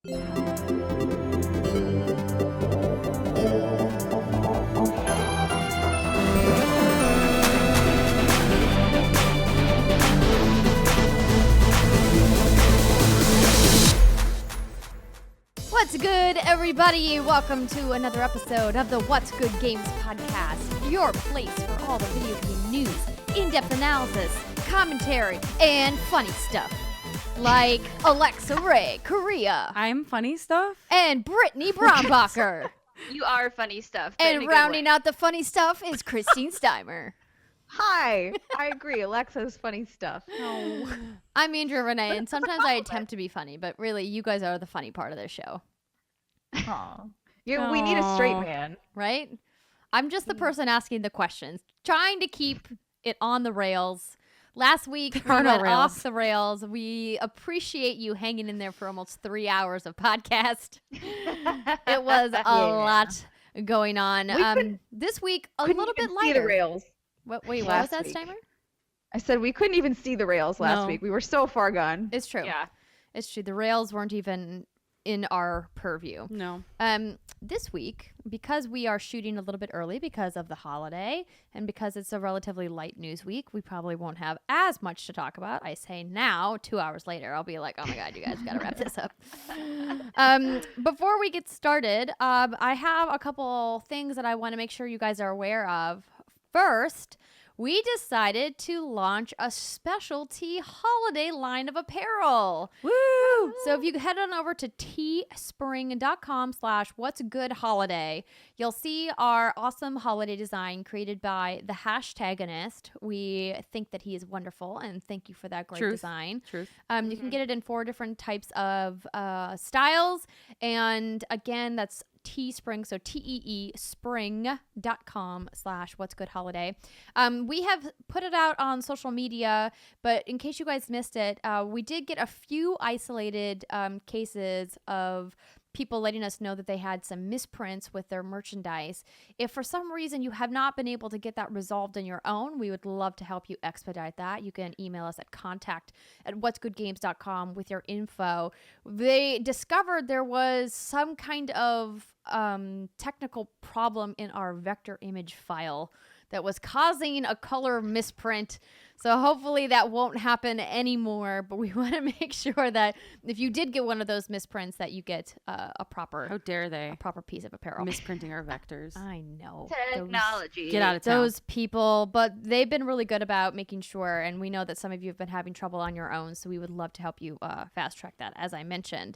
What's good, everybody? Welcome to another episode of the What's Good Games podcast, your place for all the video game news, in-depth analysis, commentary, and funny stuff. Like Alexa Ray, Korea. I'm funny stuff. And Brittany Brombacher. You are funny stuff. And rounding out the funny stuff is Christine Steimer. Hi, I agree. Alexa's funny stuff. No. I'm Andrea Renee, and sometimes I attempt to be funny, but really, you guys are the funny part of this show. Aww. We need a straight man. Right? I'm just the person asking the questions, trying to keep it on the rails. Last week, we went off the rails. We appreciate you hanging in there for almost 3 hours of podcast. It was a lot going on. This week, a little bit lighter. See the rails. What was that, Steimer? I said we couldn't even see the rails last week. We were so far gone. It's true. Yeah. It's true. The rails weren't even in our purview. No. This week, because we are shooting a little bit early because of the holiday and because it's a relatively light news week, we probably won't have as much to talk about. I say now, 2 hours later, I'll be like, oh my God, you guys got to wrap this up. Before we get started, I have a couple things that I want to make sure you guys are aware of. First, we decided to launch a specialty holiday line of apparel. Woo! So if you head on over to teespring.com/what'sgoodholiday, you'll see our awesome holiday design created by the Hashtagonist. We think that he is wonderful, and thank you for that great design. Truth. You can get it in 4 different types of styles, and again, that's Teespring, so teespring.com/what'sgoodholiday. We have put it out on social media, but in case you guys missed it, we did get a few isolated cases of people letting us know that they had some misprints with their merchandise. If for some reason you have not been able to get that resolved on your own, we would love to help you expedite that. You can email us at contact@what'sgoodgames.com with your info. They discovered there was some kind of technical problem in our vector image file that was causing a color misprint. So hopefully that won't happen anymore, but we want to make sure that if you did get one of those misprints that you get a proper, how dare they, a proper piece of apparel. Misprinting our vectors. I know. Technology. Get out of town. Those people, but they've been really good about making sure, and we know that some of you have been having trouble on your own, so we would love to help you fast track that, as I mentioned.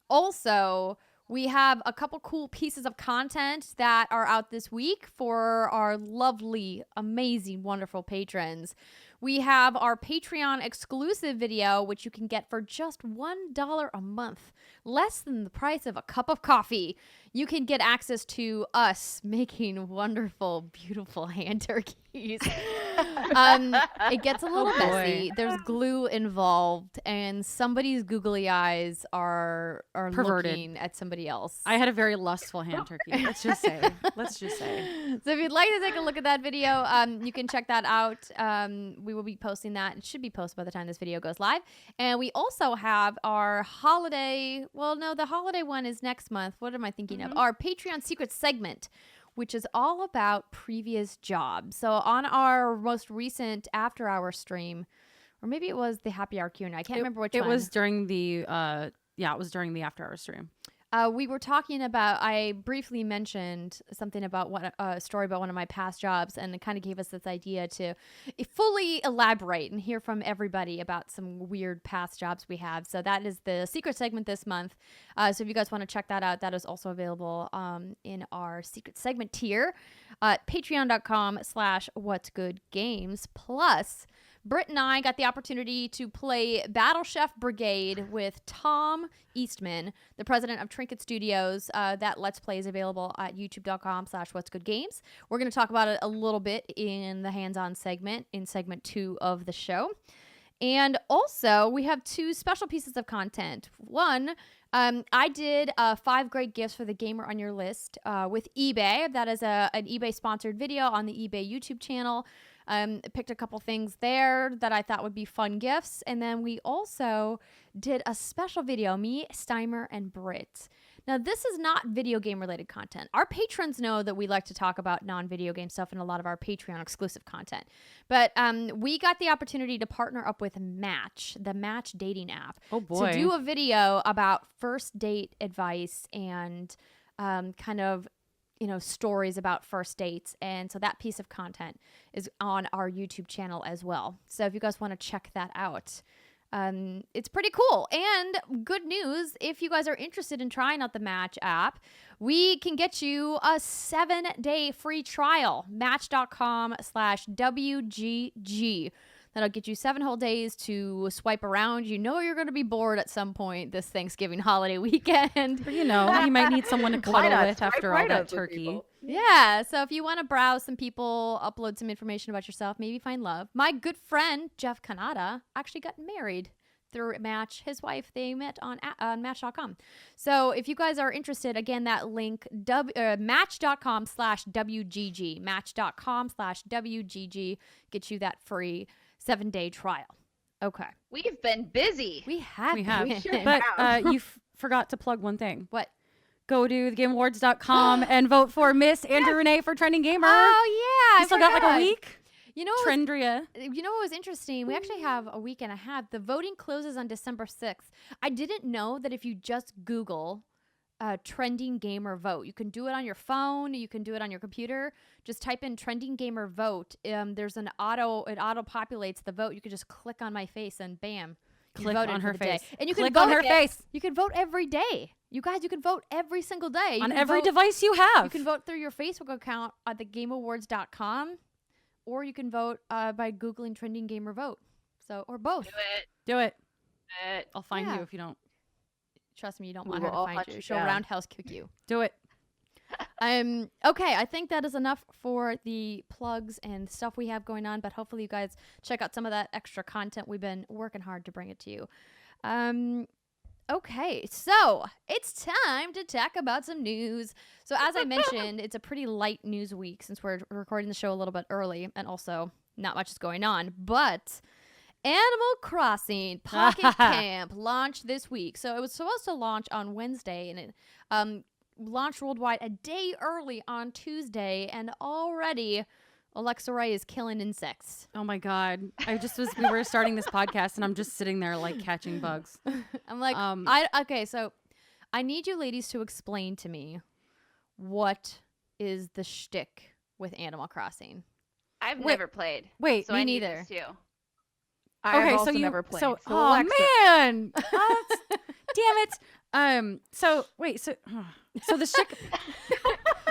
Also, we have a couple cool pieces of content that are out this week for our lovely, amazing, wonderful patrons. We have our Patreon exclusive video, which you can get for just $1 a month, less than the price of a cup of coffee. You can get access to us making wonderful, beautiful hand turkeys. It gets a little messy. There's glue involved, and somebody's googly eyes are perverted, looking at somebody else. I had a very lustful hand turkey. Let's just say. So if you'd like to take a look at that video, you can check that out. We will be posting that. It should be posted by the time this video goes live. And we also have our holiday. Well, no, the holiday one is next month. What am I thinking of? Our Patreon secret segment, which is all about previous jobs. So on our most recent after hour stream, or maybe it was the happy hour Q&A. I can't remember which one. It was during the it was during the after hour stream. We were talking about, I briefly mentioned something about a story about one of my past jobs, and it kind of gave us this idea to fully elaborate and hear from everybody about some weird past jobs we have. So that is the secret segment this month. So if you guys want to check that out, that is also available in our secret segment tier at patreon.com/what'sgoodgames. Plus, Britt and I got the opportunity to play Chef Brigade with Tom Eastman, the president of Trinket Studios. That Let's Play is available at youtube.com/what'sgoodgames. We're going to talk about it a little bit in the hands-on segment, in segment 2 of the show. And also, we have 2 special pieces of content. One, I did 5 great gifts for the gamer on your list with eBay. That is an eBay-sponsored video on the eBay YouTube channel. Picked a couple things there that I thought would be fun gifts. And then we also did a special video, me, Steimer, and Britt. Now, this is not video game related content. Our patrons know that we like to talk about non-video game stuff in a lot of our Patreon exclusive content. But we got the opportunity to partner up with Match, the Match dating app. Oh, boy. To do a video about first date advice and kind of, stories about first dates. And so that piece of content is on our YouTube channel as well. So if you guys want to check that out, it's pretty cool. And good news, if you guys are interested in trying out the Match app, we can get you a 7-day free trial. Match.com/WGG. That'll get you 7 whole days to swipe around. You know you're going to be bored at some point this Thanksgiving holiday weekend. You might need someone to Why cuddle not with swipe after right all that up with turkey. people? Yeah, so if you want to browse some people, upload some information about yourself, maybe find love. My good friend, Jeff Kanata, actually got married through Match. His wife, they met on Match.com. So if you guys are interested, again, that link, Match.com/WGG. Match.com/WGG gets you that free 7-day trial. Okay. We've been busy. We have. We have. been. sure But have. you forgot to plug one thing. What? Go to thegameawards.com and vote for Miss Andrew Renee for Trending Gamer. Oh, yeah. You still got like a forgot. week? You know what was Trendria. what was interesting? We actually have a week and a half. The voting closes on December 6th. I didn't know that if you just Google trending gamer vote, you can do it on your phone, you can do it on your computer. Just type in trending gamer vote. There's it auto populates the vote. You can just click on my face and bam. you Click voted on for her the day. face. And you Click can on vote her face. You can vote every day. You guys, you can vote every single day. You On can every vote- device you have. You can vote through your Facebook account at thegameawards.com, or you can vote by Googling trending gamer vote. So, or both. Do it. Do it. Do it. I'll find Yeah. you if you don't. Trust me, you don't We want her will to all find hunt you. you She'll down. roundhouse kick you. Do it. Okay, I think that is enough for the plugs and stuff we have going on, but hopefully you guys check out some of that extra content. We've been working hard to bring it to you. Okay, so it's time to talk about some news. So as I mentioned, it's a pretty light news week since we're recording the show a little bit early, and also not much is going on, but Animal Crossing Pocket Camp launched this week. So it was supposed to launch on Wednesday, and it launched worldwide a day early on Tuesday, and already Alexa Ray is killing insects. Oh my God. We were starting this podcast and I'm just sitting there like catching bugs. I'm like, okay, so I need you ladies to explain to me what is the shtick with Animal Crossing. I've Wait. never played. Wait, So me I need neither. this too. I've also never played. So, So oh Alexa- man. Damn it. So the shtick.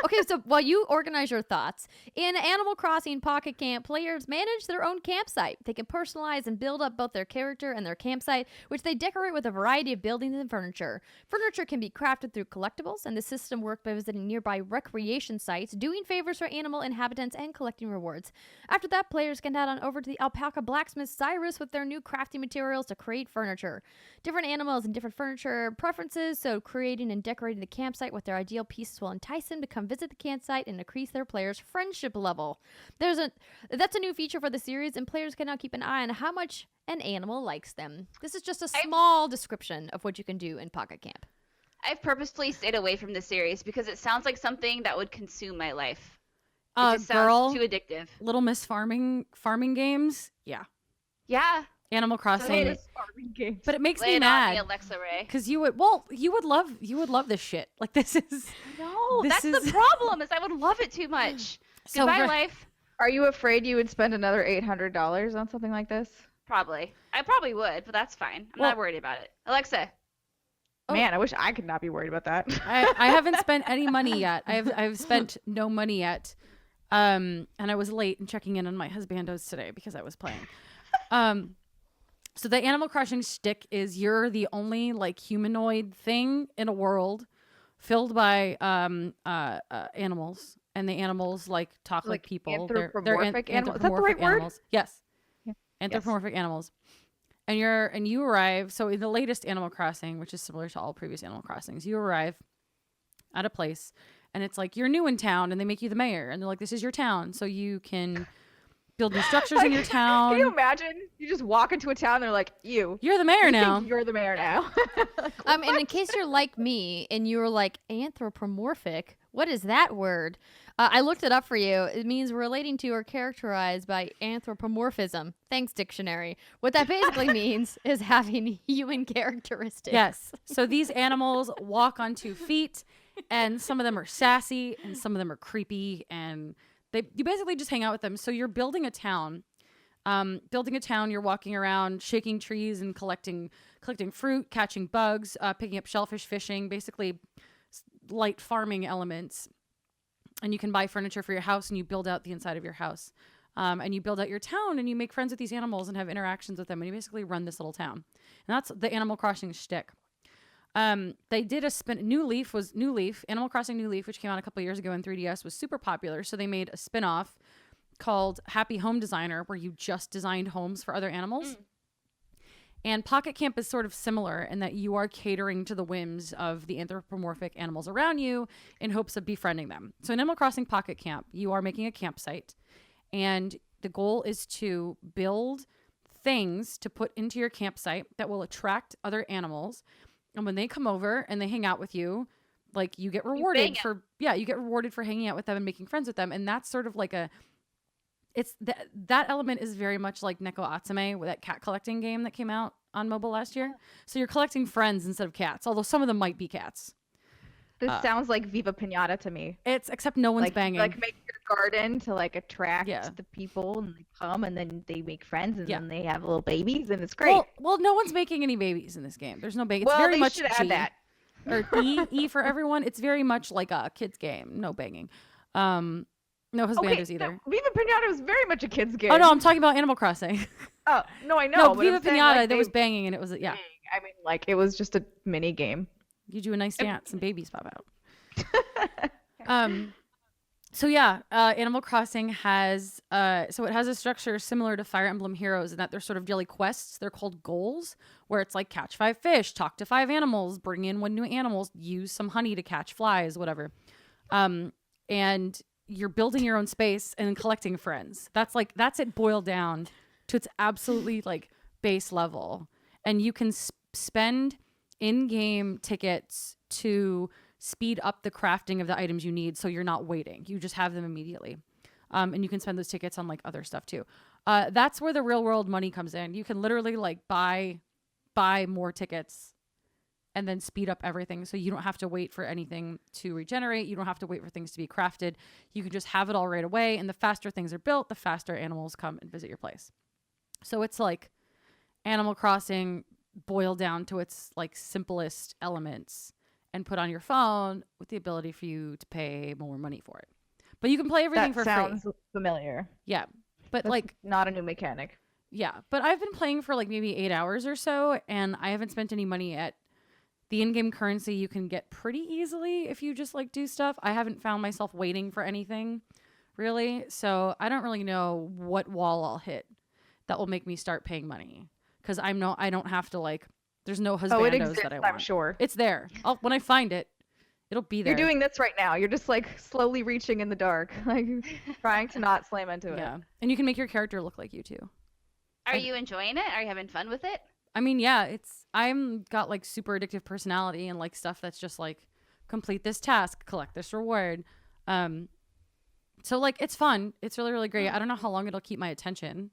Okay, so while you organize your thoughts, in Animal Crossing Pocket Camp, players manage their own campsite. They can personalize and build up both their character and their campsite, which they decorate with a variety of buildings and furniture. Furniture can be crafted through collectibles, and the system works by visiting nearby recreation sites, doing favors for animal inhabitants, and collecting rewards. After that, players can head on over to the alpaca blacksmith Cyrus with their new crafting materials to create furniture. Different animals and different furniture preferences, so creating and decorating the campsite with their ideal pieces will entice them to come visit the campsite and increase their players' friendship level. That's a new feature for the series, and players can now keep an eye on how much an animal likes them. This is just a small description of what you can do in Pocket Camp. I've purposefully stayed away from this series because it sounds like something that would consume my life. It just Girl, sounds too addictive. Little Miss Farming games. Yeah. Yeah. Animal Crossing. is- But it makes Lay me it on me, mad. Alexa Ray. Because you would love this shit. Like this is No, This that's is- the problem. Is I would love it too much. So Goodbye, for- life. Are you afraid you would spend another $800 on something like this? Probably. I probably would, but that's fine. I'm not worried about it. Alexa. Oh. Man, I wish I could not be worried about that. I haven't spent any money yet. I've spent no money yet. And I was late in checking in on my husbandos today because I was playing. So the Animal Crossing shtick is you're the only like humanoid thing in a world filled by animals, and the animals like talk like people. Anthropomorphic animals. Is that the right word? animals. Yes. Yeah. Anthropomorphic animals. And you arrive. So in the latest Animal Crossing, which is similar to all previous Animal Crossings, you arrive at a place, and it's like you're new in town, and they make you the mayor, and they're like, "This is your town, so you can build new structures in your town. Can you imagine? You just walk into a town, they're like, you're the mayor now. You're the mayor now. Like, And in case you're like me and you were like, anthropomorphic, what is that word? I looked it up for you. It means relating to or characterized by anthropomorphism. Thanks, dictionary. What that basically means is having human characteristics. Yes. So these animals walk on 2 feet, and some of them are sassy, and some of them are creepy, and you basically just hang out with them. So you're building a town. You're walking around, shaking trees and collecting fruit, catching bugs, picking up shellfish, fishing, basically light farming elements. And you can buy furniture for your house, and you build out the inside of your house. And you build out your town, and you make friends with these animals and have interactions with them, and you basically run this little town. And that's the Animal Crossing shtick. They did New Leaf, Animal Crossing New Leaf, which came out a couple years ago in 3DS, was super popular. So they made a spin-off called Happy Home Designer, where you just designed homes for other animals. And Pocket Camp is sort of similar in that you are catering to the whims of the anthropomorphic animals around you in hopes of befriending them. So in Animal Crossing Pocket Camp, you are making a campsite, and the goal is to build things to put into your campsite that will attract other animals. And when they come over and they hang out with you, like you get rewarded for hanging out with them and making friends with them. And that's sort of like that element is very much like Neko Atsume, that cat collecting game that came out on mobile last year. So you're collecting friends instead of cats, although some of them might be cats. This sounds like Viva Pinata to me. Except no one's banging. Like make your garden to like attract the people, and they come, and then they make friends, and then they have little babies, and it's great. Well, no one's making any babies in this game. There's no baby. Well, It's very they much should add that. Or E for everyone. It's very much like a kid's game. No banging. No husbandos either. No, Viva Pinata was very much a kid's game. Oh no, I'm talking about Animal Crossing. Oh no, I know. No, but Viva I'm saying, Pinata, like, there was banging, and it was I mean, like it was just a mini game. You do a nice dance, and babies pop out. So yeah, Animal Crossing has it has a structure similar to Fire Emblem Heroes in that they're sort of daily quests. They're called goals, where it's like catch 5 fish, talk to 5 animals, bring in 1 new animal, use some honey to catch flies, whatever. And you're building your own space and collecting friends. That's it boiled down to its absolutely like base level. And you can spend in-game tickets to speed up the crafting of the items you need, so you're not waiting. You just have them immediately. And you can spend those tickets on like other stuff too. That's where the real world money comes in. You can literally like buy more tickets and then speed up everything, so you don't have to wait for anything to regenerate. You don't have to wait for things to be crafted. You can just have it all right away, and the faster things are built, the faster animals come and visit your place. So it's like Animal Crossing boiled down to its like simplest elements and put on your phone with the ability for you to pay more money for it. But you can play everything for free. That sounds familiar. Yeah. But That's like not a new mechanic. Yeah. But I've been playing for like maybe 8 hours or so, and I haven't spent any money yet. The in-game currency you can get pretty easily if you just like do stuff. I haven't found myself waiting for anything really. So I don't really know what wall I'll hit that will make me start paying money. Because I don't have to like, there's no husbandos that I want. I'm sure. It's there. When I find it, it'll be there. You're doing this right now. You're just like slowly reaching in the dark, like trying to not slam into it. Yeah. And you can make your character look like you too. Are you enjoying it? Are you having fun with it? I mean, yeah, I'm got like super addictive personality and like stuff that's just like complete this task, collect this reward. So like it's fun. It's really, really great. I don't know how long it'll keep my attention,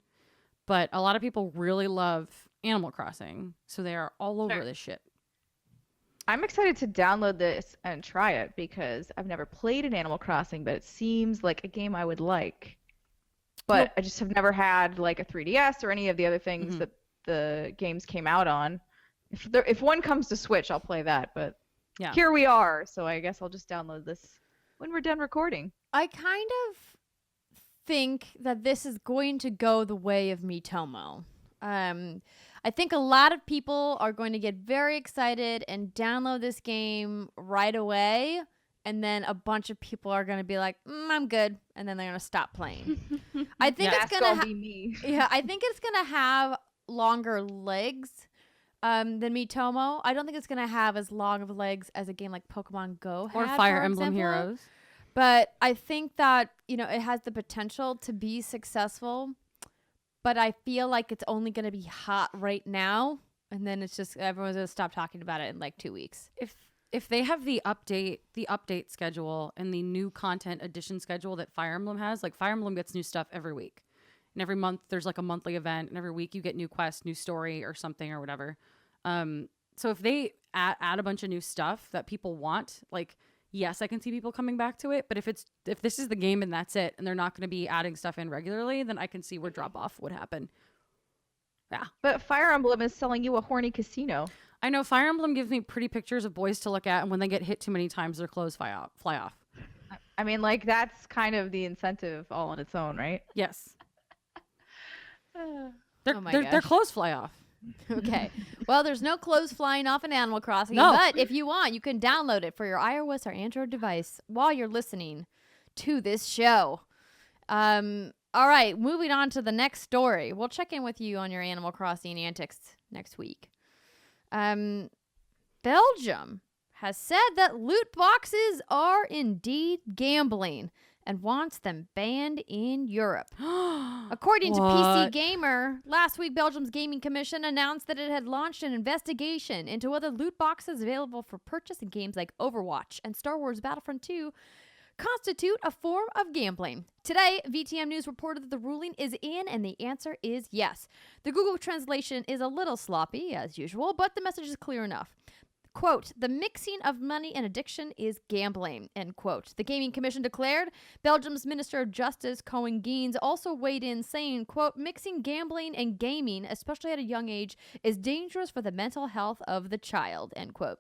but a lot of people really love Animal Crossing, so they are all over this shit. I'm excited to download this and try it because I've never played an Animal Crossing, but it seems like a game I would like. But I just have never had like a 3DS or any of the other things that the games came out on. If one comes to Switch, I'll play that. But here we are, so I guess I'll just download this when we're done recording. I kind of think that this is going to go the way of Miitomo. I think a lot of people are going to get very excited and download this game right away, and then a bunch of people are going to be like, I'm good, and then they're going to stop playing. I think it's going to be me. Yeah, I think it's going to have longer legs than Miitomo. I don't think it's going to have as long of legs as a game like Pokemon Go had, or Fire for Emblem example. Heroes. But I think that, it has the potential to be successful, but I feel like it's only going to be hot right now. And then it's just, everyone's going to stop talking about it in like 2 weeks. If they have the update schedule and the new content addition schedule that Fire Emblem has, like Fire Emblem gets new stuff every week. And every month there's like a monthly event, and every week you get new quests, new story or something or whatever. So if they add a bunch of new stuff that people want, like, yes, I can see people coming back to it. But if this is the game and that's it, and they're not going to be adding stuff in regularly, then I can see where drop off would happen. Yeah. But Fire Emblem is selling you a horny casino. I know Fire Emblem gives me pretty pictures of boys to look at, and when they get hit too many times, their clothes fly off. I mean, like, that's kind of the incentive all on its own, right? Yes. Oh my Their gosh. clothes fly off. Okay. Well, there's no clothes flying off in Animal Crossing. No. But if you want, you can download it for your iOS or Android device while you're listening to this show. All right. Moving on to the next story. We'll check in with you on your Animal Crossing antics next week. Belgium has said that loot boxes are indeed gambling and wants them banned in Europe. According to PC Gamer, last week Belgium's Gaming Commission announced that it had launched an investigation into whether loot boxes available for purchase in games like Overwatch and Star Wars Battlefront II constitute a form of gambling. Today, VTM News reported that the ruling is in, and the answer is yes. The Google translation is a little sloppy, as usual, but the message is clear enough. Quote, the mixing of money and addiction is gambling, end quote. The Gaming Commission declared. Belgium's Minister of Justice, Ginn, also weighed in saying, quote, mixing gambling and gaming, especially at a young age, is dangerous for the mental health of the child, end quote.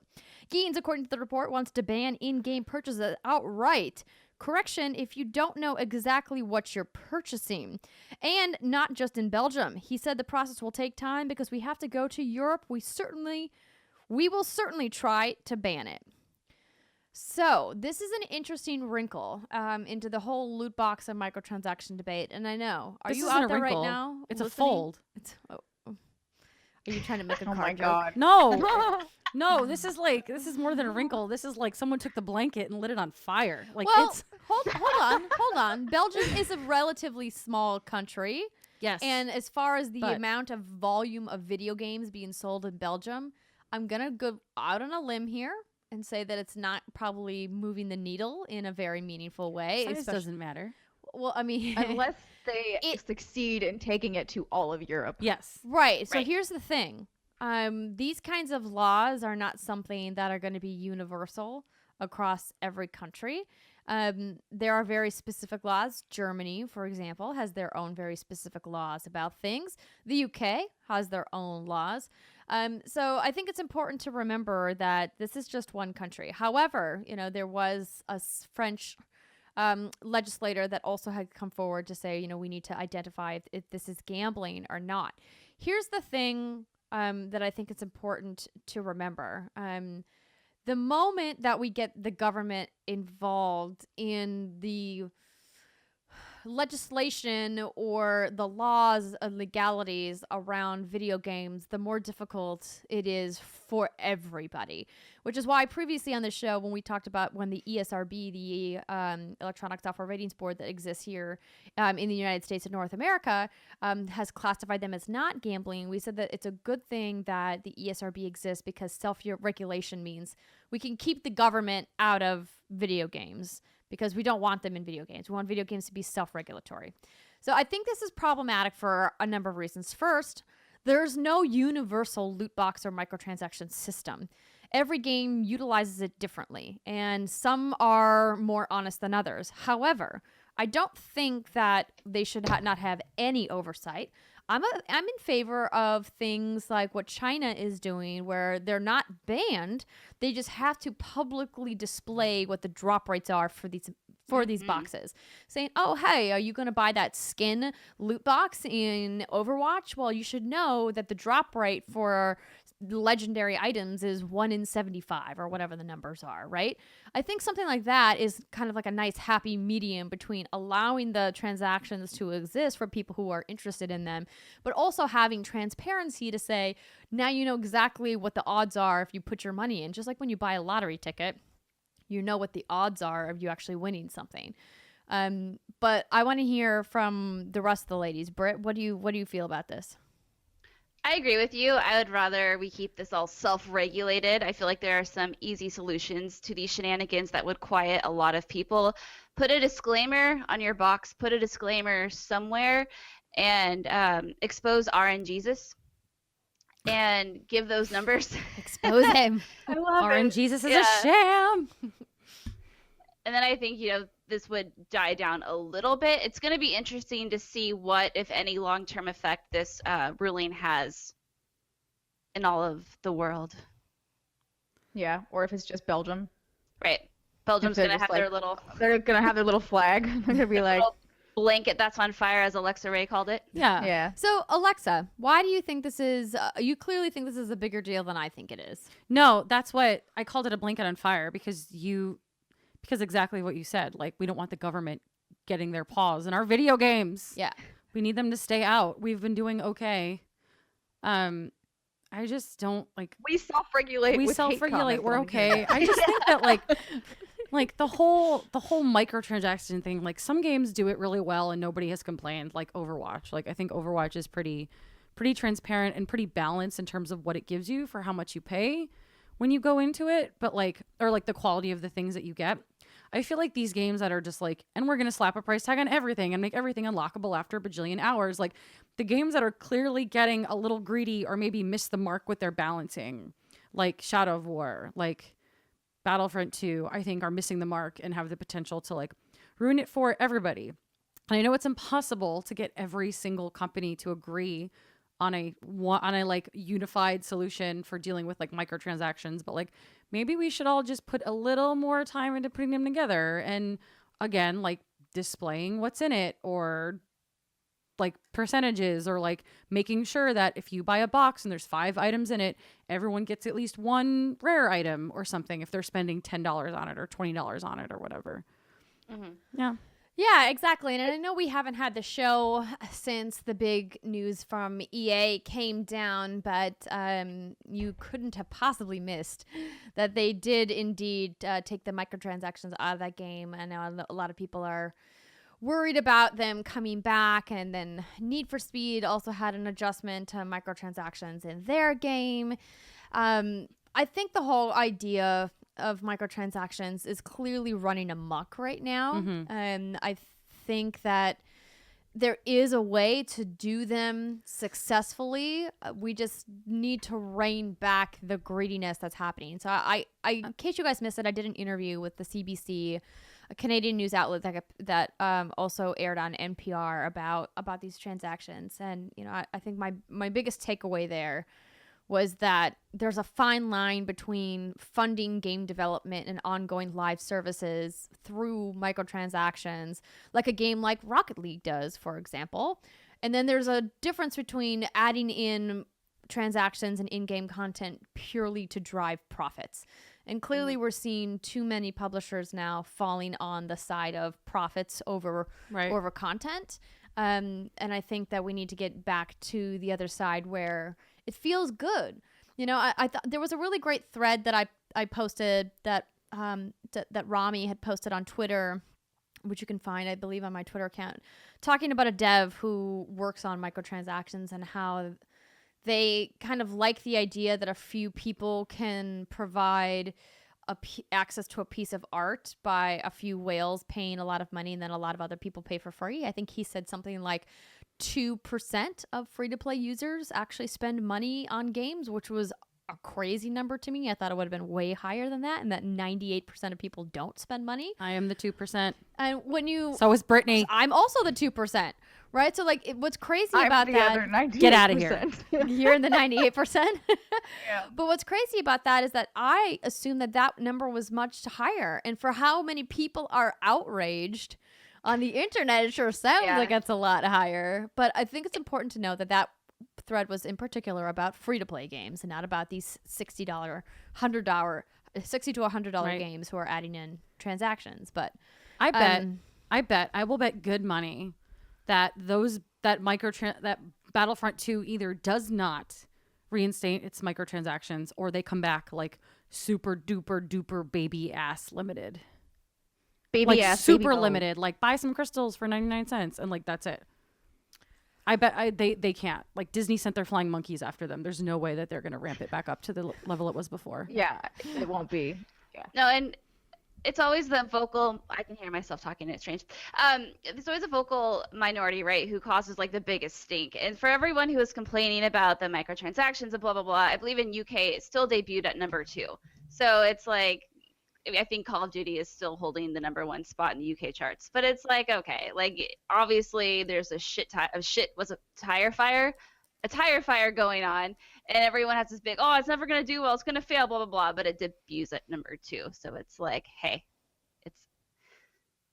Ginn, according to the report, wants to ban in-game purchases outright. Correction, if you don't know exactly what you're purchasing. And not just in Belgium. He said the process will take time because we have to go to Europe. We will certainly try to ban it. So this is an interesting wrinkle into the whole loot box and microtransaction debate. And I know, are This you isn't out a there right wrinkle. now? It's a listening? fold. Are you trying to make a Oh card my joke? god. No. No, this is more than a wrinkle. This is like someone took the blanket and lit it on fire. Like Well, it's hold on. Belgium is a relatively small country. yes. And as far as the But- amount of volume of video games being sold in Belgium, I'm going to go out on a limb here and say that it's not probably moving the needle in a very meaningful way. size especially- doesn't matter. Well, I mean, Unless they It- succeed in taking it to all of Europe. Yes. right. So Right. here's the thing. These kinds of laws are not something that are going to be universal across every country. There are very specific laws. Germany, for example, has their own very specific laws about things. The UK has their own laws. So I think it's important to remember that this is just one country. However, there was a French legislator that also had come forward to say, we need to identify if this is gambling or not. Here's the thing that I think it's important to remember. The moment that we get the government involved in the legislation or the laws and legalities around video games, the more difficult it is for everybody. Which is why previously on the show, when we talked about when the ESRB, the Electronic Software Ratings Board that exists here in the United States and North America, has classified them as not gambling, we said that it's a good thing that the ESRB exists because self-regulation means we can keep the government out of video games because we don't want them in video games. We want video games to be self-regulatory. So I think this is problematic for a number of reasons. First, there's no universal loot box or microtransaction system. Every game utilizes it differently, and some are more honest than others. However, I don't think that they should not have any oversight. I'm in favor of things like what China is doing, where they're not banned. They just have to publicly display what the drop rates are for these boxes, saying, "Oh, hey, are you going to buy that skin loot box in Overwatch? Well, you should know that the drop rate for legendary items is 1 in 75 or whatever the numbers are," right? I think something like that is kind of like a nice happy medium between allowing the transactions to exist for people who are interested in them, but also having transparency to say, now you know exactly what the odds are if you put your money in. Just like when you buy a lottery ticket, you know what the odds are of you actually winning something. But I want to hear from the rest of the ladies. Britt, what do you feel about this? I agree with you. I would rather we keep this all self-regulated. I feel like there are some easy solutions to these shenanigans that would quiet a lot of people. Put a disclaimer on your box, put a disclaimer somewhere, and expose RNGesus and give those numbers. Expose him. I love it. RNGesus is a sham. And then I think, this would die down a little bit. It's going to be interesting to see what, if any, long-term effect this ruling has in all of the world. Yeah, or if it's just Belgium. Right. Belgium's they're going to just have their little They're gonna have their little flag. They're gonna be like, little blanket that's on fire, as Alexa Ray called it. Yeah. yeah. So, Alexa, why do you think this is, you clearly think this is a bigger deal than I think it is. No, that's what I called it, a blanket on fire, because exactly what you said. Like, we don't want the government getting their paws in our video games. Yeah. We need them to stay out. We've been doing okay. I just don't like. We self-regulate. We with hate self-regulate. comments We're on here. okay. I just think that like the whole microtransaction thing. Like, some games do it really well and nobody has complained. Like Overwatch. Like, I think Overwatch is pretty transparent and pretty balanced in terms of what it gives you for how much you pay when you go into it. But or the quality of the things that you get. I feel like these games that are just like, and we're going to slap a price tag on everything and make everything unlockable after a bajillion hours. Like, the games that are clearly getting a little greedy or maybe miss the mark with their balancing, like Shadow of War, like Battlefront 2, I think are missing the mark and have the potential to like ruin it for everybody. And I know it's impossible to get every single company to agree on a like unified solution for dealing with like microtransactions, but like maybe we should all just put a little more time into putting them together and again like displaying what's in it, or like percentages, or like making sure that if you buy a box and there's 5 items in it, everyone gets at least one rare item or something if they're spending $10 on it or $20 on it or whatever. Mm-hmm. Yeah, exactly. And I know we haven't had the show since the big news from EA came down, but you couldn't have possibly missed that they did indeed take the microtransactions out of that game. And a lot of people are worried about them coming back. And then Need for Speed also had an adjustment to microtransactions in their game. I think the whole idea of microtransactions is clearly running amok right now. And I think that there is a way to do them successfully. We just need to rein back the greediness that's happening. So I in case you guys missed it, I did an interview with the CBC, a Canadian news outlet that also aired on NPR about these transactions. And, I think my biggest takeaway there was that there's a fine line between funding game development and ongoing live services through microtransactions, like a game like Rocket League does, for example. And then there's a difference between adding in transactions and in-game content purely to drive profits. And clearly we're seeing too many publishers now falling on the side of profits over content. And I think that we need to get back to the other side where it feels good. I thought there was a really great thread that I posted that Rami had posted on Twitter, which you can find, I believe, on my Twitter account, talking about a dev who works on microtransactions and how they kind of like the idea that a few people can provide access to a piece of art by a few whales paying a lot of money and then a lot of other people pay for free. I think he said something like 2% of free-to-play users actually spend money on games, which was a crazy number to me. I thought it would have been way higher than that, and that 98% of people don't spend money. I am the 2%. And when you... So is Brittany. I'm also the 2%, right? So, like, what's crazy about the that... other 98%. Get out of here. You're in the 98%? Yeah. But what's crazy about that is that I assumed that number was much higher. And for how many people are outraged on the internet, it sure sounds like it's a lot higher. But I think it's important to know that thread was in particular about free-to-play games and not about these $60, $100, $60 to $100 games who are adding in transactions. But I will bet good money that that Battlefront 2 either does not reinstate its microtransactions or they come back like super duper duper baby ass limited. Baby Like ass, super baby mode. limited. Like buy some crystals for 99 cents and like that's it. I bet they can't. Like Disney sent their flying monkeys after them. There's no way that they're going to ramp it back up to the level it was before. Yeah, it won't be. Yeah. No, and it's always the vocal. I can hear myself talking. It's strange. There's always a vocal minority, right, who causes like the biggest stink. And for everyone who is complaining about the microtransactions and blah blah blah, I believe in UK it still debuted at number 2. So it's like I think Call of Duty is still holding the number 1 spot in the UK charts. But it's like okay, like obviously there's a tire fire going on, and everyone has this big, oh, it's never gonna do well, it's gonna fail, blah blah blah. But it debuts at number 2, so it's like, hey,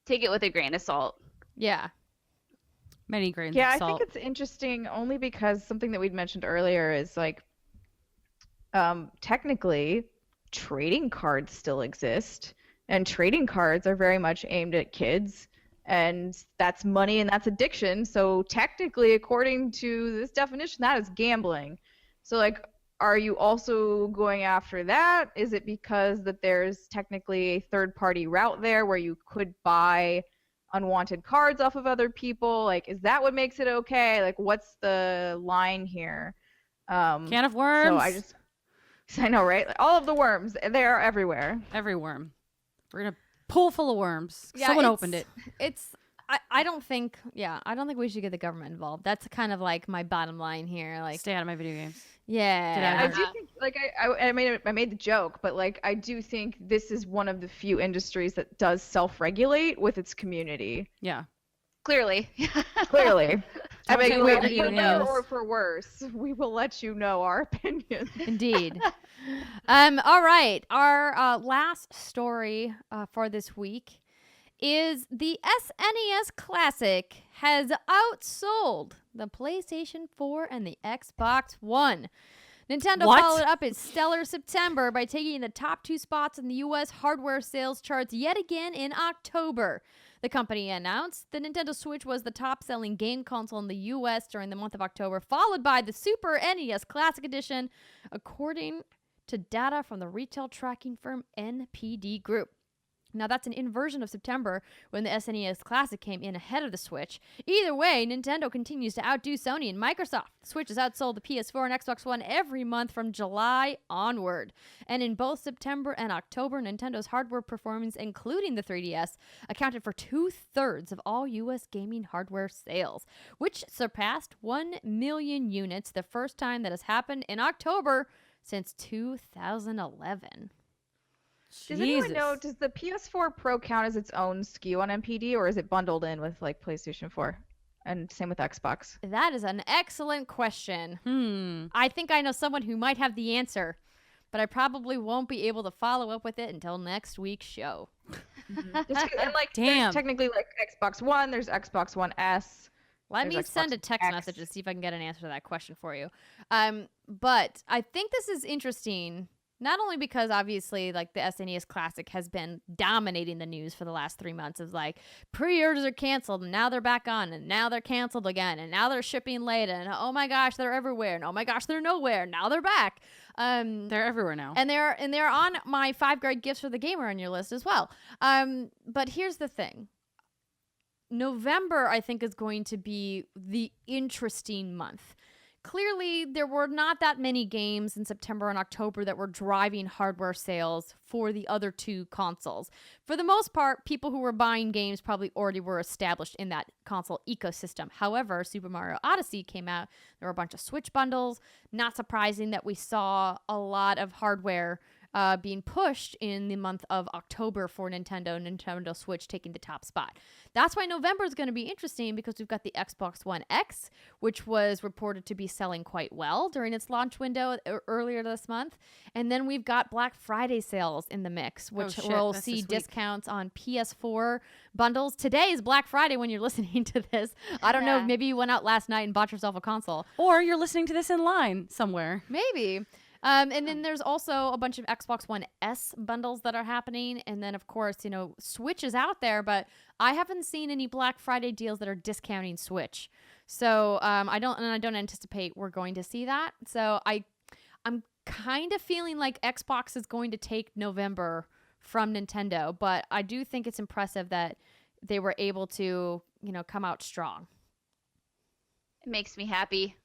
take it with a grain of salt. Yeah. Many grains Yeah, of I salt. think it's interesting only because something that we'd mentioned earlier is like, technically, trading cards still exist, and trading cards are very much aimed at kids, and that's money and that's addiction. So technically, according to this definition, that is gambling. So like, are you also going after that? Is it because that there's technically a third-party route there where you could buy unwanted cards off of other people? Like, is that what makes it okay? Like, what's the line here? Can of worms. I know, right? Like, all of the worms, they are everywhere. Every worm. We're in a pool full of worms. Yeah, Someone opened it. I don't think we should get the government involved. That's kind of like my bottom line here. Like, Stay out of my video games. yeah. Get out I of do think, like, I made the joke, but like, I do think this is one of the few industries that does self-regulate with its community. Yeah. Clearly. Clearly. I Don't say mean, where for video better games. or for worse, we will let you know our opinions. Indeed. All right. Our last story for this week is the SNES Classic has outsold the PlayStation 4 and the Xbox One. Nintendo What? followed up its stellar September by taking the top 2 spots in the U.S. hardware sales charts yet again in October. The company announced the Nintendo Switch was the top-selling game console in the U.S. during the month of October, followed by the Super NES Classic Edition, according to data from the retail tracking firm NPD Group. Now, that's an inversion of September when the SNES Classic came in ahead of the Switch. Either way, Nintendo continues to outdo Sony and Microsoft. The Switch has outsold the PS4 and Xbox One every month from July onward. And in both September and October, Nintendo's hardware performance, including the 3DS, accounted for 2/3 of all U.S. gaming hardware sales, which surpassed 1 million units, the first time that has happened in October since 2011. Does anyone know, does the PS4 Pro count as its own SKU on MPD, or is it bundled in with like PlayStation 4? And same with Xbox. That is an excellent question. I think I know someone who might have the answer, but I probably won't be able to follow up with it until next week's show. And like, Damn. there's technically like Xbox One, there's Xbox One S. Let me There's send a Xbox text X. message to see if I can get an answer to that question for you. But I think this is interesting, not only because obviously like the SNES Classic has been dominating the news for the last 3 months of like pre-orders are canceled and now they're back on and now they're canceled again and now they're shipping late and oh my gosh they're everywhere and oh my gosh they're nowhere, now they're back. They're everywhere now. And they're on my 5 great gifts for the gamer on your list as well. But here's the thing. November, I think, is going to be the interesting month. Clearly, there were not that many games in September and October that were driving hardware sales for the other 2 consoles. For the most part, people who were buying games probably already were established in that console ecosystem. However, Super Mario Odyssey came out. There were a bunch of Switch bundles. Not surprising that we saw a lot of hardware being pushed in the month of October for Nintendo Switch taking the top spot. That's why November is going to be interesting because we've got the Xbox One X, which was reported to be selling quite well during its launch window earlier this month. And then we've got Black Friday sales in the mix, which will that's see this week. discounts on PS4 bundles. Today is Black Friday when you're listening to this. I don't know, Yeah. maybe you went out last night and bought yourself a console. Or you're listening to this in line somewhere. Maybe. And then there's also a bunch of Xbox One S bundles that are happening. And then, of course, Switch is out there, but I haven't seen any Black Friday deals that are discounting Switch. So I don't anticipate we're going to see that. So I'm kind of feeling like Xbox is going to take November from Nintendo, but I do think it's impressive that they were able to, come out strong. It makes me happy.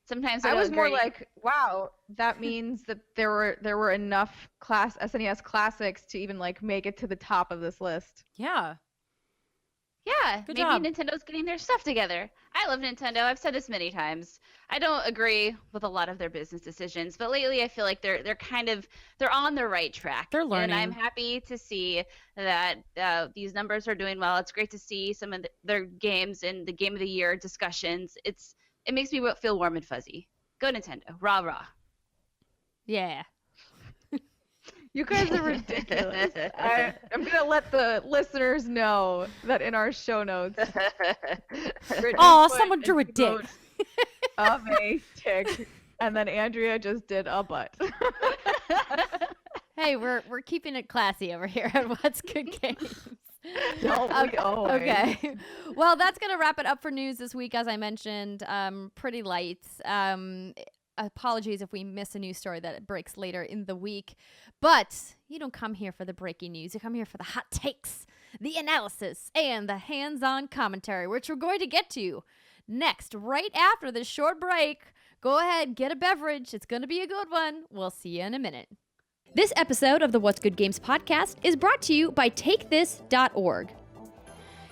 Sometimes I was more agree. like, wow, that means that there were enough SNES classics to even like make it to the top of this list. Yeah. Yeah, Good maybe job. Nintendo's getting their stuff together. I love Nintendo. I've said this many times. I don't agree with a lot of their business decisions, but lately I feel like they're on the right track. They're learning. And I'm happy to see that these numbers are doing well. It's great to see some of their games in the Game of the Year discussions. It makes me feel warm and fuzzy. Go Nintendo. Rah rah. Yeah. You guys are ridiculous. I'm going to let the listeners know that in our show notes. Oh, someone drew a dick. Of a tick. And then Andrea just did a butt. Hey, we're keeping it classy over here at What's Good Games. Okay. Well, that's going to wrap it up for news this week. As I mentioned, pretty light. Apologies if we miss a news story that breaks later in the week. But you don't come here for the breaking news. You come here for the hot takes, the analysis, and the hands-on commentary, which we're going to get to next, right after this short break. Go ahead, get a beverage. It's going to be a good one. We'll see you in a minute. This episode of the What's Good Games podcast is brought to you by TakeThis.org.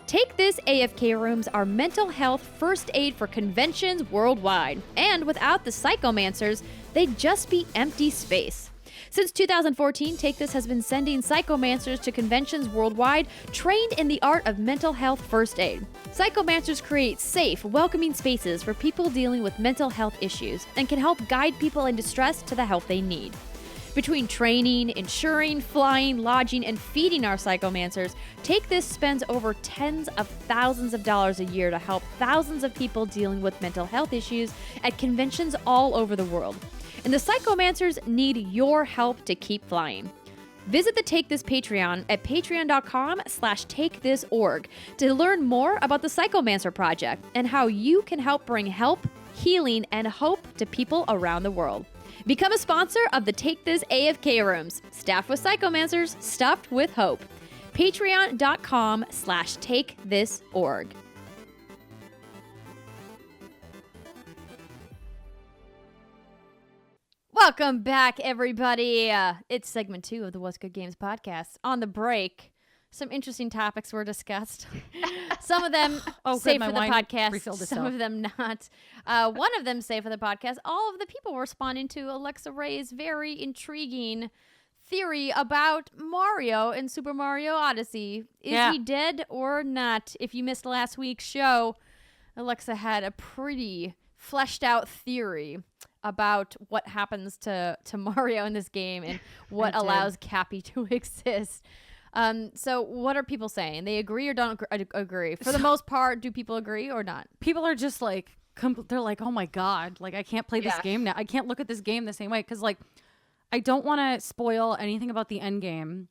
Take This AFK rooms are mental health first aid for conventions worldwide. And without the psychomancers, they'd just be empty space. Since 2014, Take This has been sending psychomancers to conventions worldwide trained in the art of mental health first aid. Psychomancers create safe, welcoming spaces for people dealing with mental health issues and can help guide people in distress to the help they need. Between training, insuring, flying, lodging, and feeding our psychomancers, Take This spends over tens of thousands of dollars a year to help thousands of people dealing with mental health issues at conventions all over the world. And the psychomancers need your help to keep flying. Visit the Take This Patreon at patreon.com/takethisorg to learn more about the Psychomancer Project and how you can help bring help, healing, and hope to people around the world. Become a sponsor of the Take This AFK rooms, staffed with psychomancers, stuffed with hope. Patreon.com/takethisorg. Welcome back, everybody. It's segment 2 of the What's Good Games podcast. On the break, some interesting topics were discussed. Some of them safe for the podcast, some of them not. One of them safe for the podcast. All of the people responding to Alexa Ray's very intriguing theory about Mario in Super Mario Odyssey. Is he dead or not? If you missed last week's show, Alexa had a pretty fleshed out theory about what happens to Mario in this game and what allows Cappy to exist. So what are people saying? They agree or don't agree? For the most part, do people agree or not? People are just like, they're like, oh my God, like I can't play this game now. I can't look at this game the same way. Cause like, I don't want to spoil anything about the end game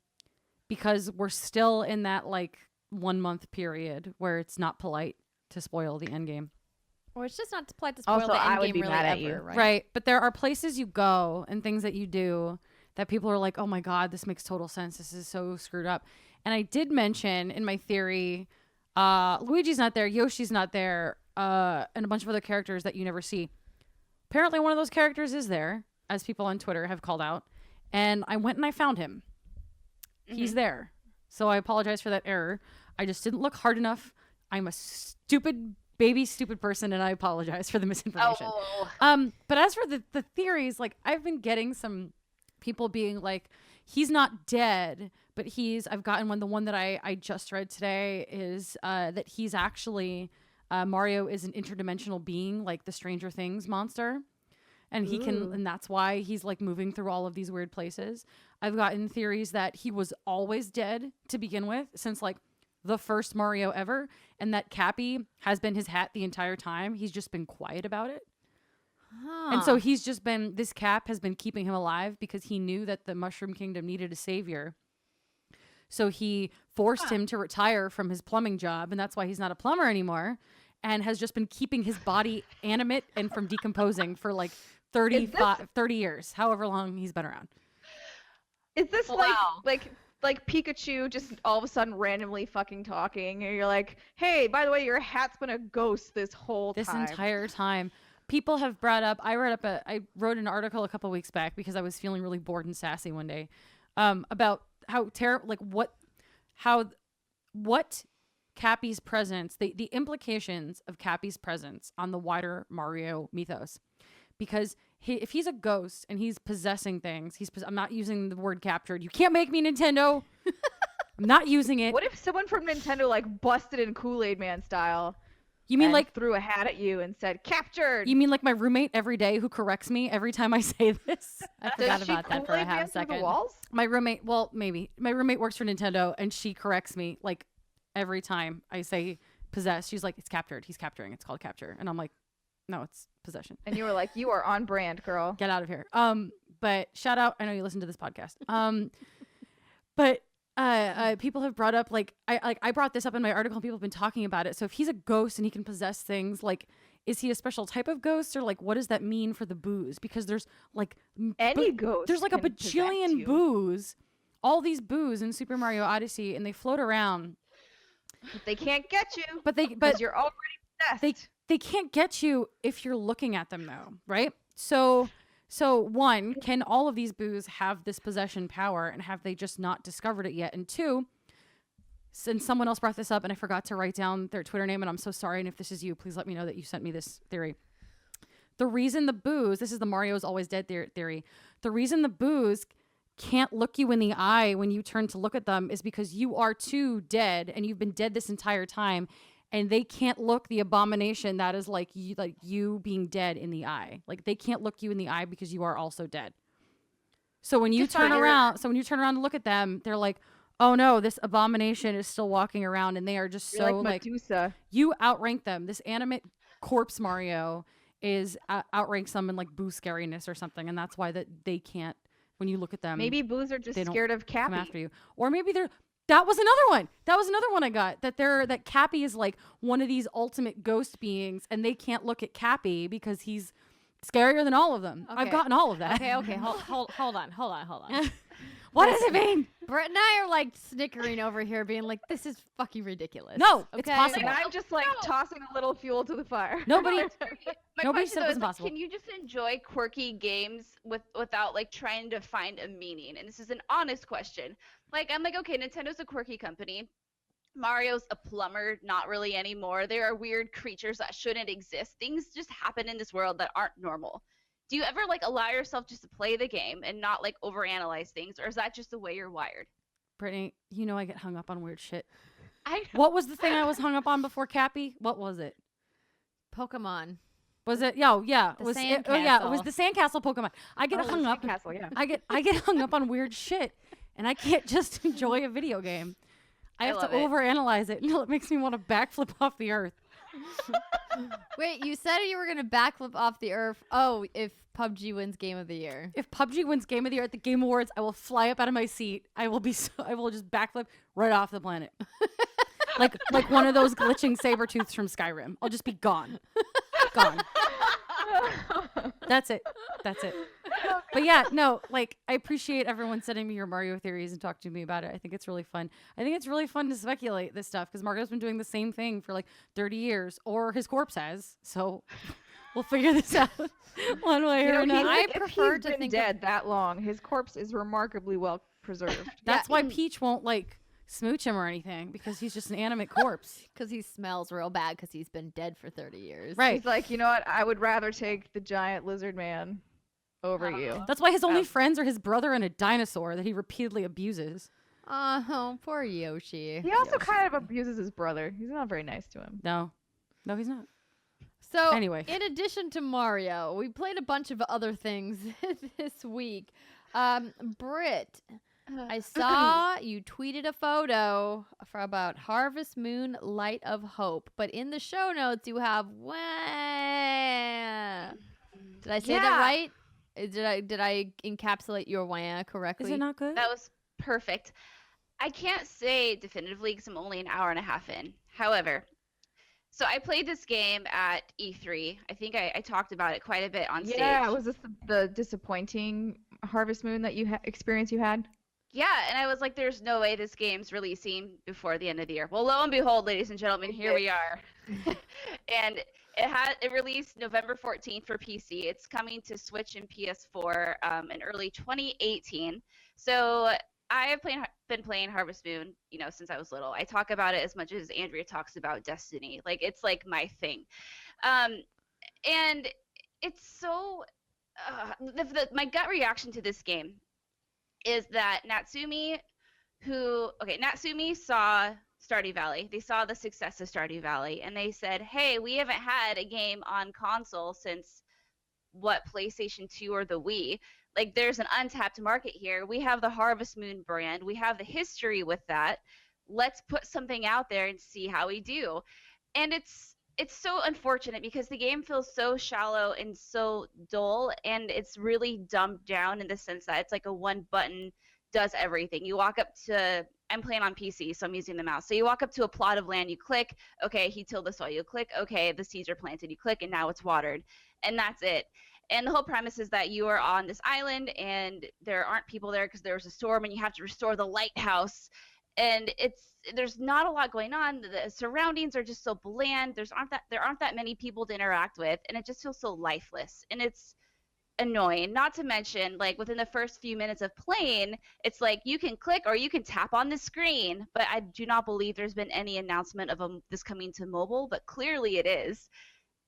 because we're still in that like 1 month period where it's not polite to spoil the end game. Or it's just not polite to spoil Also, the I end would game be really mad at ever, you. right? Right. But there are places you go and things that you do that people are like, oh my God, this makes total sense. This is so screwed up. And I did mention in my theory, Luigi's not there, Yoshi's not there, and a bunch of other characters that you never see. Apparently one of those characters is there, as people on Twitter have called out. And I went and I found him. He's there. So I apologize for that error. I just didn't look hard enough. I'm a stupid person, and I apologize for the misinformation. But as for the theories, like I've been getting some people being like, he's not dead, but I've gotten one. The one that I just read today is that he's actually Mario is an interdimensional being, like the Stranger Things monster. And he can, and that's why he's like moving through all of these weird places. I've gotten theories that he was always dead to begin with, since like the first Mario ever, and that Cappy has been his hat the entire time. He's just been quiet about it. And so this Cap has been keeping him alive because he knew that the Mushroom Kingdom needed a savior. So he forced him to retire from his plumbing job, and that's why he's not a plumber anymore, and has just been keeping his body animate and from decomposing for like 30 years, however long he's been around. Is this Wow. like Pikachu just all of a sudden randomly fucking talking, and you're like, hey, by the way, your hat's been a ghost this whole This time. entire time. People have brought up, I wrote an article a couple weeks back because I was feeling really bored and sassy one day, about how terrible, what Cappy's presence, the implications of Cappy's presence on the wider Mario mythos. Because if he's a ghost and he's possessing things, I'm not using the word captured. You can't make me, Nintendo. I'm not using it. What if someone from Nintendo like busted in Kool-Aid Man style? You mean and like threw a hat at you and said captured? You mean like my roommate every day who corrects me every time I say this? I forgot Does she about that for a Kool-Aid Man half through the second. walls? My roommate, well, maybe. My roommate works for Nintendo and she corrects me like every time I say possessed. She's like, it's captured. He's capturing. It's called capture. And I'm like, no, it's possession. And you were like, you are on brand, girl. Get out of here. But shout out. I know you listen to this podcast. But people have brought up I brought this up in my article and people have been talking about it. So if he's a ghost and he can possess things, like, is he a special type of ghost, or like what does that mean for the booze? Because there's like Any ghost. there's like a can possess bajillion you. boos, all these boos in Super Mario Odyssey, and they float around. But they can't get you. But Because you're already possessed. they can't get you if you're looking at them though, right? So one, can all of these boos have this possession power, and have they just not discovered it yet? And two, since someone else brought this up and I forgot to write down their Twitter name, and I'm so sorry, and if this is you, please let me know that you sent me this theory. The reason the boos, this is the Mario's always dead theory, the reason the boos can't look you in the eye when you turn to look at them is because you are too dead, and you've been dead this entire time, and they can't look the abomination that is like you being dead in the eye. Like, they can't look you in the eye because you are also dead. So when you turn around to look at them, they're like, oh no, this abomination is still walking around, and they are just You're so like Medusa. you outrank them. This animate corpse Mario is outranks them in like boo scariness or something, and that's why that they can't, when you look at them, Maybe boos are just they don't scared of come Cappy. after you. Or maybe they're that was another one I got, that Cappy is like one of these ultimate ghost beings, and they can't look at Cappy because he's scarier than all of them. Okay. I've gotten all of that. Okay. Hold on. What does it mean? Brett and I are like snickering over here, being like, "This is fucking ridiculous." No, it's Okay? possible. And I'm just like tossing a little fuel to the fire. Nobody My Nobody question said it though was is, like, impossible. can you just enjoy quirky games without like trying to find a meaning? And this is an honest question. Like, I'm like, okay, Nintendo's a quirky company. Mario's a plumber, not really anymore. There are weird creatures that shouldn't exist. Things just happen in this world that aren't normal. Do you ever like allow yourself just to play the game and not like overanalyze things, or is that just the way you're wired? Brittany, you know I get hung up on weird shit. I What was the thing I was hung up on before Cappy? What was it? Pokemon. Was it? Yeah. The It was sandcastle. the sandcastle Pokemon. I get hung up. Castle, yeah. I get hung up on weird shit, and I can't just enjoy a video game. I have to love it. overanalyze it until it makes me want to backflip off the earth. Wait, you said you were gonna backflip off the earth. Oh, if PUBG wins Game of the Year. If PUBG wins Game of the Year at the Game Awards, I will fly up out of my seat. I will just backflip right off the planet. like one of those glitching saber tooths from Skyrim. I'll just be gone. Gone. That's it. But yeah, no, like, I appreciate everyone sending me your Mario theories and talking to me about it. I think it's really fun. I think it's really fun to speculate this stuff because Mario's been doing the same thing for like 30 years, or his corpse has. So we'll figure this out one way or another. I If prefer he's to been think dead that long, his corpse is remarkably well preserved. That's why Peach won't like smooch him or anything, because he's just an animate corpse. Because he smells real bad because he's been dead for 30 years. Right. He's like, you know what? I would rather take the giant lizard man over you. That's why his only friends are his brother and a dinosaur that he repeatedly abuses. Oh, poor Yoshi. He also kind of abuses his brother. He's not very nice to him. No, he's not. So, Anyway. in addition to Mario, we played a bunch of other things this week. Britt, I saw you tweeted a photo about Harvest Moon Light of Hope, but in the show notes you have wah. Did I say that Yeah. right? Did I encapsulate your wah correctly? Is it not good? That was perfect. I can't say definitively because I'm only an hour and a half in. However, So I played this game at E3. I think I talked about it quite a bit on stage. Yeah, was this the disappointing Harvest Moon that experience you had? Yeah, and I was like, there's no way this game's releasing before the end of the year. Well, lo and behold, ladies and gentlemen, here we are. And it released November 14th for PC. It's coming to Switch and PS4 in early 2018. So I have been playing Harvest Moon, since I was little. I talk about it as much as Andrea talks about Destiny. Like, it's like my thing. And it's so my gut reaction to this game is that Natsumi saw Stardew Valley. They saw the success of Stardew Valley, and they said, hey, we haven't had a game on console since PlayStation 2 or the Wii. Like, there's an untapped market here. We have the Harvest Moon brand. We have the history with that. Let's put something out there and see how we do. And it's so unfortunate because the game feels so shallow and so dull, and it's really dumbed down in the sense that it's like a one button does everything. You walk up to, I'm playing on PC, so I'm using the mouse. So you walk up to a plot of land, you click, okay, he tilled the soil, you click, okay, the seeds are planted, you click, and now it's watered. And that's it. And the whole premise is that you are on this island and there aren't people there because there was a storm and you have to restore the lighthouse. And there's not a lot going on. The surroundings are just so bland. There aren't that many people to interact with, and it just feels so lifeless. And it's annoying. Not to mention, like, within the first few minutes of playing, it's like you can click or you can tap on the screen. But I do not believe there's been any announcement of this coming to mobile, but clearly it is.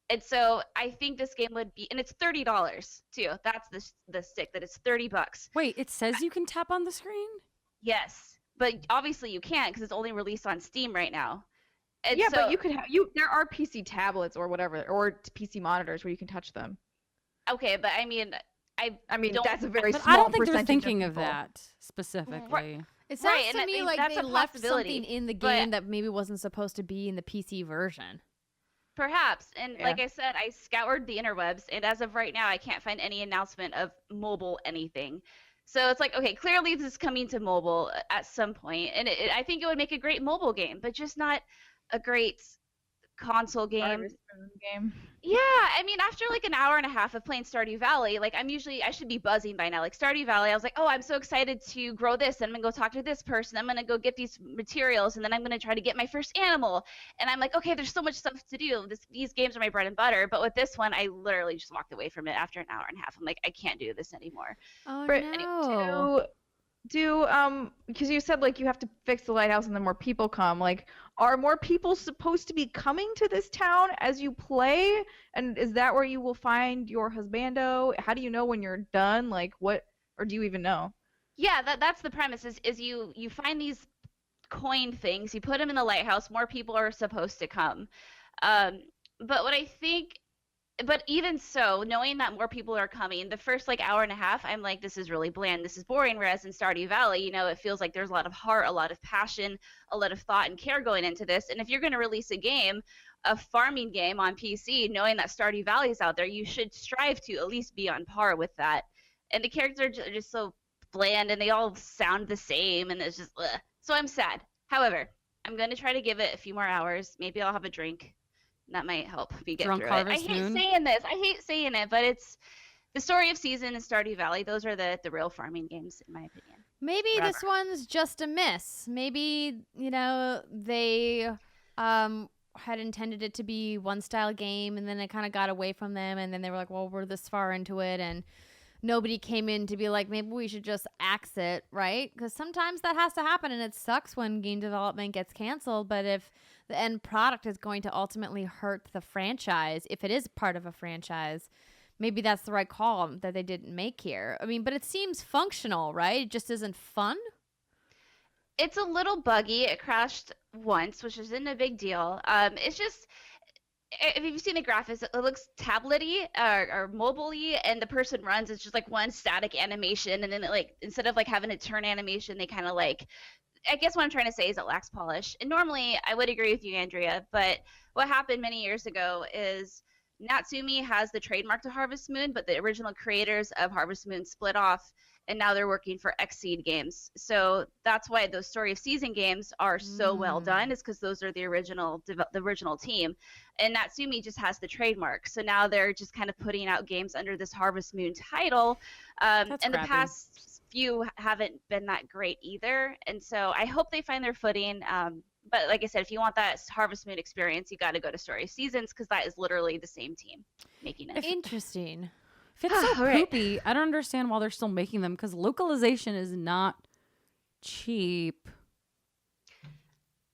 And so I think this game would be, and it's $30 too. That's the stick, that it's $30. Wait, it says you can tap on the screen? Yes. But obviously you can't because it's only released on Steam right now. And yeah, so, but you could there are PC tablets or whatever, or PC monitors where you can touch them. Okay, but I mean, that's a very But small I don't think they're percentage thinking of of people. that specifically. It sounds Right, to and me like that's they a left possibility, something in the but- game that maybe wasn't supposed to be in the PC version. perhaps. And Yeah. like I said, I scoured the interwebs, and as of right now, I can't find any announcement of mobile anything. So it's like, okay, clearly this is coming to mobile at some point, and I think it would make a great mobile game, but just not a great console game. Harvest Moon game. Yeah, I mean, after like an hour and a half of playing Stardew Valley, like I should be buzzing by now. Like Stardew Valley, I was like, oh, I'm so excited to grow this, and I'm gonna go talk to this person, I'm gonna go get these materials, and then I'm gonna try to get my first animal. And I'm like, okay, there's so much stuff to do. These games are my bread and butter. But with this one, I literally just walked away from it after an hour and a half. I'm like, I can't do this anymore. Oh Britt, no. Because you said like you have to fix the lighthouse and then more people come. Like, are more people supposed to be coming to this town as you play? And is that where you will find your husbando? How do you know when you're done? Like, what, or do you even know? Yeah, that's the premise. Is you find these coin things, you put them in the lighthouse. More people are supposed to come. But what I think. But even so, knowing that more people are coming, the first like hour and a half, I'm like, this is really bland. This is boring. Whereas in Stardew Valley, it feels like there's a lot of heart, a lot of passion, a lot of thought and care going into this. And if you're going to release a farming game on PC, knowing that Stardew Valley is out there, you should strive to at least be on par with that. And the characters are just so bland, and they all sound the same, and it's just, ugh. So I'm sad. However, I'm going to try to give it a few more hours. Maybe I'll have a drink. That might help me get Drunk through Harvest it. I hate Moon? saying this. I hate saying it, but it's the Story of Season and Stardew Valley. Those are the real farming games, in my opinion. Maybe this one's just a miss. Maybe, they had intended it to be one style game, and then it kind of got away from them, and then they were like, well, we're this far into it, and nobody came in to be like, maybe we should just axe it, right? Because sometimes that has to happen, and it sucks when game development gets canceled, but if the end product is going to ultimately hurt the franchise, if it is part of a franchise, maybe that's the right call that they didn't make here. I mean, but it seems functional, right? It just isn't fun. It's a little buggy. It crashed once, which isn't a big deal. It's just, if you've seen the graphics, it looks tablety or mobile-y, and the person runs, it's just like one static animation, and then instead of like having a turn animation, they kind of like, I guess what I'm trying to say is it lacks polish. And normally I would agree with you, Andrea, but what happened many years ago is Natsumi has the trademark to Harvest Moon, but the original creators of Harvest Moon split off and now they're working for Xseed Games. So that's why those Story of Season games are so well done, is because those are the original team. And Natsumi just has the trademark. So now they're just kind of putting out games under this Harvest Moon title. And the past few haven't been that great either. And so I hope they find their footing. But like I said, if you want that Harvest Moon experience, you got to go to Story of Seasons, because that is literally the same team making it. Interesting. If it's so poopy, I don't understand why they're still making them, because localization is not cheap.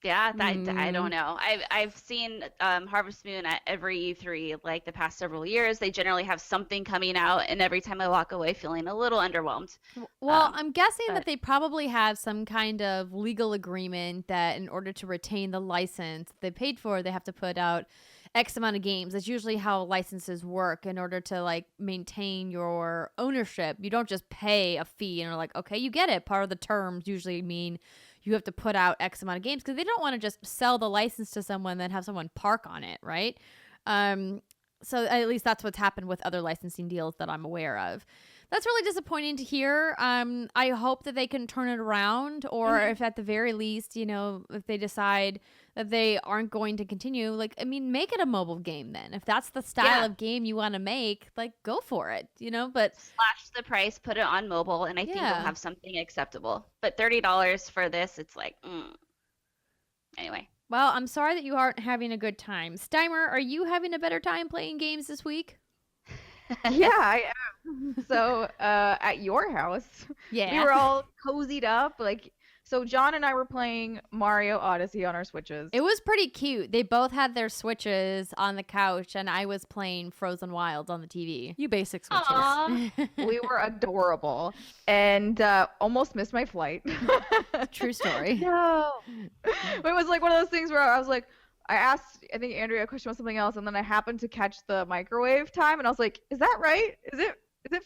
Yeah, I don't know. I've seen Harvest Moon at every E3 like the past several years. They generally have something coming out, and every time I walk away feeling a little underwhelmed. Well, I'm guessing that they probably have some kind of legal agreement that in order to retain the license they paid for, they have to put out X amount of games. That's usually how licenses work. In order to like maintain your ownership, you don't just pay a fee and are like, okay, you get it. Part of the terms usually mean you have to put out X amount of games, because they don't want to just sell the license to someone and then have someone park on it, right? So at least that's what's happened with other licensing deals that I'm aware of. That's really disappointing to hear. I hope that they can turn it around, or if at the very least, you know, if they decide that they aren't going to continue, like, I mean, make it a mobile game then. If that's the style of game you want to make, like, go for it, you know, but slash the price, put it on mobile, and I think you'll have something acceptable. But $30 for this, it's like, Anyway. Well, I'm sorry that you aren't having a good time. Steimer, are you having a better time playing games this week? Yeah, I am. So, at your house, we were all cozied up. Like, so John and I were playing Mario Odyssey on our Switches. It was pretty cute. They both had their Switches on the couch, and I was playing Frozen Wilds on the TV. You basic Switches. We were adorable, and almost missed my flight. True story. No. It was like one of those things where I was like, I asked, I think, Andrea a question about something else, and then I happened to catch the microwave time, and I was like, is that right? Is it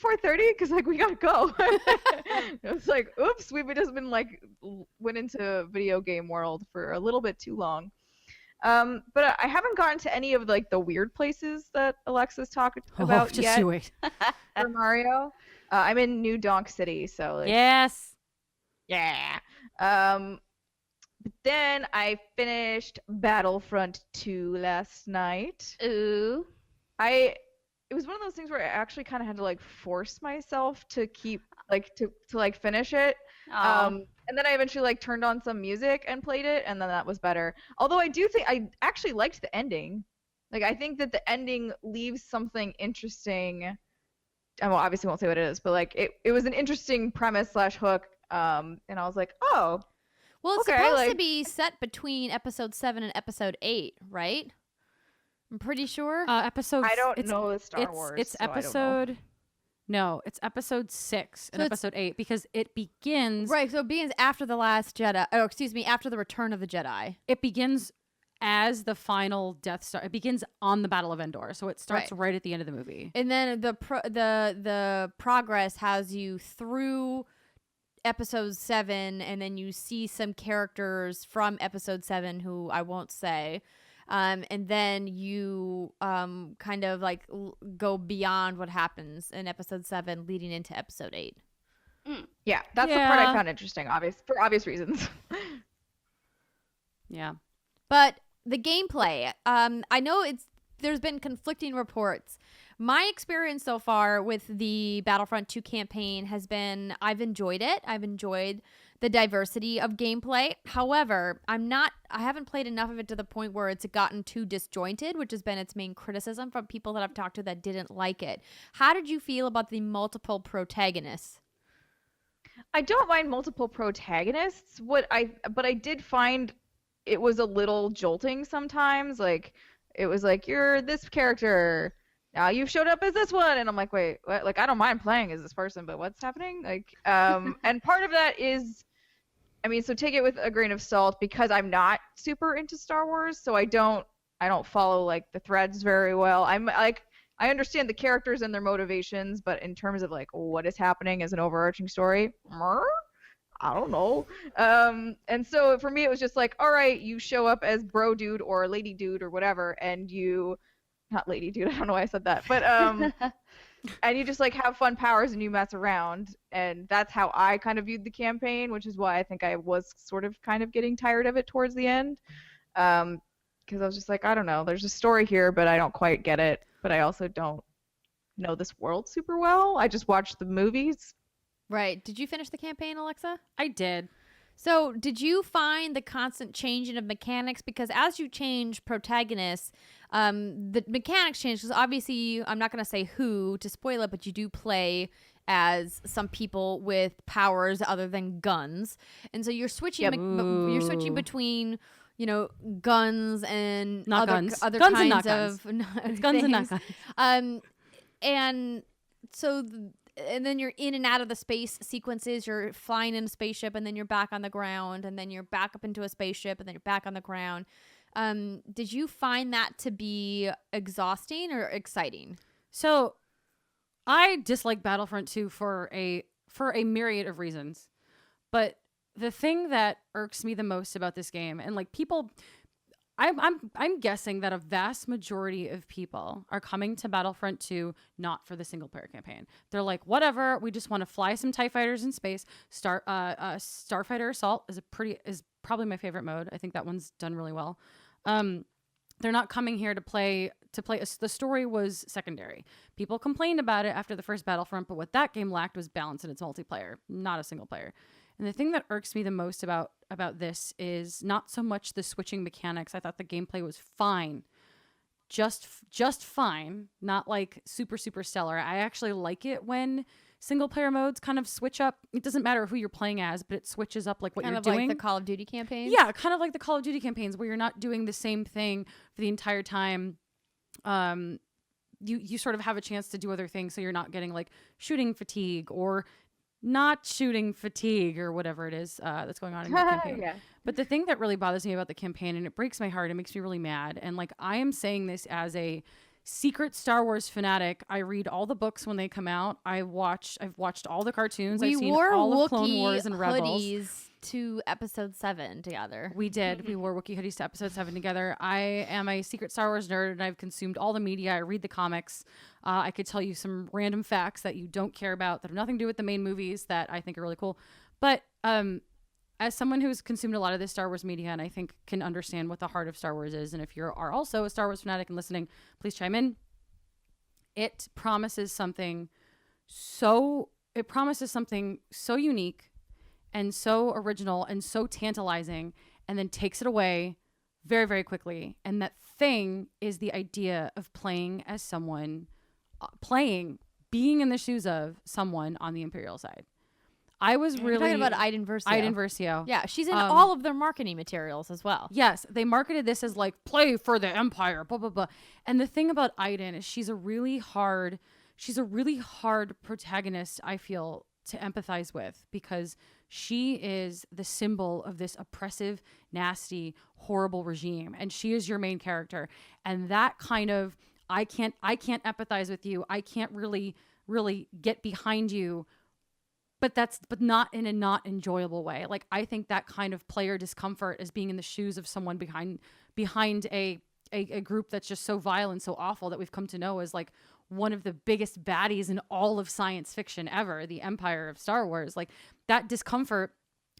4:30? Because, like, we gotta go. It was like, oops, we've just been, like, went into video game world for a little bit too long. But I haven't gotten to any of, like, the weird places that Alexis talked about just yet you wait. for Mario. I'm in New Donk City, so, like, Yes. yeah. But then I finished Battlefront 2 last night. Ooh. It was one of those things where I actually kind of had to like force myself to keep like to like finish it. And then I eventually like turned on some music and played it, and then that was better. Although I do think I actually liked the ending. Like, I think that the ending leaves something interesting. Well, obviously won't say what it is, but like it was an interesting premise / hook. And I was like, oh. Well, it's okay, supposed like, to be set between episode 7 and episode 8, right? I'm pretty sure. Episode. I don't know Star Wars. It's so I don't know. episode. No, it's episode 6 and episode 8, because it begins. Right, so it begins after the last Jedi. Oh, excuse me, after the Return of the Jedi. It begins as the final Death Star. It begins on the Battle of Endor, so it starts right at the end of the movie. And then the progress has you through episode 7, and then you see some characters from episode 7 who I won't say, and then you kind of like go beyond what happens in episode 7 leading into episode 8. Yeah, that's the part I found interesting, for obvious reasons. Yeah, but the gameplay, I know there's been conflicting reports. My experience so far with the Battlefront 2 campaign has been, I've enjoyed it. I've enjoyed the diversity of gameplay. However, I haven't played enough of it to the point where it's gotten too disjointed, which has been its main criticism from people that I've talked to that didn't like it. How did you feel about the multiple protagonists? I don't mind multiple protagonists. But I did find it was a little jolting sometimes. Like, it was like, you're this character, now you've showed up as this one, and I'm like, wait, what? Like, I don't mind playing as this person, but what's happening? Like, and part of that is, I mean, so take it with a grain of salt, because I'm not super into Star Wars, so I don't follow like the threads very well. I'm like, I understand the characters and their motivations, but in terms of like what is happening as an overarching story, I don't know. And so for me, it was just like, all right, you show up as bro dude or lady dude or whatever, and you, not lady dude, I don't know why I said that, but and you just like have fun powers and you mess around, and that's how I kind of viewed the campaign, which is why I think I was sort of kind of getting tired of it towards the end. Because I was just like, I don't know, there's a story here, but I don't quite get it. But I also don't know this world super well. I just watched the movies. Right. Did you finish the campaign, Alexa? I did. So, did you find the constant changing of mechanics? Because as you change protagonists, the mechanics change. Because obviously, I'm not going to say who to spoil it, but you do play as some people with powers other than guns, and so you're switching. Yep. You're switching between, guns and Not other guns. other Guns and kinds not guns. of It's guns and not things. guns. And so. And then you're in and out of the space sequences. You're flying in a spaceship, and then you're back on the ground, and then you're back up into a spaceship, and then you're back on the ground. Did you find that to be exhausting or exciting? So, I dislike Battlefront 2 for a myriad of reasons. But the thing that irks me the most about this game, and like people, I'm guessing that a vast majority of people are coming to Battlefront 2 not for the single player campaign. They're like, whatever, we just want to fly some TIE fighters in space. Starfighter Assault is probably my favorite mode. I think that one's done really well. They're not coming here to play. The story was secondary. People complained about it after the first Battlefront, but what that game lacked was balance in its multiplayer, not a single player. And the thing that irks me the most about this is not so much the switching mechanics. I thought the gameplay was fine. Just fine. Not like super, super stellar. I actually like it when single player modes kind of switch up. It doesn't matter who you're playing as, but it switches up like what Kind you're of doing. like the Call of Duty campaigns? Yeah, kind of like the Call of Duty campaigns where you're not doing the same thing for the entire time. You sort of have a chance to do other things, so you're not getting like shooting fatigue or not shooting fatigue or whatever it is that's going on in your campaign. Yeah. But the thing that really bothers me about the campaign, and it breaks my heart, it makes me really mad, and like I am saying this as a secret Star Wars fanatic. I read all the books when they come out. I've watched all the cartoons. I've seen all of Clone Wars and Rebels. Hoodies to episode 7 together. We did. We wore Wookiee hoodies to episode 7 together. I am a secret Star Wars nerd, and I've consumed all the media. I read the comics. I could tell you some random facts that you don't care about that have nothing to do with the main movies that I think are really cool. But as someone who's consumed a lot of this Star Wars media and I think can understand what the heart of Star Wars is, and if you are also a Star Wars fanatic and listening, please chime in. It promises something so unique and so original and so tantalizing, and then takes it away very, very quickly. And that thing is the idea of playing as someone, being in the shoes of someone on the Imperial side. I was You're really talking about Iden Versio. Iden Versio. Yeah, she's in all of their marketing materials as well. Yes, they marketed this as like play for the Empire, blah blah blah. And the thing about Iden is she's a really hard protagonist, I feel, to empathize with, because she is the symbol of this oppressive, nasty, horrible regime, and she is your main character. And that kind of I can't empathize with you. I can't really get behind you. But not in a not enjoyable way. Like, I think that kind of player discomfort is being in the shoes of someone behind a group that's just so vile and so awful that we've come to know as like one of the biggest baddies in all of science fiction ever, the Empire of Star Wars. Like, that discomfort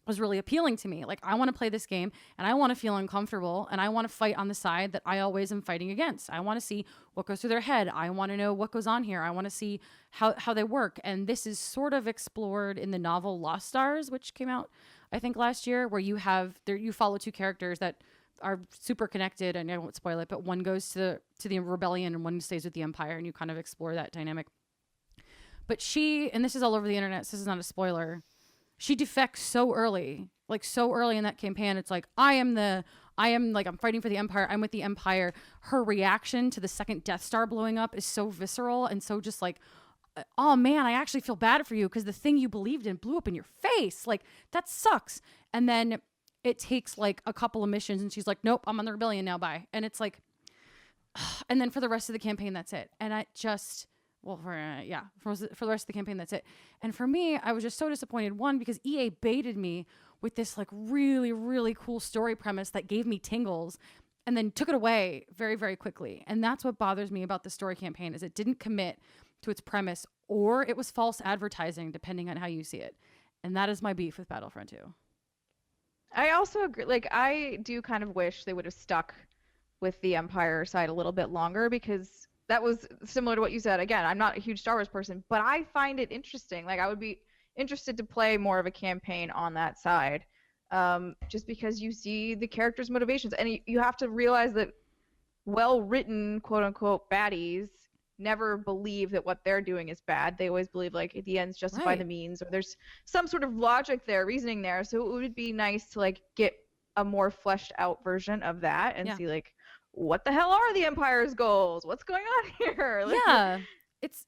was really appealing to me. Like, I want to play this game and I want to feel uncomfortable, and I want to fight on the side that I always am fighting against. I want to see what goes through their head. I want to know what goes on here. I want to see how they work. And this is sort of explored in the novel Lost Stars, which came out, I think, last year, where you follow two characters that are super connected, and I won't spoil it, but one goes to the rebellion and one stays with the Empire, and you kind of explore that dynamic. But and this is all over the internet, so this is not a spoiler, she defects so early in that campaign. It's like, I'm fighting for the Empire. I'm with the Empire. Her reaction to the second Death Star blowing up is so visceral and so just like, oh man, I actually feel bad for you because the thing you believed in blew up in your face. Like, that sucks. And then it takes like a couple of missions and she's like, nope, I'm on the rebellion now, bye. And it's like, and then for the rest of the campaign, that's it. And I just... for the rest of the campaign, that's it. And for me, I was just so disappointed. One, because EA baited me with this like really, really cool story premise that gave me tingles, and then took it away very, very quickly. And that's what bothers me about the story campaign, is it didn't commit to its premise, or it was false advertising, depending on how you see it. And that is my beef with Battlefront 2. I also agree. Like, I do kind of wish they would have stuck with the Empire side a little bit longer, because that was similar to what you said. Again, I'm not a huge Star Wars person, but I find it interesting. Like, I would be interested to play more of a campaign on that side, just because you see the characters' motivations. And you have to realize that well-written, quote-unquote, baddies never believe that what they're doing is bad. They always believe, like, the ends justify Right. the means, or there's some sort of logic there, reasoning there. So it would be nice to, like, get a more fleshed out version of that and Yeah. see, like, what the hell are the Empire's goals? What's going on here? Like, Yeah, it's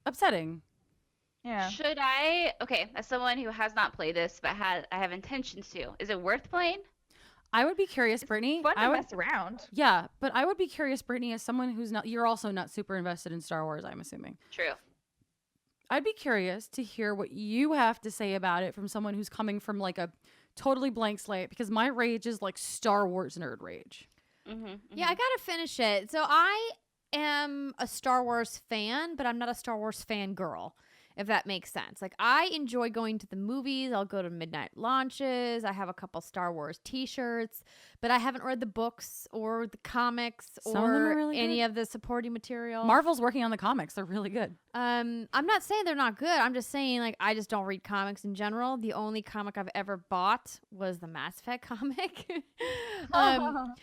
upsetting. yeah. Should I? Okay, as someone who has not played this but I have intentions to, is it worth playing? I would be curious, Brittany. Fun to I would, mess around. yeah, but I would be curious, Brittany, as someone who's not. You're also not super invested in Star Wars, I'm assuming. True. I'd be curious to hear what you have to say about it from someone who's coming from like a totally blank slate, because my rage is like Star Wars nerd rage. Yeah, I gotta finish it. So I am a Star Wars fan, but I'm not a Star Wars fan girl, if that makes sense. Like, I enjoy going to the movies. I'll go to midnight launches. I have a couple Star Wars t-shirts, but I haven't read the books or the comics Some of them are or really any good. of the supporting material. Marvel's working on the comics. They're really good. I'm not saying they're not good. I'm just saying, like, I just don't read comics in general. The only comic I've ever bought was the Mass Effect comic.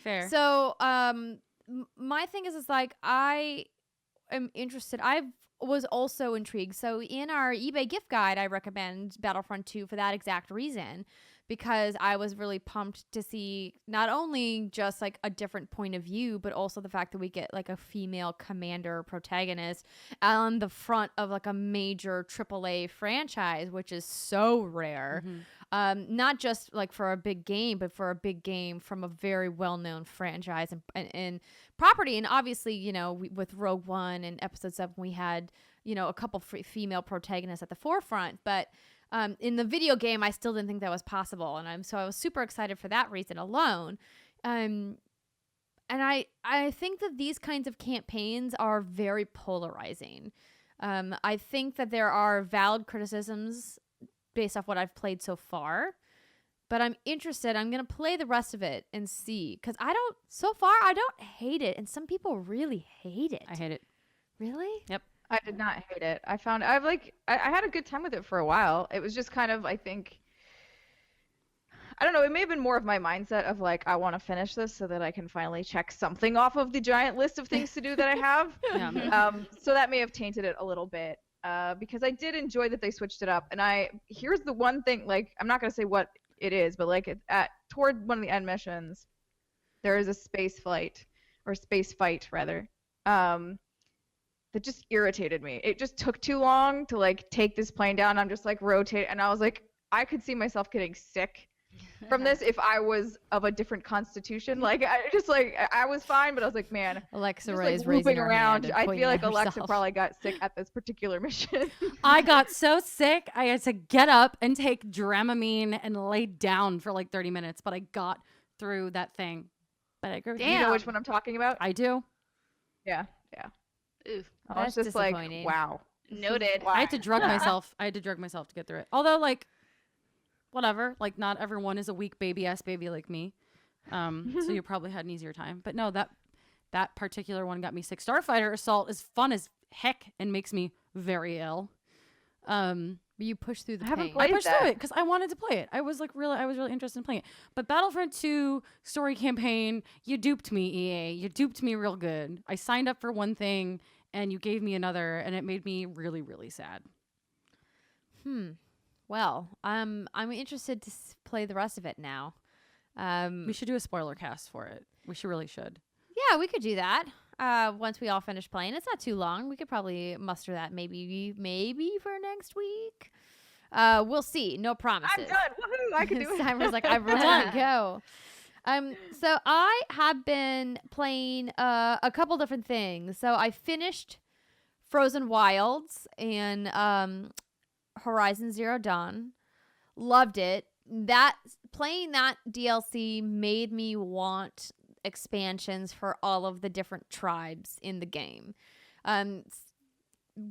Fair. So, my thing is like, I am interested. I was also intrigued. So in our eBay gift guide, I recommend Battlefront 2 for that exact reason, because I was really pumped to see not only just like a different point of view, but also the fact that we get like a female commander protagonist on the front of like a major AAA franchise, which is so rare. Not just like for a big game, but for a big game from a very well-known franchise and property. And obviously, you know, with Rogue One and Episode 7, we had, you know, a couple female protagonists at the forefront. But in the video game, I still didn't think that was possible. And I was super excited for that reason alone. And I think that these kinds of campaigns are very polarizing. I think that there are valid criticisms based off what I've played so far, but I'm interested. I'm going to play the rest of it and see, because so far I don't hate it, and some people really hate it. I hate it. Really? Yep. I did not hate it. I had a good time with it for a while. It was just kind of, I think, I don't know, it may have been more of my mindset of like, I want to finish this so that I can finally check something off of the giant list of things to do that I have. Yeah. So that may have tainted it a little bit. Because I did enjoy that they switched it up. And here's the one thing, like, I'm not going to say what it is, but like toward one of the end missions, there is a space fight rather, that just irritated me. It just took too long to like take this plane down. I'm just like rotate, and I was like, I could see myself getting sick from this if I was of a different constitution. Like, I was fine, but I was like, man, Alexa just Ray's like raising looping her around. hand and I pointing feel at like Alexa herself. probably got sick at this particular mission. I got so sick, I had to get up and take Dramamine and lay down for like 30 minutes, but I got through that thing. But I agree with you. You know which one I'm talking about? I do. Yeah. Oof. I was That's just like, disappointing. wow. Noted. I had to drug myself. I had to drug myself to get through it. Although, like, whatever. Like, not everyone is a weak baby-ass baby like me. So you probably had an easier time. But no, that particular one got me sick. Starfighter Assault is fun as heck and makes me very ill. You push through the I haven't pain. played I pushed that. through it because I wanted to play it. I was really interested in playing it. But Battlefront 2 story campaign, you duped me, EA. You duped me real good. I signed up for one thing and you gave me another, and it made me really, really sad. Well, I'm interested to play the rest of it now. We should do a spoiler cast for it. We really should. Yeah, we could do that. Once we all finish playing, it's not too long. We could probably muster that maybe for next week. We'll see. No promises. I'm done. Woohoo! I can do it. Cyber's like, I'm ready to go. So I have been playing a couple different things. So I finished Frozen Wilds and Horizon Zero Dawn. Loved it. Playing that DLC made me want expansions for all of the different tribes in the game.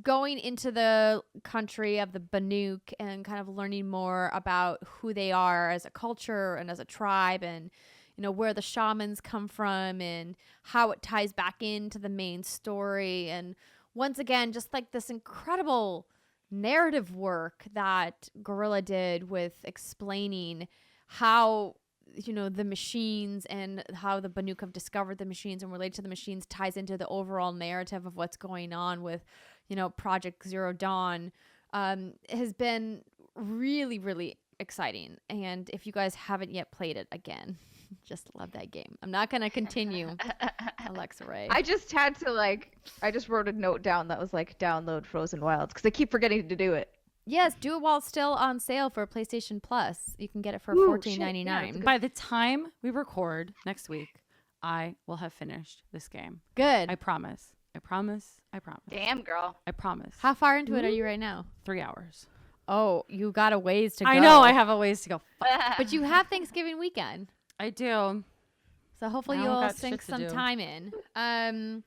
going into the country of the Banuk and kind of learning more about who they are as a culture and as a tribe, and where the shamans come from and how it ties back into the main story. And once again, just like this incredible narrative work that Guerrilla did with explaining how the machines and how the Banuk have discovered the machines and relate to the machines ties into the overall narrative of what's going on with Project Zero Dawn, has been really, really exciting. And if you guys haven't yet played it, again, just love that game. I'm not going to continue, Alexa Ray. I just had to I just wrote a note down that was download Frozen Wilds because I keep forgetting to do it. Yes, do it while it's still on sale for PlayStation Plus. You can get it for $14.99. Yeah, By the time we record next week, I will have finished this game. Good. I promise. I promise. I promise. Damn, girl. I promise. How far into it are you right now? 3 hours. Oh, you got a ways to go. I know. I have a ways to go. But you have Thanksgiving weekend. I do. So hopefully Now I've you'll got sink shit to some do. time in.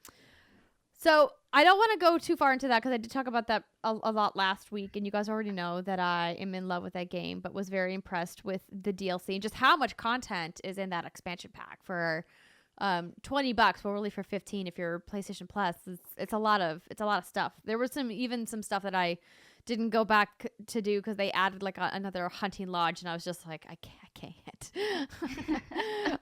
So I don't want to go too far into that because I did talk about that a lot last week, and you guys already know that I am in love with that game, but was very impressed with the DLC and just how much content is in that expansion pack for $20, but really for 15 if you're PlayStation Plus. It's a lot of stuff. There was even some stuff that I didn't go back to do because they added another hunting lodge, and I was just like, I can't.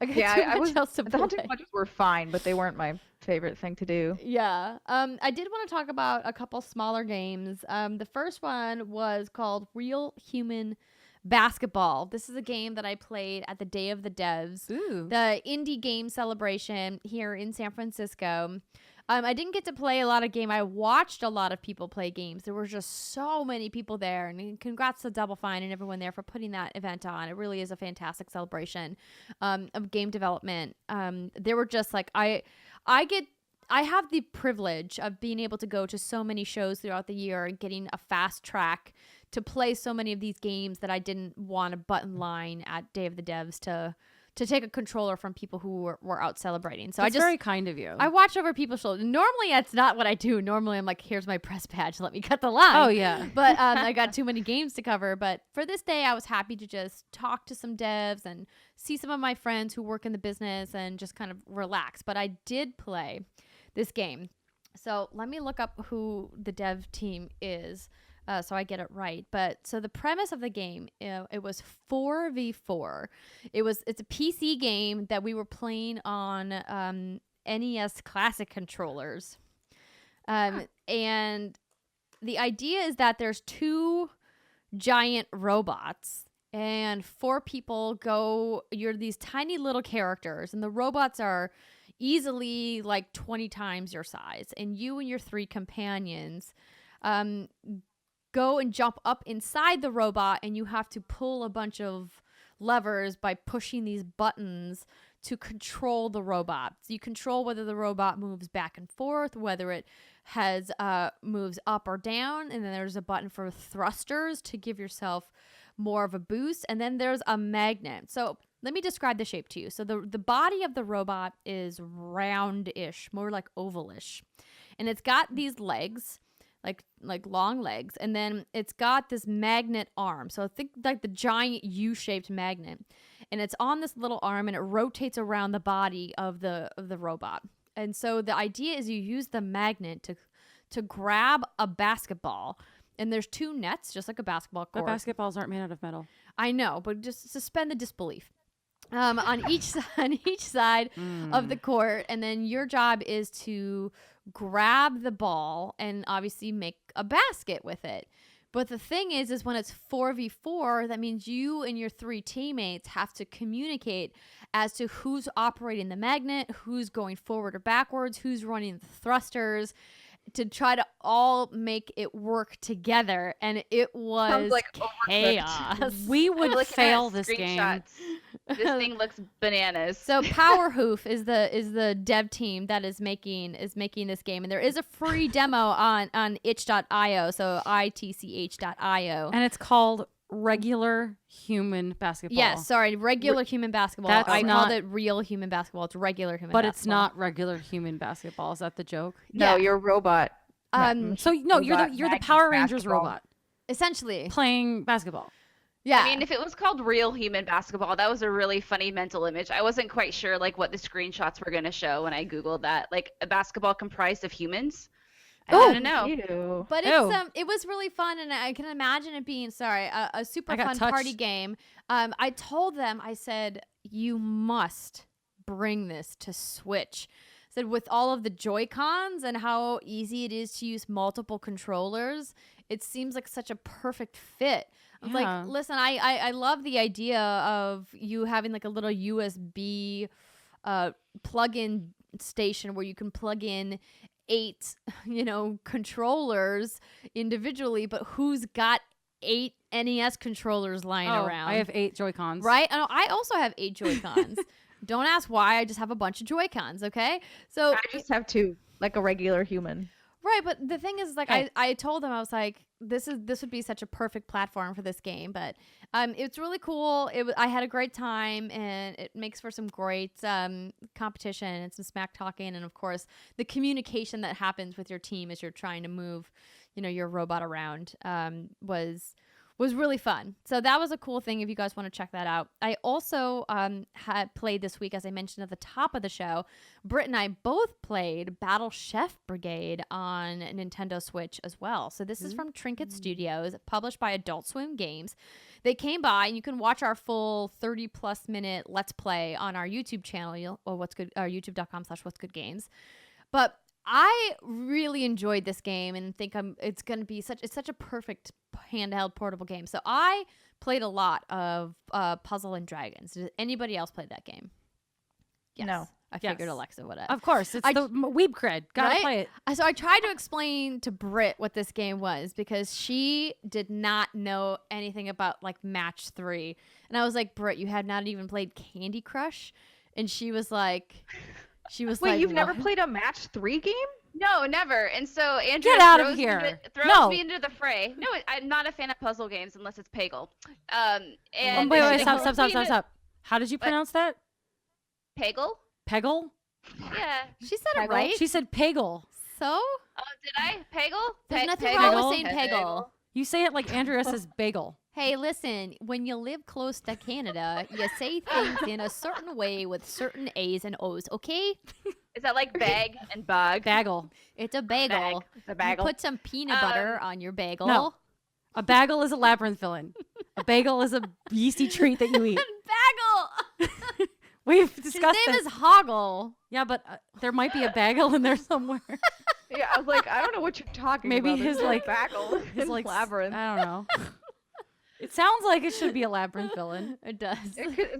I got too I much was. else to The hunting play. lodges were fine, but they weren't my favorite thing to do. Yeah. I did want to talk about a couple smaller games. The first one was called Real Human Basketball. This is a game that I played at the Day of the Devs, Ooh. the indie game celebration here in San Francisco. I didn't get to play a lot of game. I watched a lot of people play games. There were just so many people there, and congrats to Double Fine and everyone there for putting that event on. It really is a fantastic celebration of game development. There were just I have the privilege of being able to go to so many shows throughout the year and getting a fast track to play so many of these games that I didn't want a button line at Day of the Devs to take a controller from people who were out celebrating. So That's very kind of you. I watch over people's shoulders. Normally, that's not what I do. Normally, I'm like, here's my press badge. Let me cut the line. Oh, yeah. But I got too many games to cover. But for this day, I was happy to just talk to some devs and see some of my friends who work in the business and just kind of relax. But I did play this game. So let me look up who the dev team is so I get it right. But so the premise of the game, it was 4v4. It's a PC game that we were playing on NES Classic controllers. And the idea is that there's two giant robots and four people you're these tiny little characters, and the robots are easily 20 times your size, and you and your three companions go and jump up inside the robot, and you have to pull a bunch of levers by pushing these buttons to control the robot. So you control whether the robot moves back and forth, whether it has moves up or down, and then there's a button for thrusters to give yourself more of a boost, and then there's a magnet. So let me describe the shape to you. So the body of the robot is round-ish, more like ovalish, and it's got these legs, like long legs, and then it's got this magnet arm. So think like the giant U-shaped magnet, and it's on this little arm, and it rotates around the body of the robot. And so the idea is you use the magnet to grab a basketball, and there's two nets, just like a basketball court. But basketballs aren't made out of metal. I know, but just suspend the disbelief. On each side of the court, and then your job is to grab the ball and obviously make a basket with it. But the thing is when it's 4v4, that means you and your three teammates have to communicate as to who's operating the magnet, who's going forward or backwards, who's running the thrusters, to try to all make it work together. And it was Sounds like chaos. We I'm would looking fail at this game. screenshots. This thing looks bananas. So Powerhoof is the dev team that is making this game, and there is a free demo on itch.io, so itch.io. And it's called Regular Human Basketball. Yes, sorry, regular human basketball. That's I not- called it real human basketball. It's regular human But basketball. it's not regular human basketball. Is that the joke? No, Yeah. you're a robot. So no, you're the Robot Power Magnus Rangers basketball. robot Essentially. playing basketball. Yeah. I mean, if it was called real human basketball, that was a really funny mental image. I wasn't quite sure like what the screenshots were going to show when I Googled that. Like a basketball comprised of humans. I don't know. Ew. But Ew. it was really fun, and I can imagine it being a super I got fun touched. party game. I told them, I said, you must bring this to Switch. I said, with all of the Joy-Cons and how easy it is to use multiple controllers, it seems like such a perfect fit. I was Yeah. like, listen, I love the idea of you having like a little USB plug-in station where you can plug in 8, controllers individually, but who's got 8 NES controllers lying around? I have 8 Joy-Cons. Right? I also have 8 Joy-Cons. Don't ask why, I just have a bunch of Joy-Cons, okay? So I just have 2, like a regular human. right, but the thing is, like, Hey. I told them, I was like, this would be such a perfect platform for this game, but it's really cool. I had a great time, and it makes for some great competition and some smack talking, and of course the communication that happens with your team as you're trying to move, your robot around was really fun. So that was a cool thing if you guys want to check that out. I also had played this week, as I mentioned at the top of the show. Britt and I both played Battle Chef Brigade on Nintendo Switch as well. So this is from Trinket Studios, published by Adult Swim Games. They came by, and you can watch our full 30-plus minute Let's Play on our YouTube channel, or youtube.com/whatsgoodgames. But I really enjoyed this game and think it's going to be such a perfect handheld portable game. So I played a lot of Puzzle and Dragons. Did anybody else play that game? Yes. No. I figured Yes. Alexa would have. Of course, it's the weeb cred. Gotta Right? play it. So I tried to explain to Britt what this game was because she did not know anything about like match 3. And I was like, Britt, you had not even played Candy Crush? And she was like... Wait, you've never "What?" played a match 3 game? No, never. And so Andrea Get out of throws here. throws No. me into the fray. No, I'm not a fan of puzzle games unless it's Peggle. And Wait, they stop. throw me into- How did you pronounce that? Peggle? Peggle? Yeah. She said it Peggle? right. She said peggle. So Oh, did I? Peggle? there's nothing Peggle? wrong with saying Peggle. You say it like Andrea says bagel. Hey, listen, when you live close to Canada, you say things in a certain way with certain A's and O's, okay? Is that like bag and bug? Bagel. It's a bagel. Bag. It's a You bagel. put some peanut butter on your bagel. No. A bagel is a labyrinth villain. A bagel is a yeasty treat that you eat. Bagel! We've His discussed name this. is Hoggle. Yeah, but there might be a bagel in there somewhere. Yeah, I was like, I don't know what you're talking Maybe about. his, There's like- bagel It's in like labyrinth. I don't know. It sounds like it should be a labyrinth villain. It does.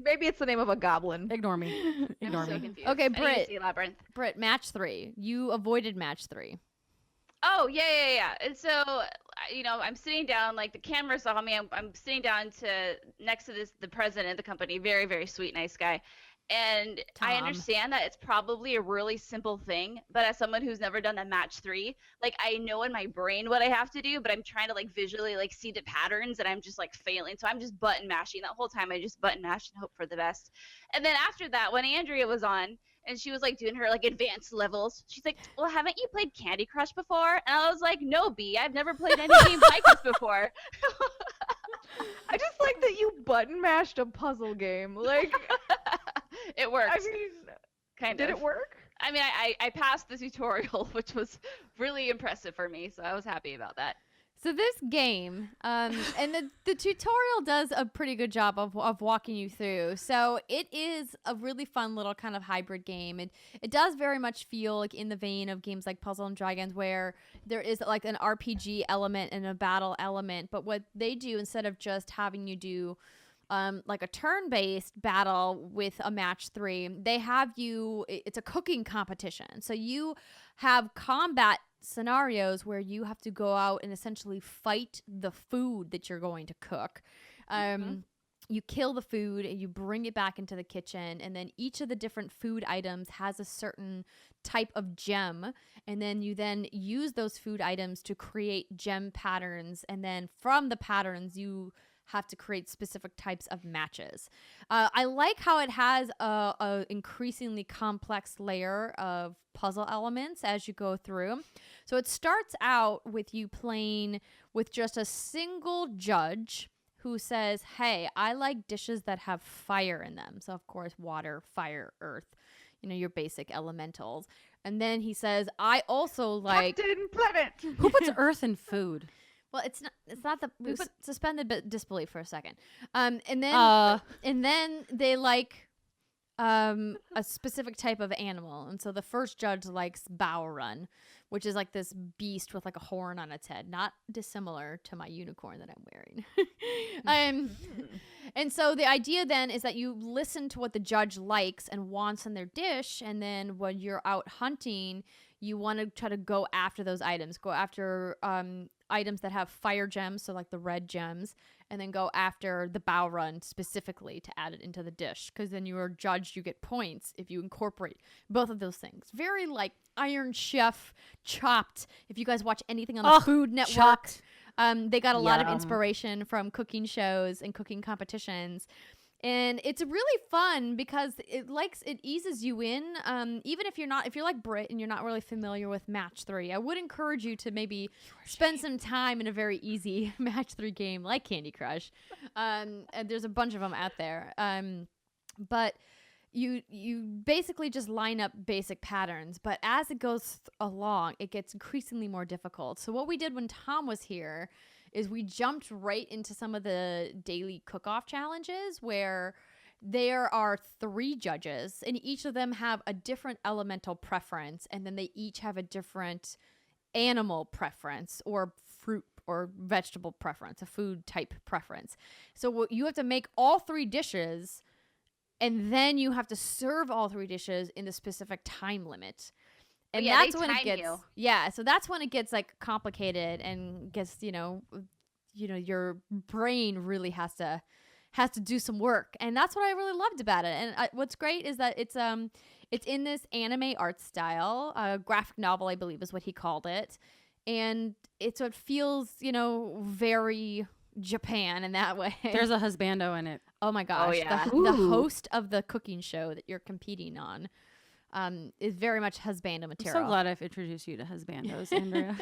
Maybe it's the name of a goblin. Ignore me. Ignore I'm so me. confused. Okay, I need to Britt. see Labyrinth. Britt, match 3. You avoided match 3. Oh, yeah. And so, I'm sitting down, like the camera's on me. I'm sitting down next to the president of the company, very, very sweet, nice guy. And I Tom. understand that it's probably a really simple thing, but as someone who's never done that match 3, like I know in my brain what I have to do, but I'm trying to like visually like see the patterns and I'm just like failing. So I'm just button mashing that whole time. I just button mashed and hope for the best. And then after that, when Andrea was on and she was like doing her like advanced levels, she's like, well, haven't you played Candy Crush before? And I was like, no, B, I've never played any game like this before. I just like that you button mashed a puzzle game. Like, It worked. I mean, kind did of. it work? I mean, I passed the tutorial, which was really impressive for me, so I was happy about that. So this game, and the tutorial does a pretty good job of walking you through. So it is a really fun little kind of hybrid game. It does very much feel like in the vein of games like Puzzle and Dragons, where there is like an RPG element and a battle element. But what they do, instead of just having you do like a turn-based battle with a match 3, they have it's a cooking competition. So you have combat scenarios where you have to go out and essentially fight the food that you're going to cook. You kill the food and you bring it back into the kitchen, and then each of the different food items has a certain type of gem, and then you use those food items to create gem patterns, and then from the patterns you have to create specific types of matches. I like how it has a increasingly complex layer of puzzle elements as you go through. So it starts out with you playing with just a single judge who says, hey, I like dishes that have fire in them. So, of course, water, fire, earth, your basic elementals. And then he says, I also like... Captain Planet! Who puts earth in food? Well, it's not the... suspended disbelief for a second. And then they like... a specific type of animal. And so the first judge likes bow run, which is like this beast with like a horn on its head, not dissimilar to my unicorn that I'm wearing. And so the idea then is that you listen to what the judge likes and wants in their dish, and then when you're out hunting, you want to try to go after those items. Go after items that have fire gems, so like the red gems, and then go after the bow run specifically to add it into the dish, because then you are judged, you get points if you incorporate both of those things. Very like Iron Chef, Chopped. If you guys watch anything on the Food Network, Chopped. They got a lot of Yum. inspiration from cooking shows and cooking competitions. And it's really fun because it eases you in. Even if you're like Britt and you're not really familiar with Match 3, I would encourage you to maybe spend some time in a very easy Match 3 game like Candy Crush. And there's a bunch of them out there. But you basically just line up basic patterns. But as it goes along, it gets increasingly more difficult. So what we did when Tom was here is we jumped right into some of the daily cook-off challenges where there are 3 judges and each of them have a different elemental preference, and then they each have a different animal preference or fruit or vegetable preference, a food type preference. So you have to make all 3 dishes, and then you have to serve all 3 dishes in the specific time limit. And yeah, that's when it gets so that's when it gets like complicated and gets your brain really has to do some work, and that's what I really loved about it. And what's great is that it's in this anime art style, graphic novel I believe is what he called it, and it feels very Japan in that way. There's a husbando in it. Oh my gosh, yeah. the host of the cooking show that you're competing on is very much husbando I'm material. so glad I've introduced you to husbandos, Andrea.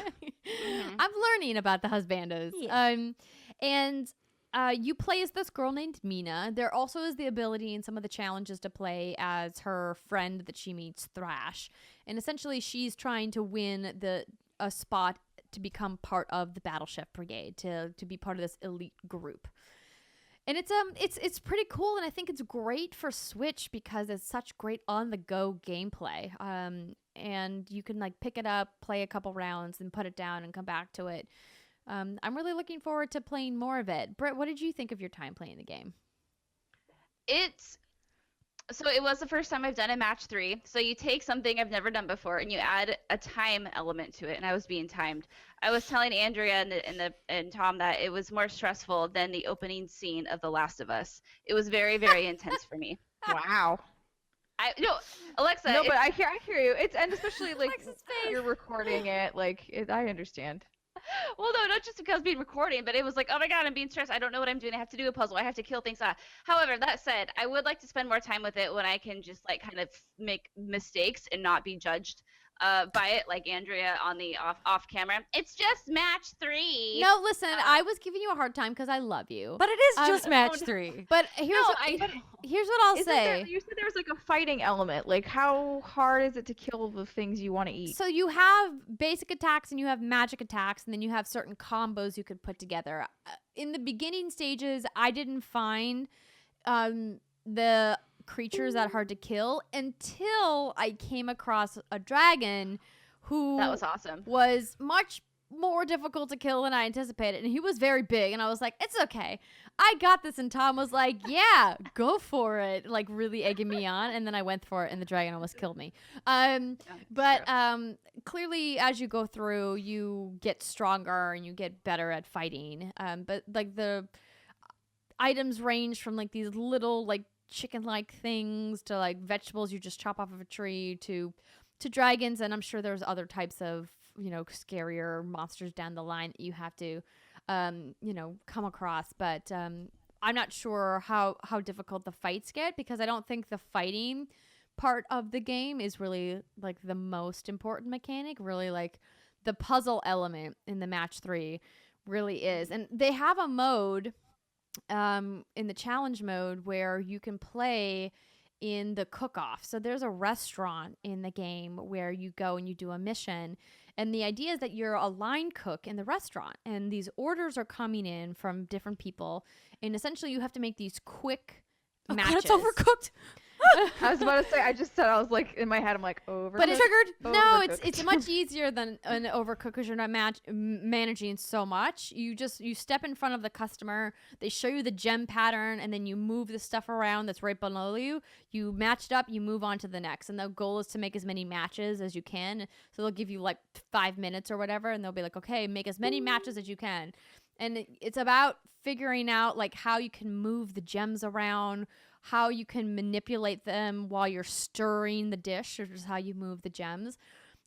I'm learning about the husbandos. Yeah. And you play as this girl named Mina. There also is the ability in some of the challenges to play as her friend that she meets, Thrash. And essentially she's trying to win a spot to become part of the Battle Chef Brigade, to be part of this elite group. And it's pretty cool, and I think it's great for Switch because it's such great on-the-go gameplay. And you can like pick it up, play a couple rounds, and put it down and come back to it. I'm really looking forward to playing more of it. Britt, what did you think of your time playing the game? So it was the first time I've done a match 3. So you take something I've never done before and you add a time element to it, and I was being timed. I was telling Andrea and Tom that it was more stressful than the opening scene of The Last of Us. It was very, very intense for me. Wow. Alexa. No, but I hear you. And especially like Alexa's face. you're recording it. I understand. Well, no, not just because being recording, but it was like, oh my god, I'm being stressed. I don't know what I'm doing. I have to do a puzzle. I have to kill things. However, that said, I would like to spend more time with it when I can just like kind of make mistakes and not be judged by it, like Andrea on the off camera. It's just match 3. No, listen, I was giving you a hard time because I love you. But it is just match 3. But here's what I'll say. You said there was like a fighting element. Like, how hard is it to kill the things you want to eat? So you have basic attacks and you have magic attacks, and then you have certain combos you could put together. In the beginning stages, I didn't find the creatures that hard to kill until I came across a dragon who That was awesome. was much more difficult to kill than I anticipated, and he was very big, and I was like, it's okay, I got this. And Tom was like, yeah, go for it, like really egging me on, and then I went for it and the dragon almost killed me. Clearly as you go through you get stronger and you get better at fighting, but like the items range from like these little like chicken-like things to like vegetables you just chop off of a tree to dragons, and I'm sure there's other types of scarier monsters down the line that you have to come across. But I'm not sure how difficult the fights get, because I don't think the fighting part of the game is really like the most important mechanic. Really, like the puzzle element in the match 3 really is. And they have a mode in the challenge mode where you can play in the cook-off. So there's a restaurant in the game where you go and you do a mission, and the idea is that you're a line cook in the restaurant, and these orders are coming in from different people, and essentially you have to make these quick matches. God, it's overcooked. I was about to say, I just said, I was like, in my head, I'm like, over. But triggered. No, it's much easier than an overcook, because you're not managing so much. You step in front of the customer, they show you the gem pattern, and then you move the stuff around that's right below you. You match it up, you move on to the next, and the goal is to make as many matches as you can. So they'll give you like 5 minutes or whatever, and they'll be like, okay, make as many matches as you can. And it's about figuring out like how you can move the gems around, how you can manipulate them while you're stirring the dish, which is how you move the gems.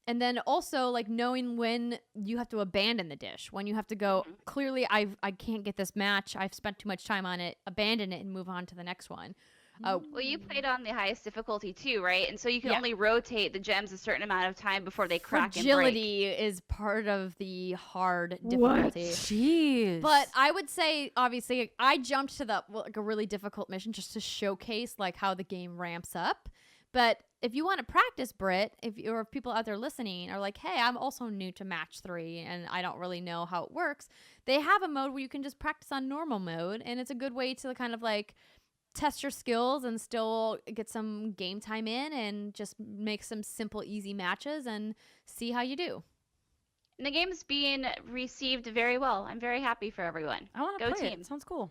And then also like knowing when you have to abandon the dish, when you have to go, clearly I can't get this match, I've spent too much time on it, abandon it and move on to the next one. Well, you played on the highest difficulty too, right? And so you can only rotate the gems a certain amount of time before they crack and break. Fragility is part of the hard difficulty. Jeez. But I would say, obviously, I jumped to a really difficult mission just to showcase like how the game ramps up. But if you want to practice, Britt, if people out there listening are like, hey, I'm also new to match 3 and I don't really know how it works, they have a mode where you can just practice on normal mode, and it's a good way to kind of like test your skills and still get some game time in and just make some simple, easy matches and see how you do. And the game's being received very well. I'm very happy for everyone. I want to Go play team. it. Sounds cool.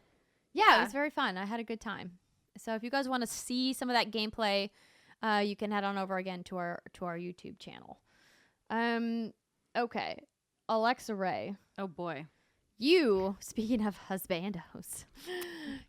Yeah, it was very fun. I had a good time. So if you guys want to see some of that gameplay, you can head on over again to our YouTube channel. Okay, Alexa Ray. Oh boy. You, speaking of husbandos,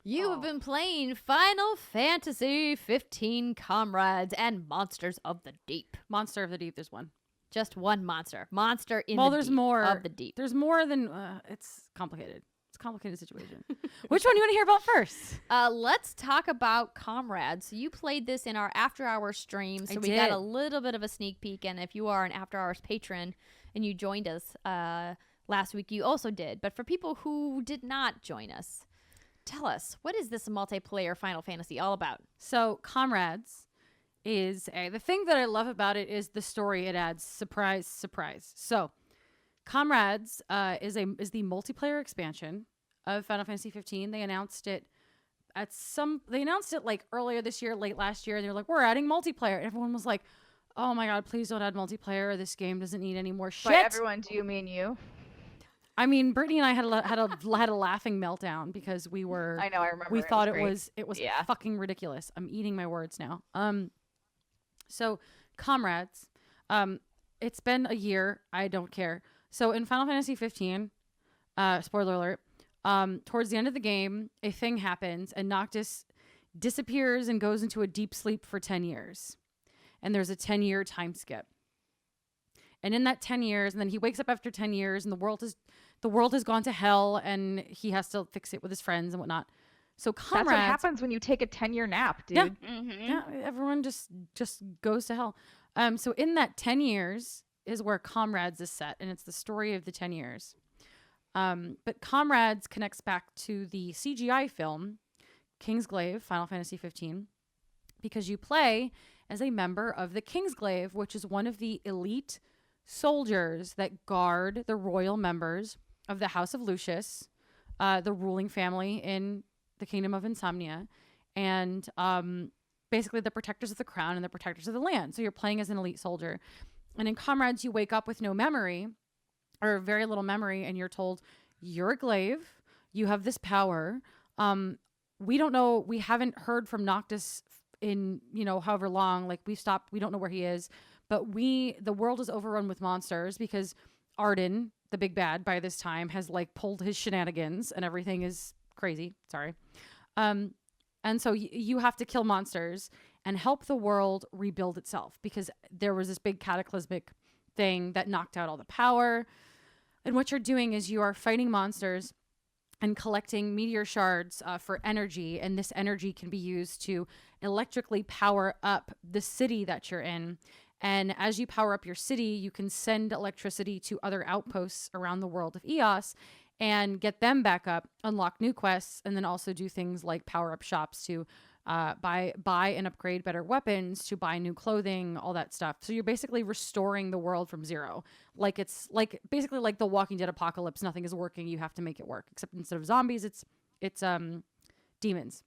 you have been playing Final Fantasy 15 Comrades and Monsters of the Deep. Monster of the Deep, there's one. Just one monster. Monster in Well, the there's deep more of the deep. There's more than it's complicated. It's a complicated situation. Which one do you want to hear about first? Let's talk about Comrades. So you played this in our After Hours stream, so we got a little bit of a sneak peek. And if you are an After Hours patron and you joined us last week, you also did. But for people who did not join us, tell us, what is this multiplayer Final Fantasy all about? So Comrades is the thing that I love about it is the story it adds. Surprise, surprise. So Comrades is the multiplayer expansion of Final Fantasy 15. They announced it like earlier this year, late last year, and they were like, we're adding multiplayer. And everyone was like, oh my god, please don't add multiplayer. This game doesn't need any more shit. By everyone, do you mean you? I mean, Brittany and I had a laughing meltdown because we were. I know, I remember. We thought it was Yeah. fucking ridiculous. I'm eating my words now. So Comrades, it's been a year. I don't care. So in Final Fantasy 15, spoiler alert, towards the end of the game, a thing happens and Noctis disappears and goes into a deep sleep for 10 years. And there's a 10-year time skip. And in that 10 years, and then he wakes up after 10 years and the world has gone to hell and he has to fix it with his friends and whatnot. So Comrades. That's what happens when you take a 10-year nap, dude. Yeah. Mm-hmm. Yeah, everyone just goes to hell. So in that 10 years is where Comrades is set, and it's the story of the 10 years. But Comrades connects back to the CGI film Kingsglaive, Final Fantasy 15, because you play as a member of the Kingsglaive, which is one of the elite soldiers that guard the royal members of the House of Lucius, the ruling family in the Kingdom of Insomnia, and basically the protectors of the crown and the protectors of the land. So you're playing as an elite soldier. And in Comrades, you wake up with no memory or very little memory, and you're told, you're a glaive, you have this power. We don't know, we haven't heard from Noctis in, however long, like we don't know where he is, but the world is overrun with monsters because Arden, the big bad, by this time has like pulled his shenanigans and everything is crazy. Sorry. And so you have to kill monsters and help the world rebuild itself because there was this big cataclysmic thing that knocked out all the power. And what you're doing is you are fighting monsters and collecting meteor shards for energy. And this energy can be used to electrically power up the city that you're in. And as you power up your city, you can send electricity to other outposts around the world of EOS and get them back up, unlock new quests, and then also do things like power up shops to buy and upgrade better weapons, to buy new clothing, all that stuff. So you're basically restoring the world from zero. Like it's like basically like the Walking Dead apocalypse. Nothing is working. You have to make it work. Except instead of zombies, it's demons.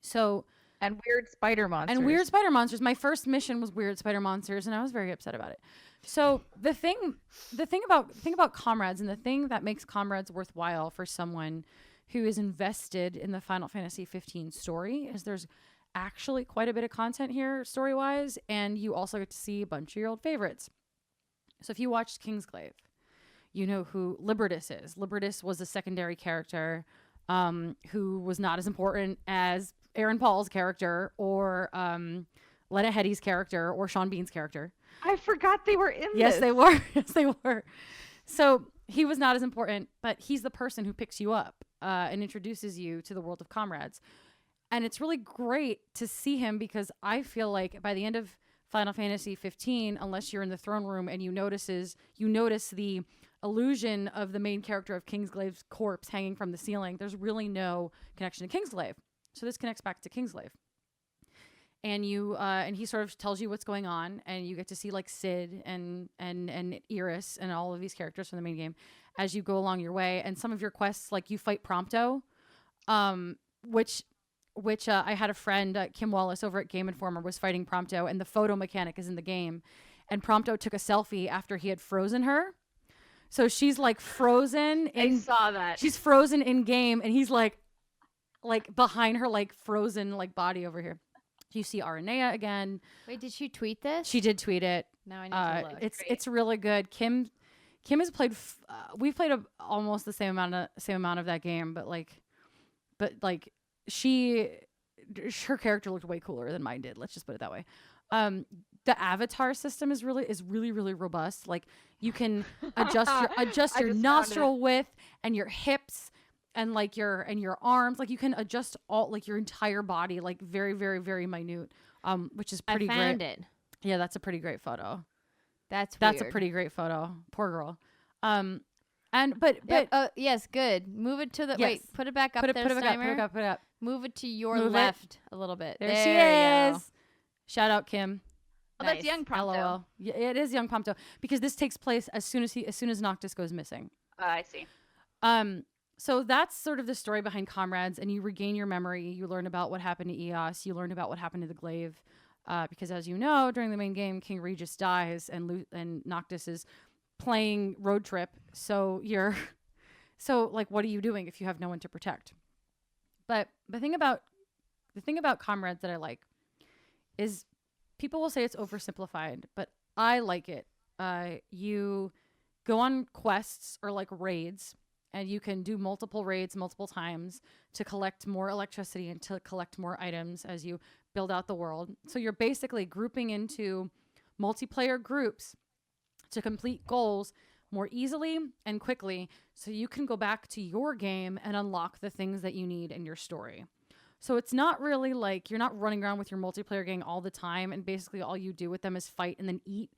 So And weird spider monsters. My first mission was weird spider monsters, and I was very upset about it. So the thing about Comrades, and the thing that makes Comrades worthwhile for someone who is invested in the Final Fantasy 15 story is there's actually quite a bit of content here story-wise, and you also get to see a bunch of your old favorites. So if you watched Kingsglaive, you know who Libertas is. Libertas was a secondary character who was not as important as Aaron Paul's character or Lena Headey's character or Sean Bean's character. I forgot they were in Yes, this. they were. Yes, they were. So he was not as important, but he's the person who picks you up and introduces you to the world of Comrades. And it's really great to see him because I feel like by the end of Final Fantasy 15, unless you're in the throne room and you notice the illusion of the main character of Kingsglaive's corpse hanging from the ceiling, there's really no connection to Kingsglaive. So this connects back to Kingsglaive. And you and he sort of tells you what's going on, and you get to see like Sid and Iris and all of these characters from the main game as you go along your way. And some of your quests, like you fight Prompto, which I had a friend, Kim Wallace over at Game Informer, was fighting Prompto, and the photo mechanic is in the game. And Prompto took a selfie after he had frozen her. So she's like frozen. I saw that. She's frozen in game, and he's like behind her, like frozen like body over here. You see Aranea again. Wait, did she tweet this? She did tweet it. Now I need to look. It's really good. Kim has played. We've played almost the same amount of that game, but her character looked way cooler than mine did. Let's just put it that way. The avatar system is really robust. Like you can adjust your nostril width and your hips and like your arms. Like you can adjust all like your entire body, like very minute. Which is pretty great. I found it. Yeah, that's a pretty great photo. That's a pretty great photo. Poor girl. Yes, good. Move it to the wait. Put it back up. Put it up. Move it to your Move left a little bit. There she you is. Shout out Kim. Oh, that's young Prompto. LOL. Yeah, it is young Prompto because this takes place as soon as Noctis goes missing. I see. So that's sort of the story behind Comrades, and you regain your memory. You learn about what happened to Eos. You learn about what happened to the Glaive, because as you know, during the main game, King Regis dies, and Noctis is playing Road Trip. So like, what are you doing if you have no one to protect? But the thing about Comrades that I like is people will say it's oversimplified, but I like it. You go on quests or like raids, and you can do multiple raids multiple times to collect more electricity and to collect more items as you build out the world. So you're basically grouping into multiplayer groups to complete goals more easily and quickly so you can go back to your game and unlock the things that you need in your story. So it's not really like you're not running around with your multiplayer gang all the time and basically all you do with them is fight and then eat.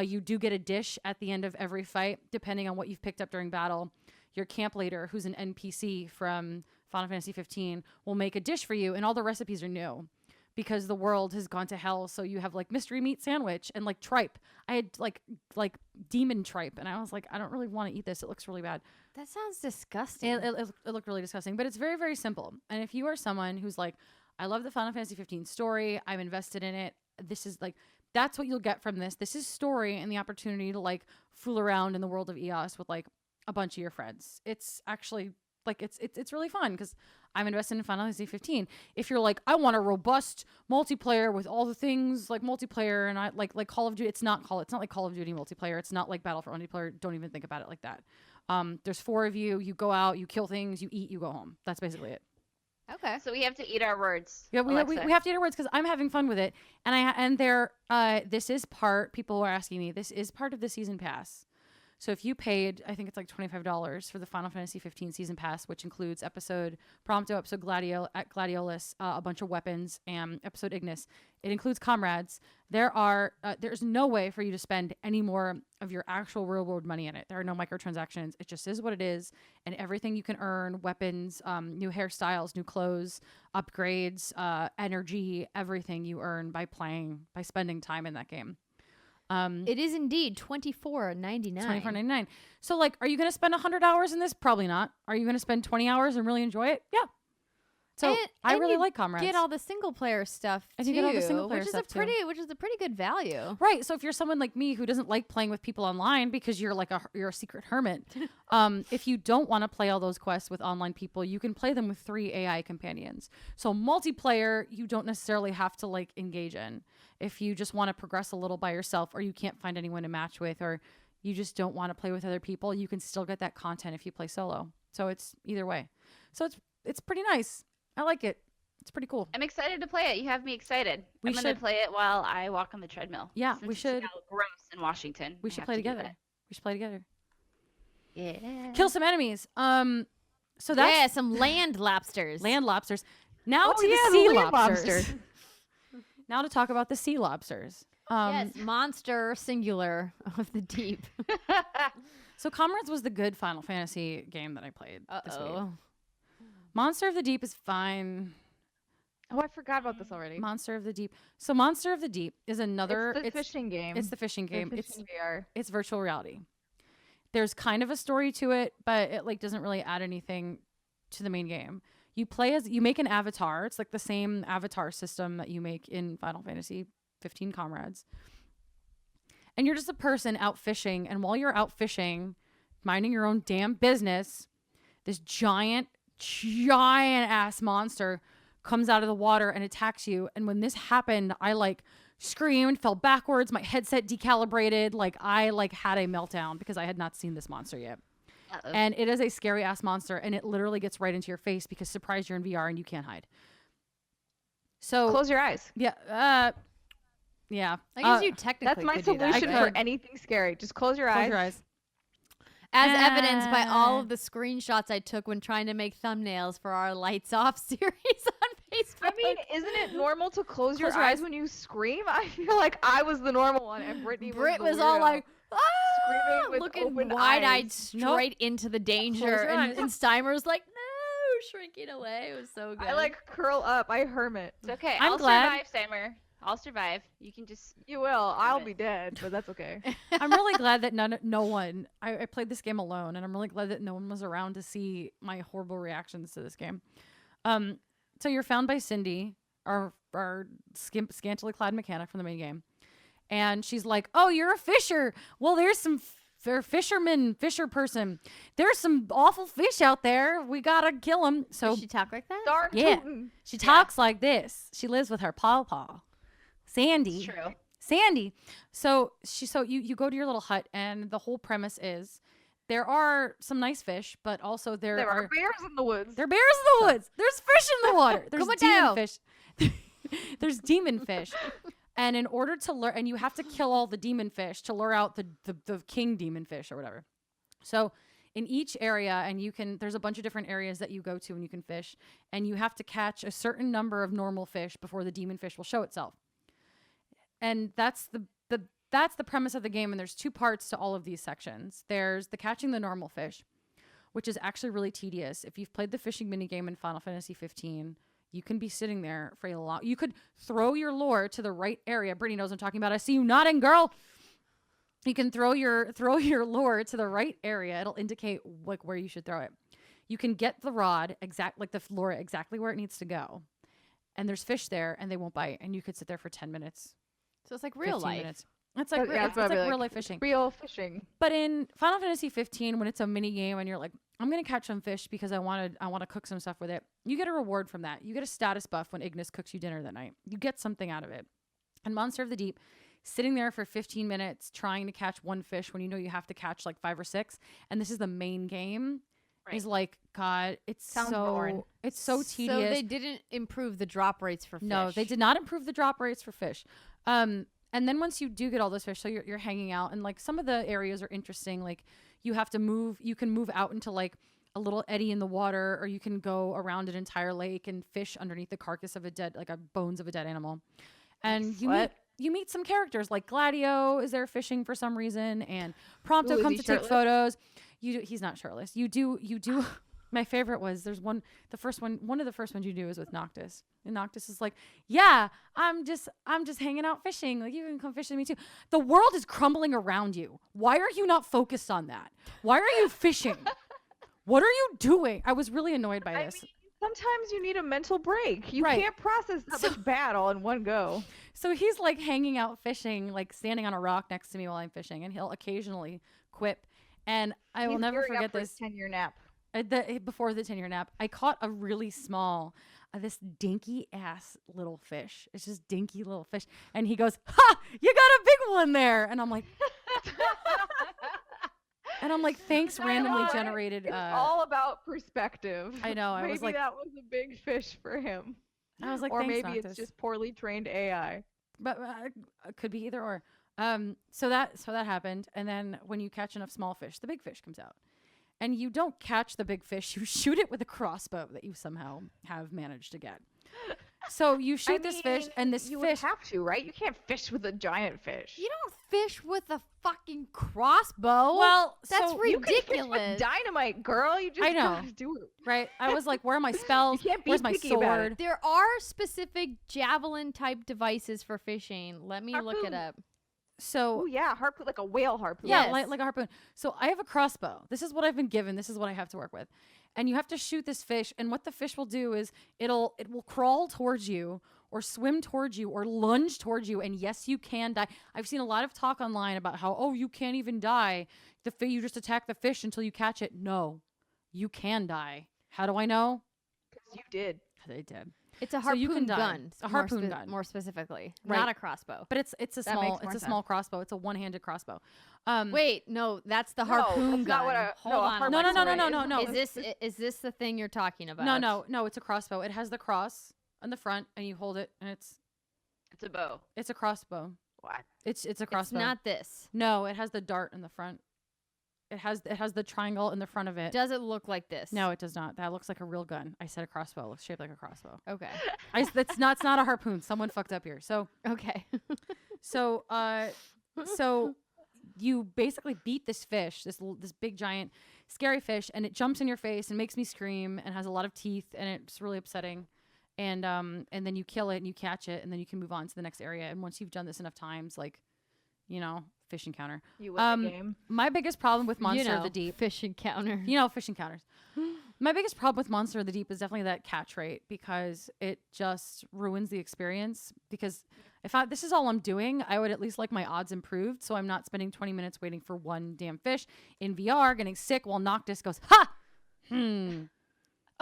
You do get a dish at the end of every fight, depending on what you've picked up during battle. Your camp leader, who's an NPC from Final Fantasy 15, will make a dish for you, and all the recipes are new because the world has gone to hell. So you have like mystery meat sandwich and like tripe. I had like demon tripe, and I was like, I don't really want to eat this. It looks really bad. That sounds disgusting. It looked really disgusting, but it's very, very simple. And if you are someone who's like, I love the Final Fantasy 15 story, I'm invested in it, this is like, that's what you'll get from this. This is story and the opportunity to like fool around in the world of EOS with like a bunch of your friends. It's actually like, it's really fun because I'm invested in Final Fantasy 15. If you're like, I want a robust multiplayer with all the things like multiplayer and I like Call of Duty, it's not like Call of Duty multiplayer. It's not like Battlefront multiplayer. Don't even think about it like that. There's 4 of you. You go out, you kill things, you eat, you go home. That's basically it. Okay. So we have to eat our words. Yeah, we have to eat our words because I'm having fun with it, and this is part. People were asking me. This is part of the season pass, So if you paid, I think it's like $25 for the Final Fantasy 15 season pass, which includes episode Prompto, episode Gladiolus, a bunch of weapons, and episode Ignis. It includes comrades. There's no way for you to spend any more of your actual real world money in it. There are no microtransactions. It just is what it is, and everything you can earn, weapons, new hairstyles, new clothes, upgrades, energy, everything you earn by spending time in that game. It is indeed $24.99. $24.99. So, like, are you going to spend 100 hours in this? Probably not. Are you going to spend 20 hours and really enjoy it? Yeah. So I really like Comrades. Get all the single player stuff And too, you get all the single player which stuff, is a pretty good value. Right. So if you're someone like me who doesn't like playing with people online because you're a secret hermit, if you don't want to play all those quests with online people, you can play them with 3 AI companions. So multiplayer, you don't necessarily have to like engage in. If you just want to progress a little by yourself, or you can't find anyone to match with, or you just don't want to play with other people, you can still get that content if you play solo. So it's either way. So it's pretty nice. I like it. It's pretty cool. I'm excited to play it. You have me excited. I'm going to play it while I walk on the treadmill. Yeah, since we it's should. now gross in Washington. We I should have play to do together. that. We should play together. Yeah. Kill some enemies. So that's some land lobsters. land lobsters. Now Oh, to yeah, the the sea land lobsters. lobster. Now to talk about the sea lobsters. Yes, monster singular of the deep. So Comrades was the good Final Fantasy game that I played this week. Uh-oh. Monster of the Deep is fine. Oh, I forgot about this already. Monster of the Deep. So Monster of the Deep is another. It's the fishing game. It's the fishing game. The fishing VR. It's virtual reality. There's kind of a story to it, but it like doesn't really add anything to the main game. You make an avatar. It's like the same avatar system that you make in Final Fantasy 15 Comrades. And you're just a person out fishing, and while you're out fishing, minding your own damn business, this giant ass monster comes out of the water and attacks you. And when this happened, I like screamed, fell backwards, my headset decalibrated, like I like had a meltdown because I had not seen this monster yet. Uh-oh. And it is a scary ass monster, and it literally gets right into your face because surprise, you're in VR and you can't hide. So Close your eyes. yeah, yeah. I guess you technically That's my could do that. solution I for could. anything scary. Just close your Close eyes. your eyes. As evidenced by all of the screenshots I took when trying to make thumbnails for our Lights Off series on Facebook. I mean, isn't it normal to close your your eyes eyes. when you scream? I feel like I was the normal one, and Brittany Brit was was the all weirdo. like, Screaming with looking open wide-eyed eyes. straight into the danger, Close your eyes. and Steimer's like, no, shrinking away. It was so good. I like curl up. I hermit. It's okay. I'm I'll glad- survive, Steimer. I'll survive. You can just. You will. I'll it. be dead, but that's okay. I'm really glad that no one. I played this game alone, and I'm really glad that no one was around to see my horrible reactions to this game. So you're found by Cindy, our scantily clad mechanic from the main game, and she's like, "Oh, you're a fisher. Well, there's some fisher person. There's some awful fish out there. We gotta kill them." So Does she talk like that? Darn Yeah. tootin'. she talks like this. She lives with her pawpaw, Sandy. It's true. Sandy. So you go to your little hut, and the whole premise is there are some nice fish, but also there There are are bears in the woods. there are bears in the woods. There's fish in the water. There's Come on demon down. fish. There's demon fish. And in order to lure, and you have to kill all the demon fish to lure out the king demon fish or whatever. So in each area, and there's a bunch of different areas that you go to and you can fish, and you have to catch a certain number of normal fish before the demon fish will show itself. And that's the premise of the game. And there's 2 parts to all of these sections. There's the catching the normal fish, which is actually really tedious. If you've played the fishing minigame in Final Fantasy 15, you can be sitting there for a long. You could throw your lure to the right area. Brittany knows what I'm talking about. I see you nodding, girl. You can throw your lure to the right area. It'll indicate like where you should throw it. You can get the rod the lure exactly where it needs to go. And there's fish there, and they won't bite. And you could sit there for 10 minutes. So it's like real 15 life. minutes. It's like, Yeah, it's that's what I'd like be real like. life fishing. Real fishing. But in Final Fantasy 15, when it's a mini game and you're like, I'm gonna catch some fish because I want to cook some stuff with it, you get a reward from that. You get a status buff when Ignis cooks you dinner that night. You get something out of it. And Monster of the Deep, sitting there for 15 minutes trying to catch one fish when you know you have to catch like 5 or 6, and this is the main game, is like, God, it's Sounds so boring. it's so tedious. So they didn't improve the drop rates for fish. No, they did not improve the drop rates for fish. And then once you do get all those fish, so you're hanging out, and like some of the areas are interesting. Like you have to move, you can move out into like a little eddy in the water, or you can go around an entire lake and fish underneath the carcass of a dead, like a bones of a dead animal. And you meet some characters like Gladio is there fishing for some reason, and Prompto comes to take photos. He's not shirtless. You do. My favorite was one of the first ones you do is with Noctis. And Noctis is like, yeah, I'm just hanging out fishing. Like, you can come fish with me too. The world is crumbling around you. Why are you not focused on that? Why are you fishing? What are you doing? I was really annoyed by this. I mean, sometimes you need a mental break. You can't process that much bad all in one go. So he's like hanging out fishing, like standing on a rock next to me while I'm fishing, and he'll occasionally quip. And I will never forget this. 10-year nap. Before the 10-year nap, I caught a really small, this dinky ass little fish. It's just dinky little fish. And he goes, ha, you got a big one there. And I'm like, thanks, randomly generated. It's all about perspective. I know. I was like, that was a big fish for him. I was like, or thanks, maybe Noctis. it's just poorly trained AI. But it could be either or. So that happened. And then when you catch enough small fish, the big fish comes out. And you don't catch the big fish. You shoot it with a crossbow that you somehow have managed to get. So you shoot this fish, and this you fish. You have to, right? You can't fish with a giant fish. You don't fish with a fucking crossbow. Well, that's so ridiculous. You can fish with dynamite, girl. You just gotta do it. Right? I was like, where are my spells? You can't be Where's my picky about sword? it. There are specific javelin type devices for fishing. Let me look it up. So oh yeah, harpoon, like a whale harpoon. yeah, like a harpoon. So I have a crossbow. This is what I've been given. This is what I have to work with. And you have to shoot this fish. And what the fish will do is it will crawl towards you, or swim towards you, or lunge towards you. And yes, you can die. I've seen a lot of talk online about how, you can't even die. You just attack the fish until you catch it. No, you can die. How do I know? Because you did. They did. It's a harpoon you can die. gun. A harpoon gun. More specifically, Right. not a crossbow. But it's a That small makes more small crossbow. It's a one-handed crossbow. Wait, no, that's the harpoon that's gun. not what a- Hold no, a on. harpoon- No. Is this the thing you're talking about? No, it's a crossbow. It has the cross on the front, and you hold it, and it's It's a bow. a crossbow. What? It's a crossbow. It's not this. No, it has the dart in the front. It has the triangle in the front of it. Does it look like this? No, it does not. That looks like a real gun. I said a crossbow. It looks shaped like a crossbow. Okay. It's not a harpoon. Someone fucked up here. So Okay. so you basically beat this fish, this big giant scary fish, and it jumps in your face and makes me scream and has a lot of teeth, and it's really upsetting. And then you kill it and you catch it, and then you can move on to the next area. And once you've done this enough times, like, fish encounter. You win the game. My biggest problem with Monster of the Deep, fish encounter. fish encounters. My biggest problem with Monster of the Deep is definitely that catch rate, because it just ruins the experience. Because this is all I'm doing, I would at least like my odds improved, so I'm not spending 20 minutes waiting for one damn fish in VR, getting sick while Noctis goes, ha!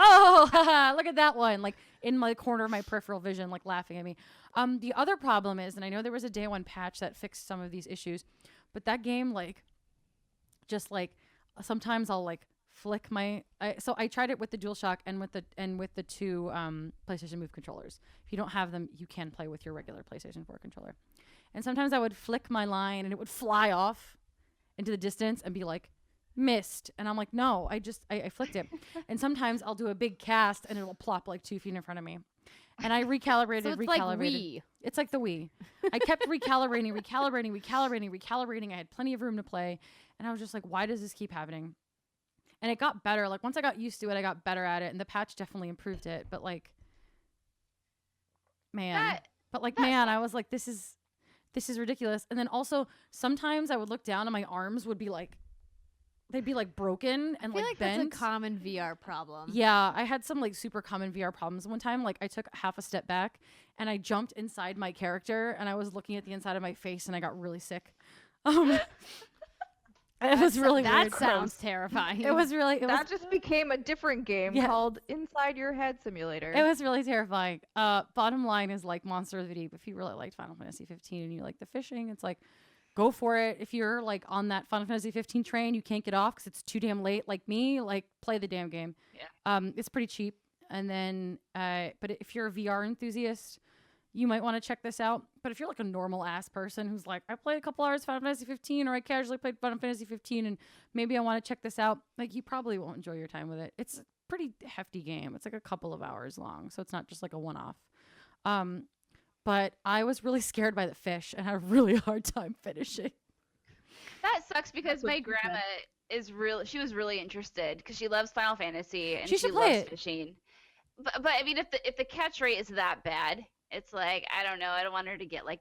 Oh, look at that one. Like in my corner of my peripheral vision, like laughing at me. The other problem is, and I know there was a day one patch that fixed some of these issues, but that game, sometimes I'll flick so I tried it with the DualShock and with the two PlayStation Move controllers. If you don't have them, you can play with your regular PlayStation 4 controller. And sometimes I would flick my line and it would fly off into the distance and be like, missed. And I'm like, no, I flicked it. And sometimes I'll do a big cast and it'll plop 2 feet in front of me. And I recalibrated, So it's recalibrated. like Wii. It's like the Wii. I kept recalibrating. I had plenty of room to play. And I was just like, why does this keep happening? And it got better. Once I got used to it, I got better at it. And the patch definitely improved it. But man, I was like, this is ridiculous. And then also sometimes I would look down and my arms would be they'd be broken and I feel like bent. that's a common VR problem. Yeah, I had some super common VR problems. One time, I took half a step back and I jumped inside my character and I was looking at the inside of my face and I got really sick. It was really That weird. sounds terrifying. That just became a different game called Inside Your Head Simulator. It was really terrifying. Bottom line is Monster of the Deep. If you really liked Final Fantasy 15 and you like the fishing, it's go for it. If you're on that Final Fantasy 15 train, you can't get off because it's too damn late. Like me, play the damn game. Yeah. It's pretty cheap. And then, but if you're a VR enthusiast, you might want to check this out. But if you're like a normal ass person who's like, I played a couple hours of Final Fantasy 15, or I casually played Final Fantasy 15, and maybe I want to check this out, like, you probably won't enjoy your time with it. It's a pretty hefty game. It's like a couple of hours long, so it's not just like a one-off. But I was really scared by the fish and had a really hard time finishing. That sucks because my grandma she was really interested because she loves Final Fantasy and She she should play loves it. fishing. But I mean, if the catch rate is that bad, it's like, I don't know. I don't want her to get like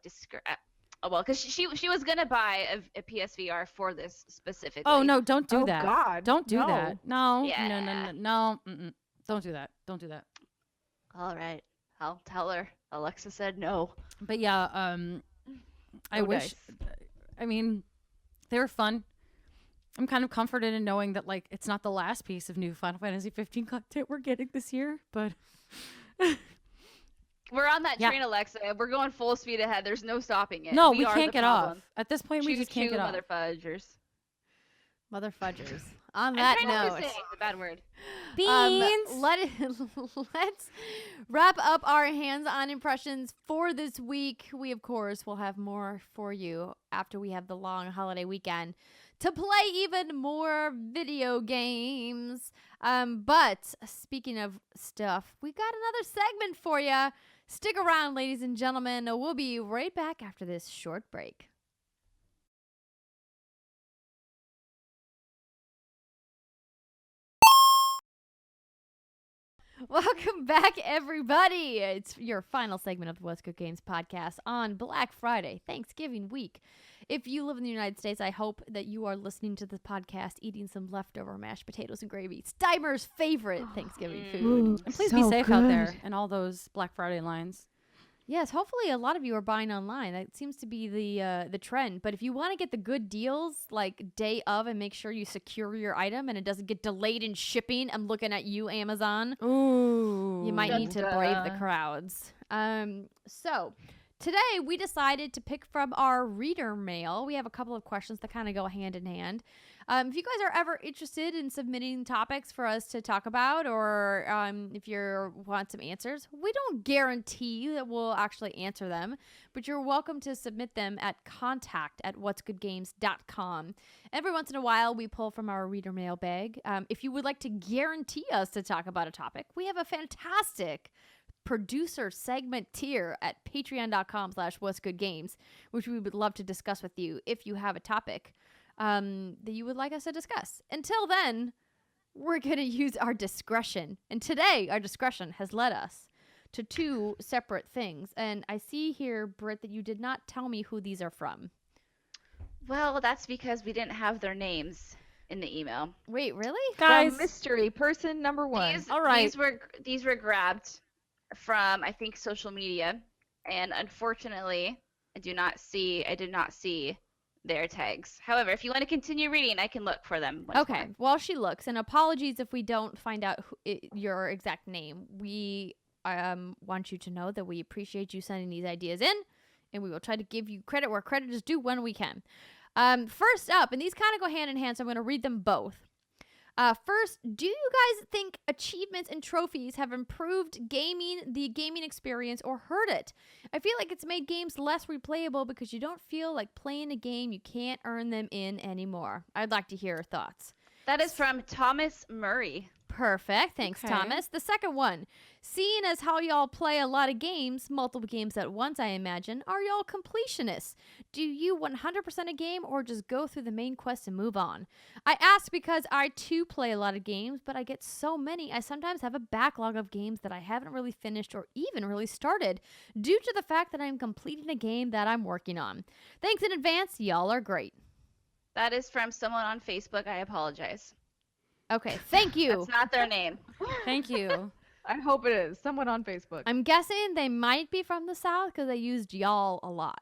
Oh well, because she was gonna buy a PSVR for this specifically. Oh no, don't do that. God, Don't do no. that. No, Yeah. no. Don't do that. Don't do that. All right, I'll tell her. Alexa said no. But yeah, I Oh, wish. nice. I mean, they were fun. I'm kind of comforted in knowing that like it's not the last piece of new Final Fantasy 15 content we're getting this year, but We're on that Yeah. train, Alexa. We're going full speed ahead. There's no stopping it. no, we are can't the get problem. off. At this point, we just can't get off. Mother fudgers. Mother fudgers. On I'm that trying not note, to say the bad word. Beans. Let's wrap up our hands-on impressions for this week. We, of course, will have more for you after we have the long holiday weekend to play even more video games. But speaking of stuff, we got another segment for you. Stick around, ladies and gentlemen. We'll be right back after this short break. Welcome back, everybody. It's your final segment of the West Coast Games podcast on Black Friday, Thanksgiving week. If you live in the United States, I hope that you are listening to the podcast eating some leftover mashed potatoes and gravy, Steimer's favorite Thanksgiving food. And please be So safe out there good. in all those Black Friday lines. Yes, hopefully a lot of you are buying online. That seems to be the trend. But if you want to get the good deals, like day of, and make sure you secure your item and it doesn't get delayed in shipping, I'm looking at you, Amazon. Ooh. You might need to Dun, brave the dun. crowds. So today we decided to pick from our reader mail. We have a couple of questions that kind of go hand in hand. If you guys are ever interested in submitting topics for us to talk about, or if you want some answers, we don't guarantee that we'll actually answer them, but you're welcome to submit them at contact@whatsgoodgames.com. Every once in a while, we pull from our reader mail bag. If you would like to guarantee us to talk about a topic, we have a fantastic producer segment tier at patreon.com/whatsgoodgames, which we would love to discuss with you if you have a topic that you would like us to discuss. Until then, we're going to use our discretion. And today, our discretion has led us to two separate things. And I see here, Britt, that you did not tell me who these are from. Well, that's because we didn't have their names in the email. Wait, really? Guys, From mystery person number one. All right. These were grabbed from, I think, social media, and unfortunately, I did not see their tags. However, if you want to continue reading, I can look for them. once Okay, more. while she looks, and apologies if we don't find out your exact name. We want you to know that we appreciate you sending these ideas in, and we will try to give you credit where credit is due when we can. First up, and these kind of go hand in hand, so I'm going to read them both. First, do you guys think achievements and trophies have improved the gaming experience, or hurt it? I feel like it's made games less replayable because you don't feel like playing a game you can't earn them in anymore. I'd like to hear your thoughts. That is from Thomas Murray. Perfect. Thanks, Okay. Thomas. The second one. Seeing as how y'all play a lot of games, multiple games at once, I imagine, are y'all completionists? Do you 100% a game or just go through the main quest and move on? I ask because I too play a lot of games, but I get so many, I sometimes have a backlog of games that I haven't really finished or even really started due to the fact that I'm completing a game that I'm working on. Thanks in advance. Y'all are great. That is from someone on Facebook. I apologize. Okay, thank you. That's not their name. thank you. I hope it is. Someone on Facebook. I'm guessing they might be from the South because they used y'all a lot.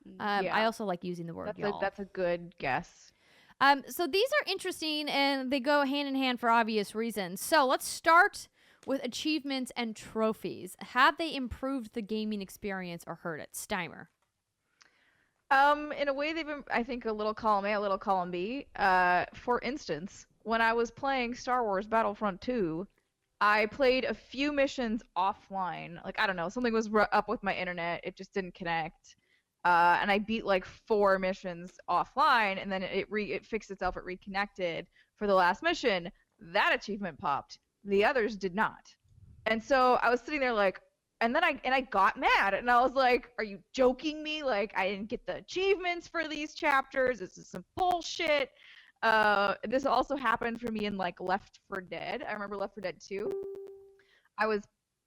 Yeah. I also like using the word y'all. That's a good guess. So these are interesting and they go hand in hand for obvious reasons. So let's start with achievements and trophies. Have they improved the gaming experience or hurt it? Steimer. In a way, they've been, I think, a little column A, a little column B. For instance, when I was playing Star Wars Battlefront II, I played a few missions offline. Like, I don't know, something was up with my internet. It just didn't connect. And I beat like 4 missions offline, and then it fixed itself. It reconnected for the last mission. That achievement popped. The others did not. And so I was sitting there like, and then I got mad, and I was like, "Are you joking me? Like, I didn't get the achievements for these chapters. This is some bullshit." This also happened for me in like Left 4 Dead. I remember Left 4 Dead 2. I was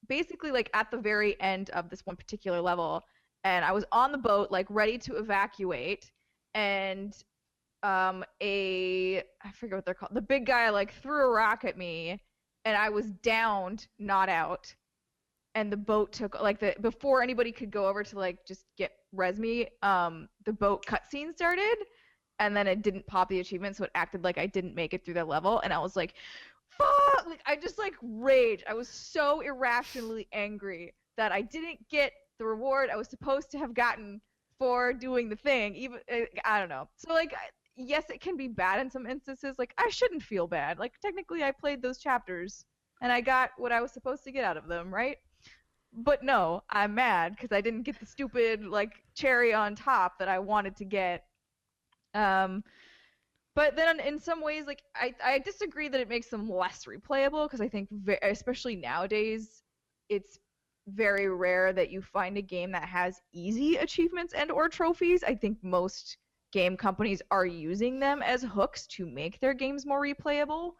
basically like at the very end of this one particular level, and I was on the boat like ready to evacuate, and I forget what they're called. The big guy like threw a rock at me, and I was downed, not out. And the boat took like before anybody could go over to like just get res me, the boat cutscene started, and then it didn't pop the achievement, so it acted like I didn't make it through that level, and I was like, fuck! Like, I just like rage. I was so irrationally angry that I didn't get the reward I was supposed to have gotten for doing the thing. Even I don't know. So like, yes, it can be bad in some instances. Like, I shouldn't feel bad. Like, technically, I played those chapters and I got what I was supposed to get out of them, right? But no, I'm mad because I didn't get the stupid like cherry on top that I wanted to get. But then in some ways, like I disagree that it makes them less replayable, because I think especially nowadays, it's very rare that you find a game that has easy achievements and or trophies. I think most game companies are using them as hooks to make their games more replayable.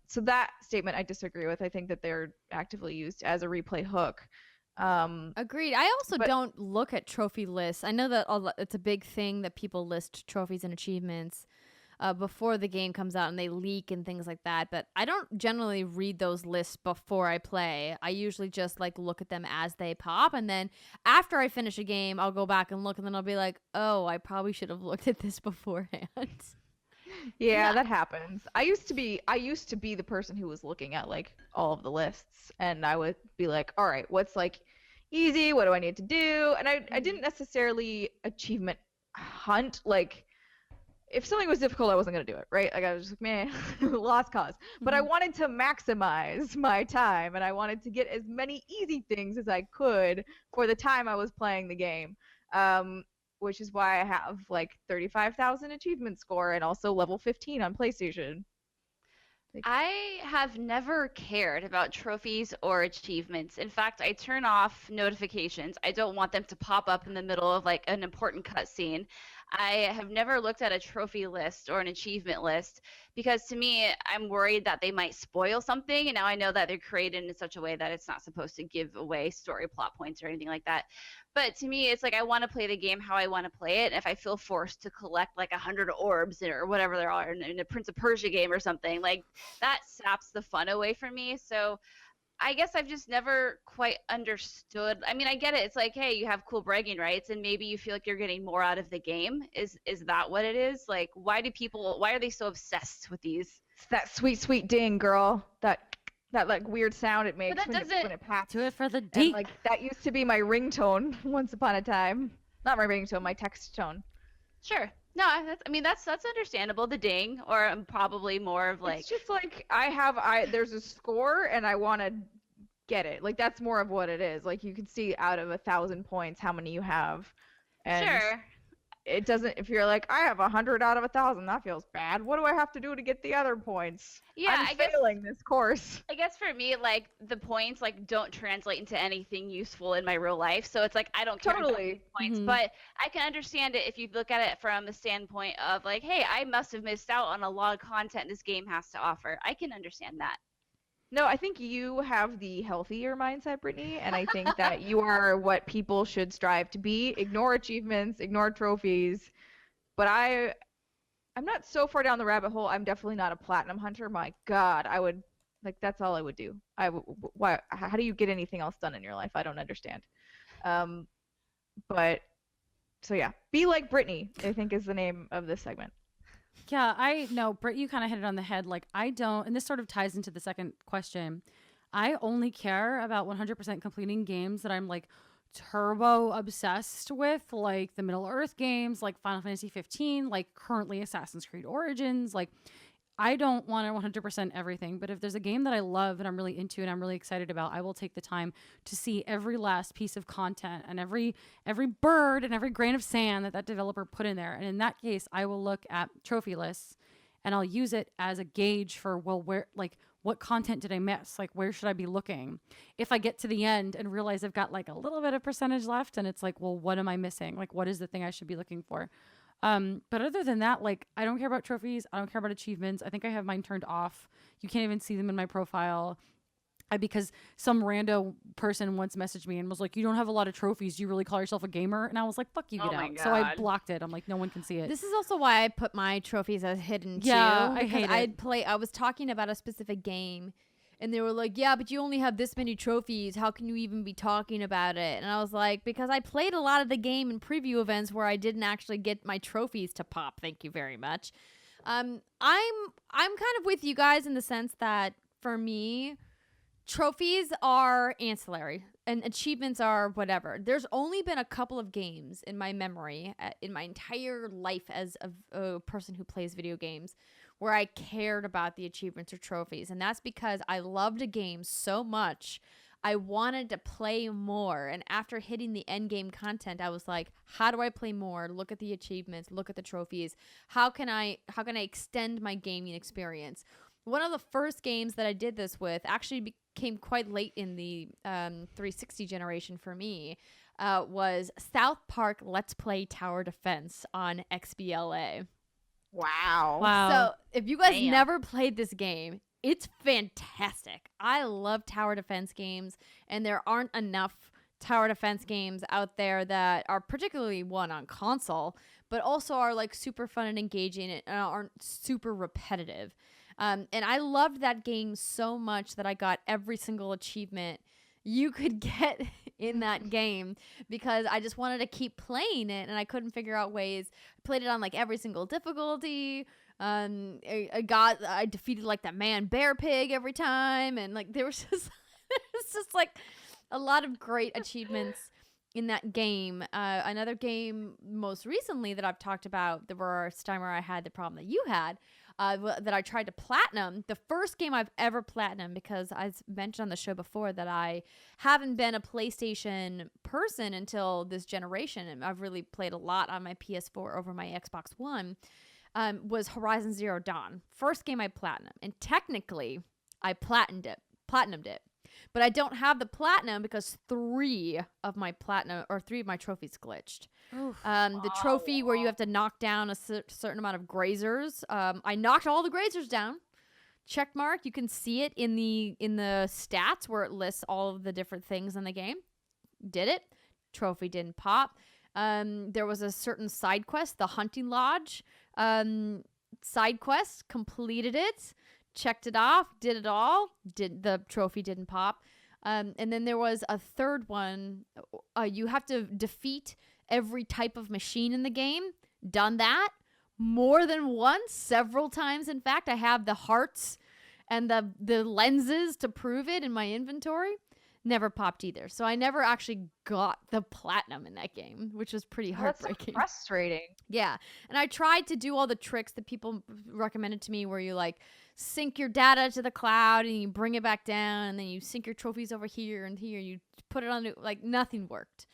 So that statement I disagree with. I think that they're actively used as a replay hook. Agreed. I also don't look at trophy lists. I know that it's a big thing that people list trophies and achievements before the game comes out, and they leak and things like that. But I don't generally read those lists before I play. I usually just like look at them as they pop, and then after I finish a game, I'll go back and look, and then I'll be like, oh, I probably should have looked at this beforehand. Yeah, that happens. I used to be the person who was looking at like all of the lists, and I would be like, all right, what's like easy? What do I need to do? And I didn't necessarily achievement hunt. Like, if something was difficult, I wasn't gonna do it, right? Like, I was just like, man, lost cause. But I wanted to maximize my time, and I wanted to get as many easy things as I could for the time I was playing the game. Which is why I have like 35,000 achievement score and also level 15 on PlayStation. I have never cared about trophies or achievements. In fact, I turn off notifications. I don't want them to pop up in the middle of like an important cutscene. I have never looked at a trophy list or an achievement list because to me, I'm worried that they might spoil something. And now I know that they're created in such a way that it's not supposed to give away story plot points or anything like that. But to me, it's like I want to play the game how I want to play it. And if I feel forced to collect like 100 orbs or whatever there are in a Prince of Persia game or something, like that saps the fun away from me. So I guess I've just never quite understood. I mean, I get it. It's like, hey, you have cool bragging rights, and maybe you feel like you're getting more out of the game. Is that what it is? Like, why are they so obsessed with these? It's that sweet, sweet ding, girl. That like weird sound it makes when it passes. Do it for the D. Like, that used to be my ringtone once upon a time. Not my ringtone, my text tone. Sure. No, that's understandable. The ding, or probably more of like. It's just like there's a score and I want to get it. Like, that's more of what it is. Like, you can see out of 1,000 points how many you have. And sure. It doesn't. If you're like, I have 100 out of 1,000, that feels bad. What do I have to do to get the other points? Yeah, I'm failing this course. I guess for me, like, the points like don't translate into anything useful in my real life. So it's like I don't care about these points, but I can understand it if you look at it from the standpoint of like, hey, I must have missed out on a lot of content this game has to offer. I can understand that. No, I think you have the healthier mindset, Brittany, and I think that you are what people should strive to be. Ignore achievements, ignore trophies. But I'm not so far down the rabbit hole. I'm definitely not a platinum hunter. My God, I would like that's all I would do. Why? How do you get anything else done in your life? I don't understand. But so yeah, be like Brittany, I think is the name of this segment. Yeah, I know, Britt, you kind of hit it on the head. Like, I don't, and this sort of ties into the second question. I only care about 100% completing games that I'm like turbo obsessed with, like the Middle Earth games, like Final Fantasy 15, like currently Assassin's Creed Origins. Like, I don't want to 100% everything, but if there's a game that I love and I'm really into and I'm really excited about, I will take the time to see every last piece of content and every bird and every grain of sand that developer put in there. And in that case, I will look at trophy lists and I'll use it as a gauge for, well, where, like, what content did I miss? Like, where should I be looking? If I get to the end and realize I've got like a little bit of percentage left and it's like, well, what am I missing? Like, what is the thing I should be looking for? But other than that, like, I don't care about trophies. I don't care about achievements. I think I have mine turned off. You can't even see them in my profile. Because some rando person once messaged me and was like, you don't have a lot of trophies. Do you really call yourself a gamer? And I was like, fuck you, get Oh my out. So I God. blocked it. I'm like, no one can see it. This is also why I put my trophies as hidden too. Yeah, I because hate it. I was talking about a specific game and they were like, yeah, but you only have this many trophies. How can you even be talking about it? And I was like, because I played a lot of the game in preview events where I didn't actually get my trophies to pop. Thank you very much. I'm kind of with you guys in the sense that for me, trophies are ancillary and achievements are whatever. There's only been a couple of games in my memory, in my entire life as a person who plays video games, where I cared about the achievements or trophies. And that's because I loved a game so much. I wanted to play more. And after hitting the end game content, I was like, how do I play more? Look at the achievements, look at the trophies. How can I extend my gaming experience? One of the first games that I did this with actually became quite late in the 360 generation for me, was South Park Let's Play Tower Defense on XBLA. Wow. So if you guys Damn. never played this game, it's fantastic. I love tower defense games, and there aren't enough tower defense games out there that are particularly one on console, but also are like super fun and engaging and aren't super repetitive. And I loved that game so much that I got every single achievement you could get in that game because I just wanted to keep playing it and I couldn't figure out ways. I played it on like every single difficulty. I defeated like that man bear pig every time, and like there was just like a lot of great achievements in that game. Another game most recently that I've talked about, the first time where I had the problem that you had, that I tried to platinum, the first game I've ever platinum, because I mentioned on the show before that I haven't been a PlayStation person until this generation, and I've really played a lot on my PS4 over my Xbox One, was Horizon Zero Dawn. First game I platinum, and technically I platinumed it. But I don't have the platinum because three of my trophies glitched. The trophy where you have to knock down a certain amount of grazers. I knocked all the grazers down. Check mark. You can see it in the stats where it lists all of the different things in the game. Did it. Trophy didn't pop. There was a certain side quest, the hunting lodge side quest. Completed it. Checked it off, did it all. The trophy didn't pop. And then there was a third one. You have to defeat every type of machine in the game. Done that more than once, several times. In fact, I have the hearts and the lenses to prove it in my inventory. Never popped either. So I never actually got the platinum in that game, which was pretty heartbreaking. That's so frustrating. Yeah. And I tried to do all the tricks that people recommended to me where you like sync your data to the cloud and you bring it back down and then you sync your trophies over here and here. You put it on, like nothing worked.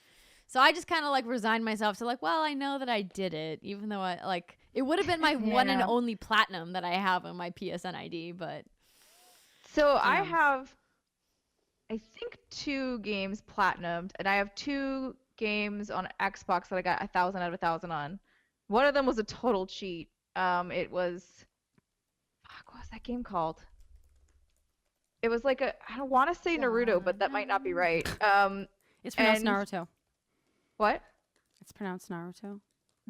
So I just kind of like resigned myself to like, well, I know that I did it, even though it would have been my one and only platinum that I have on my PSN ID, but. So I have, I think 2 games platinumed, and I have 2 games on Xbox that I got 1,000 out of 1,000 on. One of them was a total cheat. It was, what was that game called? It was like I don't want to say Naruto, but that might not be right. It's pronounced Naruto. What? It's pronounced Naruto.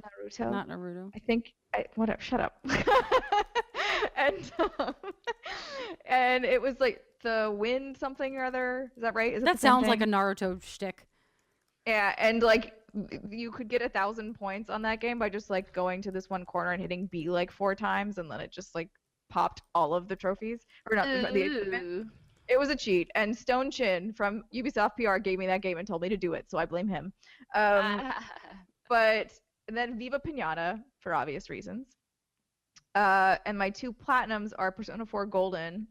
Naruto? Not Naruto. I think, whatever, shut up. And it was like the wind something or other. Is that right? Is it That sounds like a Naruto shtick. Yeah, and like you could get 1,000 points on that game by just like going to this one corner and hitting B like 4 times, and then it just like popped all of the trophies. Or not the achievement. It was a cheat, and Stone Chin from Ubisoft PR gave me that game and told me to do it, so I blame him. But then Viva Pinata, for obvious reasons. And my 2 platinums are Persona 4 Golden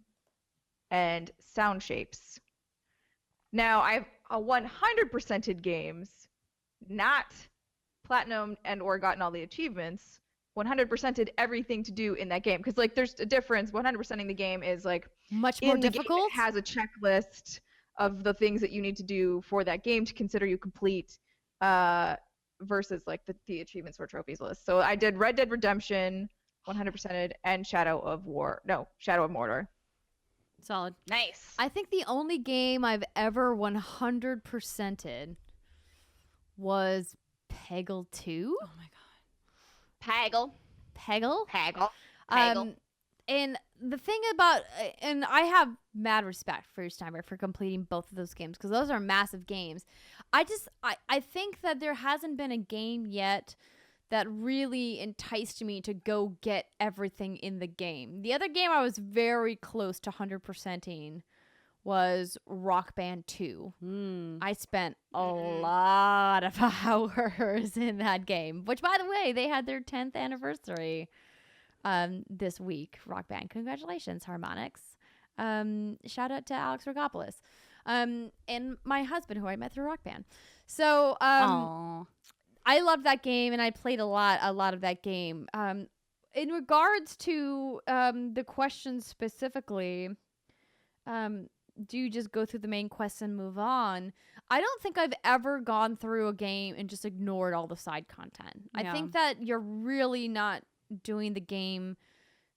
and Sound Shapes. Now, I've 100%ed games, not platinum and or gotten all the achievements. 100%ed everything to do in that game, because like there's a difference. 100%ing the game is like Much more in the difficult. game, it has a checklist of the things that you need to do for that game to consider you complete, versus like the achievements for trophies list. So I did Red Dead Redemption 100%ed and Shadow of Mordor. Solid. Nice. I think the only game I've ever 100%ed was Peggle 2. Oh my god. Paggle. Peggle? Paggle. Paggle. And the thing about, and I have mad respect for your Steinberg for completing both of those games, because those are massive games. I think that there hasn't been a game yet that really enticed me to go get everything in the game. The other game I was very close to 100%ing was Rock Band 2. I spent a lot of hours in that game, which, by the way, they had their 10th anniversary this week. Rock Band, congratulations, Harmonix. Shout out to Alex Rigopulos, and my husband, who I met through Rock Band. So I loved that game, and I played a lot of that game. In regards to the question specifically, do you just go through the main quest and move on? I don't think I've ever gone through a game and just ignored all the side content. Yeah. I think that you're really not doing the game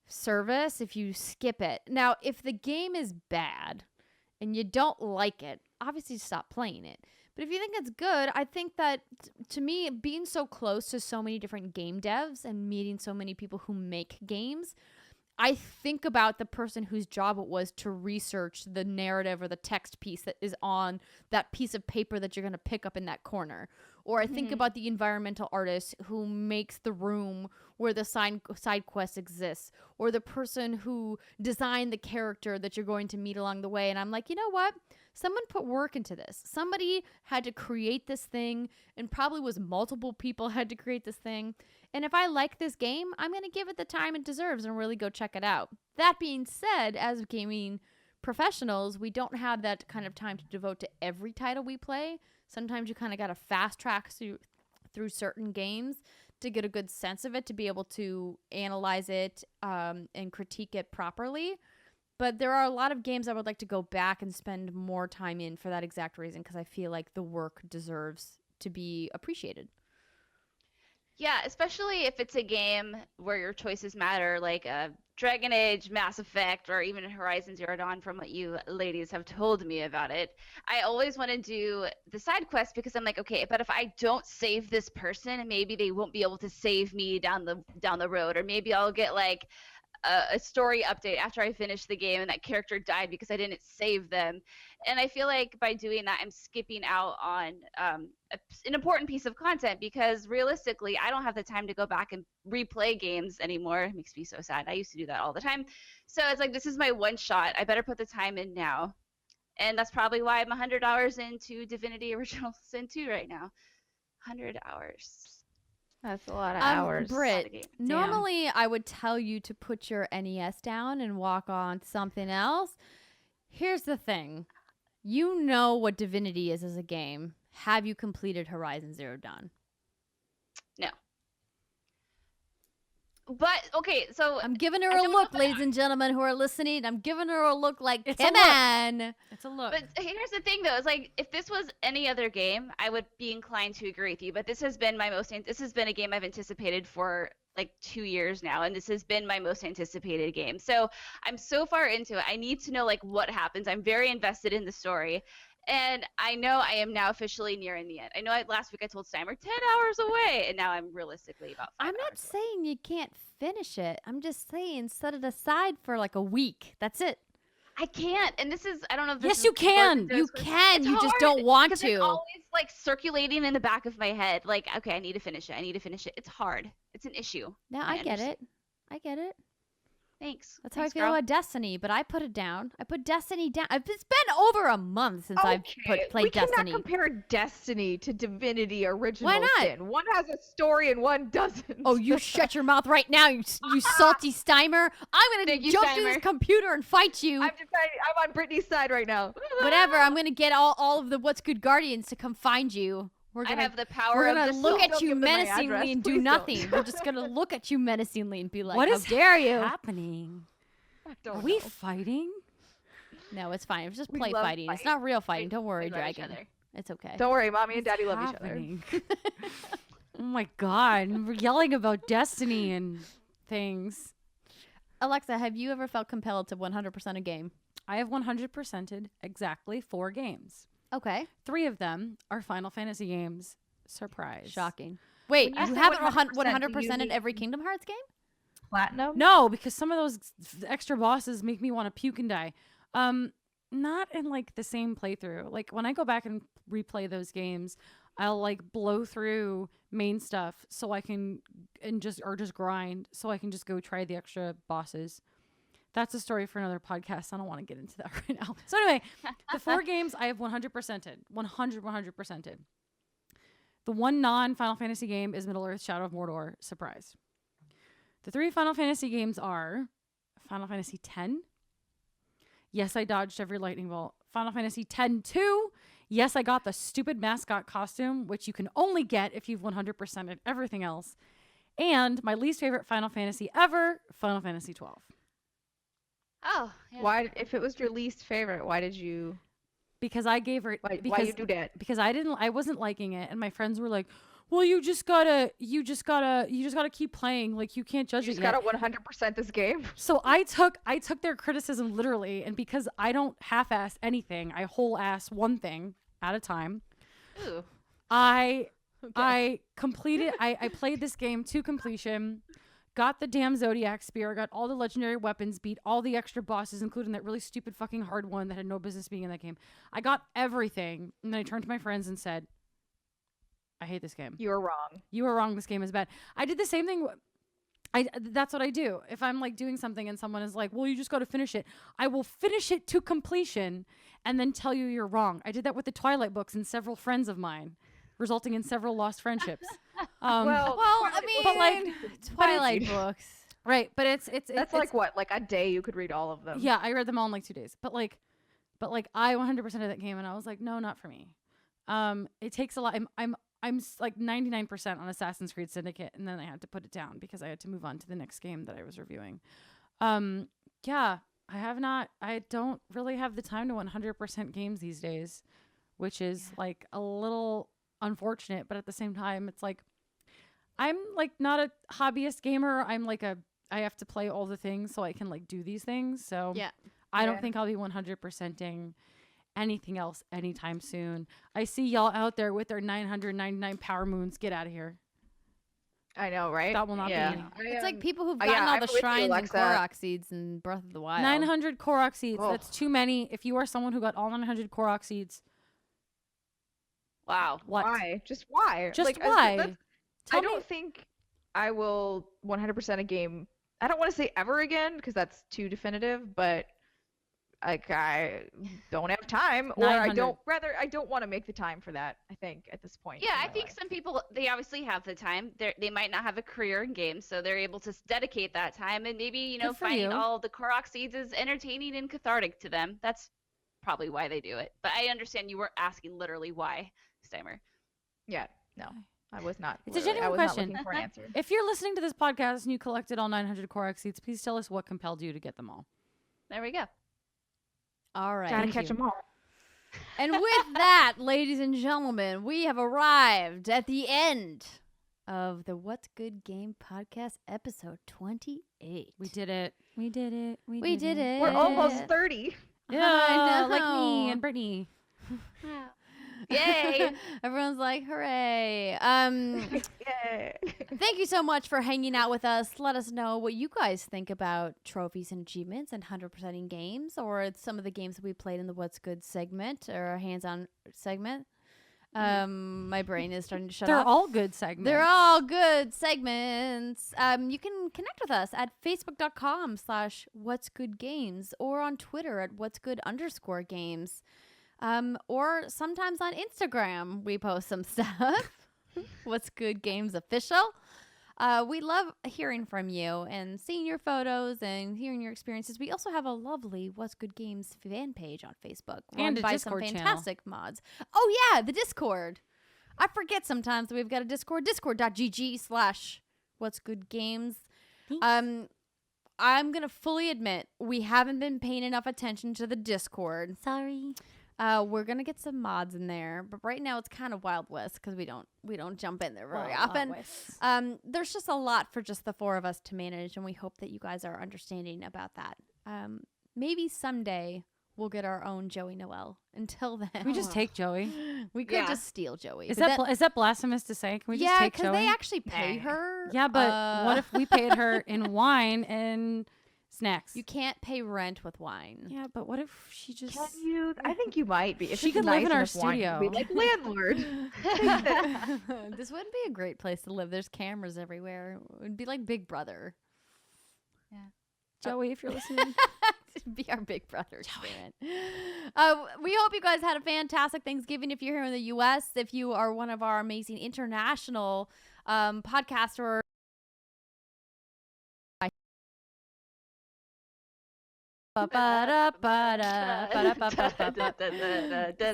service if you skip it. Now, if the game is bad and you don't like it, obviously stop playing it. But if you think it's good, I think that, to me, being so close to so many different game devs and meeting so many people who make games, I think about the person whose job it was to research the narrative or the text piece that is on that piece of paper that you're going to pick up in that corner. Or I think about the environmental artist who makes the room where the side quest exists, or the person who designed the character that you're going to meet along the way. And I'm like, you know what? Someone put work into this. Somebody had to create this thing, and probably was multiple people had to create this thing. And if I like this game, I'm going to give it the time it deserves and really go check it out. That being said, as gaming professionals, we don't have that kind of time to devote to every title we play. Sometimes you kind of got to fast track through certain games to get a good sense of it, to be able to analyze it and critique it properly. But there are a lot of games I would like to go back and spend more time in for that exact reason, because I feel like the work deserves to be appreciated. Yeah, especially if it's a game where your choices matter, like Dragon Age, Mass Effect, or even Horizon Zero Dawn, from what you ladies have told me about it. I always want to do the side quest because I'm like, okay, but if I don't save this person, maybe they won't be able to save me down the road, or maybe I'll get like a story update after I finish the game and that character died because I didn't save them. And I feel like by doing that, I'm skipping out on an important piece of content, because realistically, I don't have the time to go back and replay games anymore. It makes me so sad. I used to do that all the time. So it's like, this is my one shot. I better put the time in now. And that's probably why I'm 100 hours into Divinity Original Sin 2 right now. 100 hours. That's a lot of hours. Britt, normally I would tell you to put your NES down and walk on something else. Here's the thing. You know what Divinity is as a game. Have you completed Horizon Zero Dawn? No. But, okay, so... I'm giving her a look, ladies and gentlemen who are listening. I'm giving her a look like, It's come a look. on. It's a look. But here's the thing, though. It's like, if this was any other game, I would be inclined to agree with you. But this has been a game I've anticipated for like 2 years now, and this has been my most anticipated game. So I'm so far into it. I need to know like what happens. I'm very invested in the story. And I know I am now officially nearing the end. I know last week I told Steimer 10 hours away, and now I'm realistically about 5 I'm not hours away. saying you can't finish it. I'm just saying set it aside for like a week. That's it. I can't, and this is, I don't know if this Yes, is you can. You can. It's You just hard, don't want 'cause to. It's always like circulating in the back of my head. Like, okay, I need to finish it. It's hard. It's an issue. No, I I get understand. it. I get it. Thanks. That's how I Thanks, feel girl. about Destiny, but I put it down. I put Destiny down. It's been over a month since I've played we Destiny. cannot compare Destiny to Divinity Original Why not? Sin. One has a story and one doesn't. Oh, you shut your mouth right now, you salty Steimer. I'm going Thank to you, jump to this Steimer. computer and fight you. I'm on Brittany's side right now. Whatever, I'm going to get all of the What's Good Guardians to come find you. We're I gonna, have the power we're of gonna the look soul. at you Don't give them my menacingly address. and do Please don't. nothing. We're just going to look at you menacingly and be like, What how is dare you? happening? I Are don't we know. fighting? No, it's fine. It's just We play love fighting. It's fight. not real fighting. We- Don't worry, we love each Dragon. other. It's okay. Don't worry, mommy and daddy love Happening. Oh my god, we're yelling about Destiny and things. Alexa, have you ever felt compelled to 100% a game? I have 100%ed exactly 4 games. Okay. 3 of them are Final Fantasy games. Surprise. Shocking. Wait, When you you say haven't 100%, 100%ed do you every mean- Kingdom Hearts game? Platinum? No, because some of those extra bosses make me want to puke and die. Not in like the same playthrough. Like when I go back and replay those games, I'll like blow through main stuff so I can just grind so I can just go try the extra bosses. That's a story for another podcast. I don't want to get into that right now. So anyway, the 4 games I have 100%ed. 100%ed. The one non-Final Fantasy game is Middle-earth Shadow of Mordor. Surprise. The 3 Final Fantasy games are Final Fantasy X. Yes, I dodged every lightning bolt. Final Fantasy X-2. Yes, I got the stupid mascot costume, which you can only get if you've 100%ed everything else. And my least favorite Final Fantasy ever, Final Fantasy 12. Oh, yeah. Why, if it was your least favorite, why did you? Because I gave her Why because you do that? because I wasn't liking it, and my friends were like, "Well, you just gotta keep playing. Like you can't judge You it just yet." gotta 100% this game. So I took their criticism literally, and because I don't half-ass anything, I whole-ass one thing at a time. Ooh. I completed. I played this game to completion. Got the damn Zodiac Spear, got all the legendary weapons, beat all the extra bosses, including that really stupid fucking hard one that had no business being in that game. I got everything, and then I turned to my friends and said, I hate this game. You were wrong. You were wrong, this game is bad. I did the same thing. That's what I do. If I'm like doing something and someone is like, well, you just got to finish it, I will finish it to completion and then tell you you're wrong. I did that with the Twilight books and several friends of mine, resulting in several lost friendships. Well, I mean, but, like, Twilight books. Right, but it's that's like what, like a day you could read all of them. yeah, I read them all in like 2 days. But I 100% of that game, and I was like, no, not for me. It takes a lot. I'm like 99% on Assassin's Creed Syndicate, and then I had to put it down because I had to move on to the next game that I was reviewing. Yeah, I don't really have the time to 100% games these days, which is like a little unfortunate, but at the same time, it's like I'm like not a hobbyist gamer. I have to play all the things so I can like do these things. So Yeah. I don't Yeah. think I'll be 100%ing anything else anytime soon. I see y'all out there with their 999 power moons. Get out of here. I know, right? That will not be yeah. me. It's like people who've yeah, gotten all I'm the with you, shrines and Alexa. Korok seeds in Breath of the Wild. 900 Korok seeds. Oh. That's too many. If you are someone who got all 900 Korok seeds, Wow. what? Why? Just why? Just Like, why? I Tell me- don't think I will 100% a game. I don't want to say ever again because that's too definitive, but like I don't have time, or I 900. don't want to make the time for that. I think at this point. Yeah, in I my think life. some people, they obviously have the time. They might not have a career in games, so they're able to dedicate that time, and maybe, you know, Good for finding you. all the Korok seeds is entertaining and cathartic to them. That's probably why they do it. But I understand you were asking literally why, Steimer. Yeah, no, I was not. It's a literally- genuine I was not question. looking for an answer. If you're listening to this podcast and you collected all 900 Korok seeds, please tell us what compelled you to get them all. There we go. All right. Gotta Thank catch you. them all. And with that, ladies and gentlemen, we have arrived at the end of the What's Good Game podcast, episode 28. We did it. We did it. We did it. We're almost 30. Yeah, I like me know. and Brittany. Yay! Everyone's like, hooray. Yeah. Thank you so much for hanging out with us. Let us know what you guys think about trophies and achievements and 100%ing games, or some of the games that we played in the What's Good segment or hands-on segment. My brain is starting to shut They're off. all good segments. They're all good segments. You can connect with us at facebook.com/whatsgoodgames or on Twitter at whatsgood_games. Or sometimes on Instagram, we post some stuff. What's Good Games Official. We love hearing from you and seeing your photos and hearing your experiences. We also have a lovely What's Good Games fan page on Facebook. And run a by Discord some channel. fantastic mods. Oh, yeah, the Discord. I forget sometimes that we've got a Discord. Discord.gg/whatsgoodgames. I'm going to fully admit we haven't been paying enough attention to the Discord. Sorry. We're gonna get some mods in there, but right now it's kind of Wild West because we don't jump in there very often. There's just a lot for just the four of us to manage, and we hope that you guys are understanding about that. Maybe someday we'll get our own Joey Noel. Until then, Can we just take Joey? we could Yeah. just steal Joey. Is But that that blasphemous to say? Can we just yeah, take because Joey? they actually pay Nah. her. Yeah, but what if we paid her in wine and snacks? you can't pay rent with wine? Yeah, but what if she just... Can you? I think you might be. If She it's could live nice in our enough wine, you could be studio. like landlord. This wouldn't be a great place to live. There's cameras everywhere. It would be like Big Brother. Joey, if you're listening. Be our big brother experience. We hope you guys had a fantastic Thanksgiving if you're here in the U.S. If you are one of our amazing international podcasters.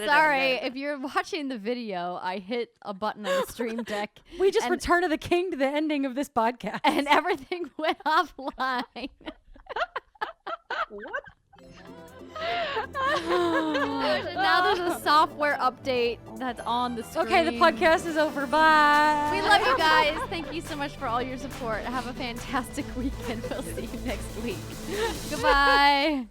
Sorry, if you're watching the video, I hit a button on the stream deck We just And- Return of the King to the ending of this podcast. and everything went offline. What? Now there's a software update that's on the screen. Okay, the podcast is over. Bye. We love you guys. Thank you so much for all your support. Have a fantastic weekend. We'll see you next week. Goodbye.